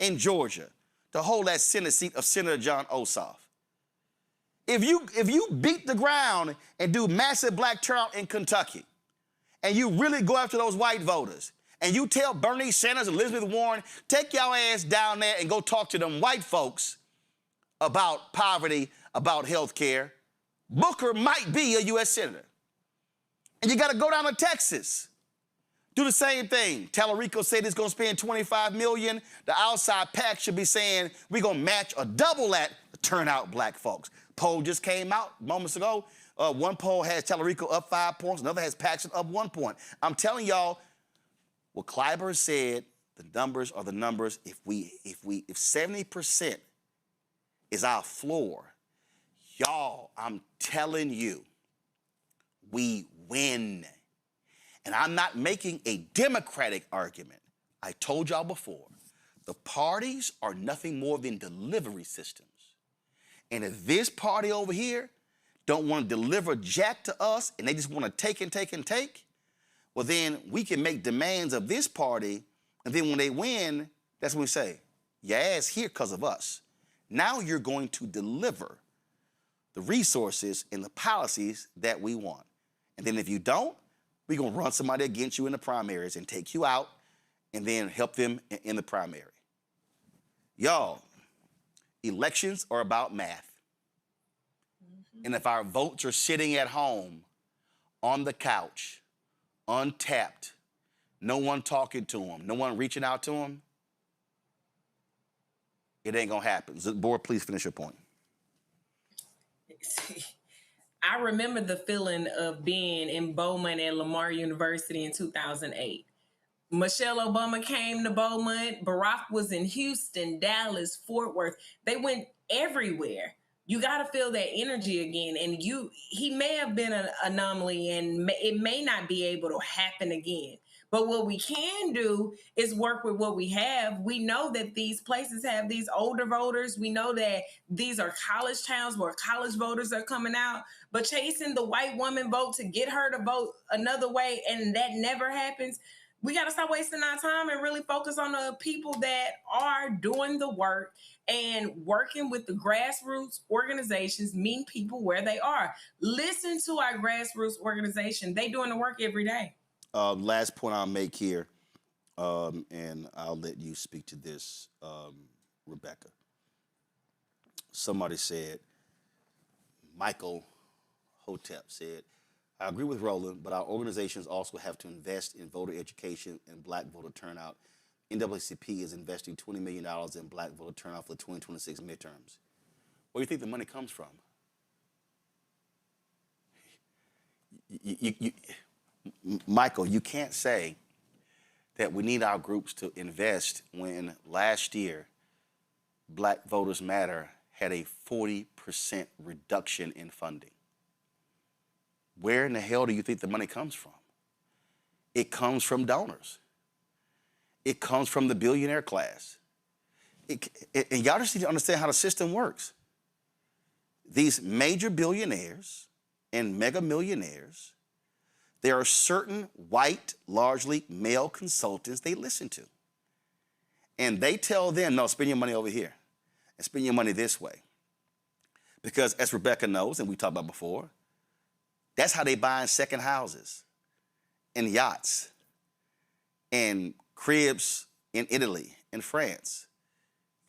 in Georgia to hold that Senate seat of Senator John Ossoff. If you beat the ground and do massive black turnout in Kentucky, and you really go after those white voters, and you tell Bernie Sanders, Elizabeth Warren, take your ass down there and go talk to them white folks about poverty, about health care, Booker might be a U.S. Senator. And you got to go down to Texas. Do the same thing. Tallarico said he's going to spend $25 million. The outside PAC should be saying we're going to match or double that to turn out black folks. Poll just came out moments ago. One poll has Tallarico up 5 points. Another has Paxton up 1 point. I'm telling y'all, what Clyburn said, the numbers are the numbers. If 70% is our floor, y'all, I'm telling you, we win. And I'm not making a Democratic argument. I told y'all before, the parties are nothing more than delivery systems. And if this party over here don't want to deliver jack to us and they just want to take and take and take, well, then we can make demands of this party, and then when they win, that's when we say, your ass here because of us. Now you're going to deliver the resources and the policies that we want. And then if you don't, we're going to run somebody against you in the primaries and take you out and then help them in the primary. Y'all, elections are about math. And if our votes are sitting at home, on the couch, untapped, no one talking to them, no one reaching out to them, it ain't going to happen. Board, please finish your point. I remember the feeling of being in Beaumont at Lamar University in 2008. Michelle Obama came to Beaumont. Barack was in Houston, Dallas, Fort Worth. They went everywhere. You got to feel that energy again. And he may have been an anomaly and it may not be able to happen again. But what we can do is work with what we have. We know that these places have these older voters. We know that these are college towns where college voters are coming out. But chasing the white woman vote to get her to vote another way, and that never happens, we got to stop wasting our time and really focus on the people that are doing the work and working with the grassroots organizations, meeting people where they are. Listen to our grassroots organization. They doing the work every day. Last point I'll make here, and I'll let you speak to this, Rebecca. somebody said, Michael Hotep said, I agree with Roland, but our organizations also have to invest in voter education and black voter turnout. NAACP is investing $20 million in black voter turnout for the 2026 midterms. Where do you think the money comes from? Michael, you can't say that we need our groups to invest when last year Black Voters Matter had a 40% reduction in funding. Where in the hell do you think the money comes from? It comes from donors. It comes from the billionaire class. And y'all just need to understand how the system works. These major billionaires and mega millionaires, there are certain white, largely male consultants they listen to. And they tell them, no, spend your money over here and spend your money this way. Because as Rebecca knows, and we talked about before, that's how they buy second houses and yachts and cribs in Italy and France.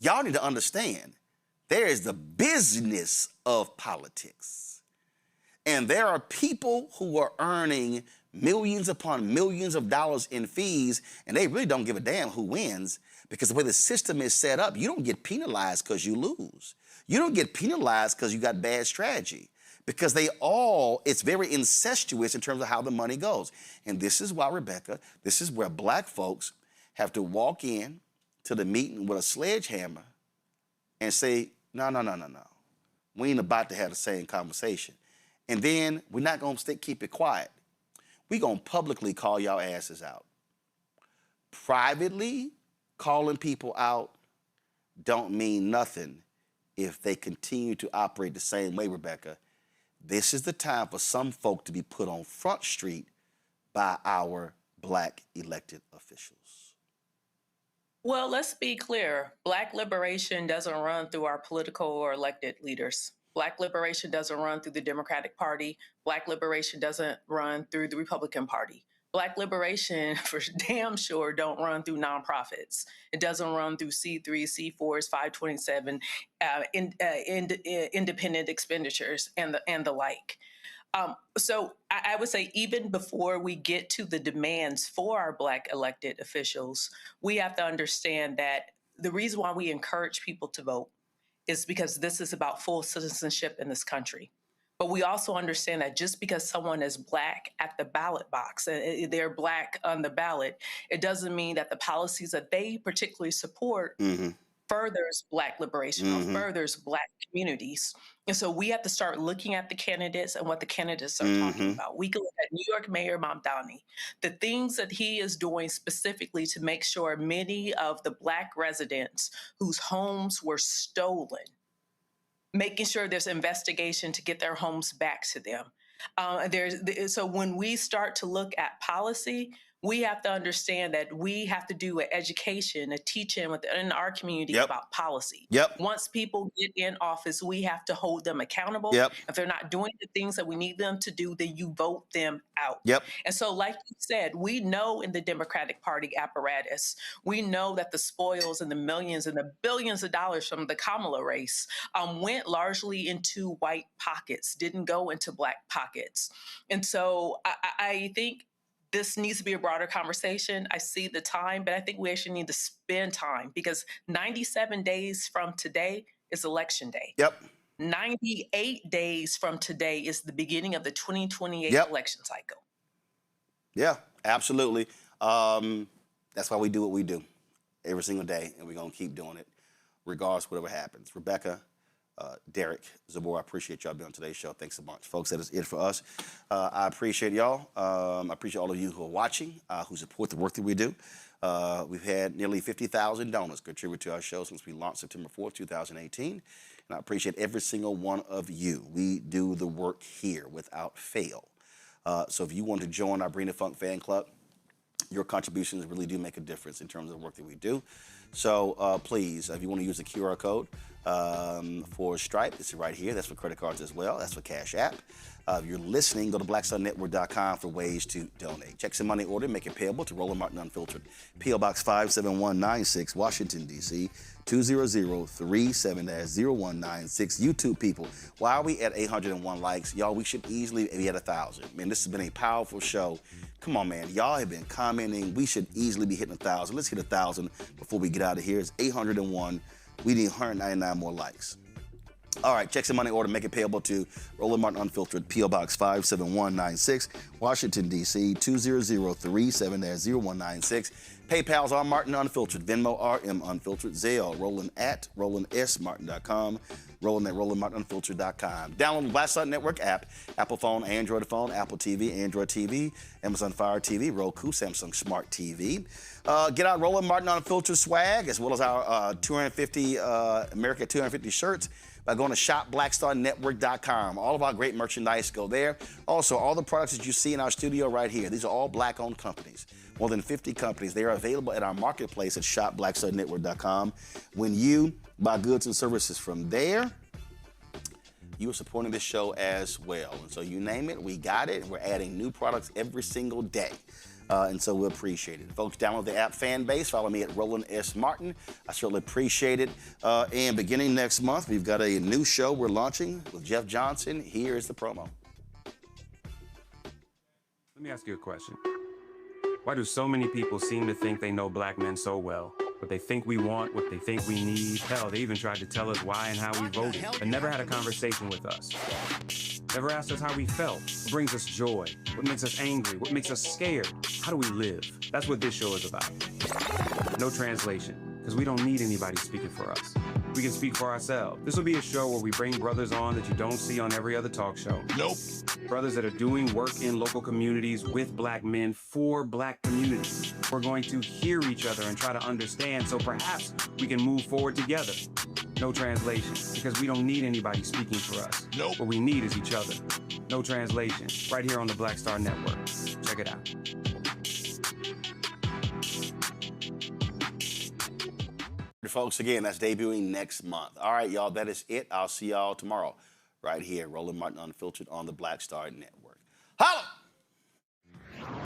Y'all need to understand, there is the business of politics. And there are people who are earning millions upon millions of dollars in fees, and they really don't give a damn who wins, because the way the system is set up, you don't get penalized because you lose. You don't get penalized because you got bad strategy, because it's very incestuous in terms of how the money goes. And this is why, Rebecca, this is where black folks have to walk in to the meeting with a sledgehammer and say, no. We ain't about to have the same conversation. And then we're not going to keep it quiet. We're going to publicly call y'all asses out. Privately calling people out don't mean nothing if they continue to operate the same way, Rebecca. This is the time for some folk to be put on Front Street by our black elected officials. Well, let's be clear. Black liberation doesn't run through our political or elected leaders. Black liberation doesn't run through the Democratic Party. Black liberation doesn't run through the Republican Party. Black liberation, for damn sure, don't run through nonprofits. It doesn't run through C3, C4s, 527, independent expenditures, and the like. So I would say even before we get to the demands for our Black elected officials, we have to understand that the reason why we encourage people to vote is because this is about full citizenship in this country. But we also understand that just because someone is Black at the ballot box, and they're Black on the ballot, it doesn't mean that the policies that they particularly support furthers Black liberation or furthers Black communities. And so we have to start looking at the candidates and what the candidates are talking about. We can look at New York Mayor Mamdani, the things that he is doing specifically to make sure many of the Black residents whose homes were stolen, making sure there's investigation to get their homes back to them. So when we start to look at policy, we have to understand that we have to do an education, a teaching within our community about policy. Once people get in office, we have to hold them accountable. If they're not doing the things that we need them to do, then you vote them out. And so, like you said, we know in the Democratic Party apparatus, we know that the spoils and the millions and the billions of dollars from the Kamala race went largely into white pockets, didn't go into Black pockets. And so I think this needs to be a broader conversation. I see the time, but I think we actually need to spend time, because 97 days from today is election day. 98 days from today is the beginning of the 2028 election cycle. Yeah, absolutely. That's why we do what we do every single day, and we're going to keep doing it regardless of whatever happens. Rebecca, Derek, Zabor, I appreciate y'all being on today's show. Thanks so much. Folks, that is it for us. I appreciate y'all. I appreciate all of you who are watching, who support the work that we do. We've had nearly 50,000 donors contribute to our show since we launched September 4th, 2018. And I appreciate every single one of you. We do the work here without fail. So if you want to join our Bring the Funk fan club, Your contributions really do make a difference in terms of the work that we do. So please, if you want to use the QR code for Stripe, it's right here. That's for credit cards as well. That's for Cash App. If you're listening, go to blackstarnetwork.com for ways to donate. Check some money order, make it payable to Roland Martin Unfiltered. P.O. Box 57196, Washington, D.C. 20037-0196. YouTube people, why are we at 801 likes? Y'all, we should easily be at 1,000. Man, this has been a powerful show. Come on, man. Y'all have been commenting. We should easily be hitting 1,000. Let's hit 1,000 before we get out of here. It's 801. We need 199 more likes. All right, check some money order, make it payable to Roland Martin Unfiltered, P.O. Box 57196, Washington, D.C. 20037-0196. PayPal's R Martin Unfiltered, Venmo RM Unfiltered, Zelle, Roland at RolandSMartin.com, Roland at RolandMartinUnfiltered.com. Download the Black Star Network app, Apple phone, Android phone, Apple TV, Android TV, Amazon Fire TV, Roku, Samsung Smart TV. Get our Roland Martin Unfiltered swag, as well as our 250 America 250 shirts, by going to shopblackstarnetwork.com. All of our great merchandise go there. Also, all the products that you see in our studio right here, these are all Black-owned companies. More than 50 companies. They are available at our marketplace at shopblackstarnetwork.com. When you buy goods and services from there, you are supporting this show as well. And so you name it, we got it. We're adding new products every single day. And so we appreciate it. Folks, download the app Fan Base. Follow me at Roland S. Martin. I certainly appreciate it. And beginning next month, we've got a new show we're launching with Jeff Johnson. Here is the promo. Let me ask you a question. Why do so many people seem to think they know black men so well? What they think we want, what they think we need. Hell, they even tried to tell us why and how we voted, but never had a conversation with us. Never asked us how we felt, what brings us joy, what makes us angry, what makes us scared. How do we live? That's what this show is about. No translation, because we don't need anybody speaking for us. We can speak for ourselves. This will be a show where we bring brothers on that you don't see on every other talk show. Nope. Brothers that are doing work in local communities with black men for black communities. We're going to hear each other and try to understand so perhaps we can move forward together. No translation, because we don't need anybody speaking for us. Nope. What we need is each other. No translation, right here on the Black Star Network. Check it out. Folks, again, that's debuting next month. All right, y'all, that is it. I'll see y'all tomorrow right here, Roland Martin Unfiltered on the Black Star Network. Holla!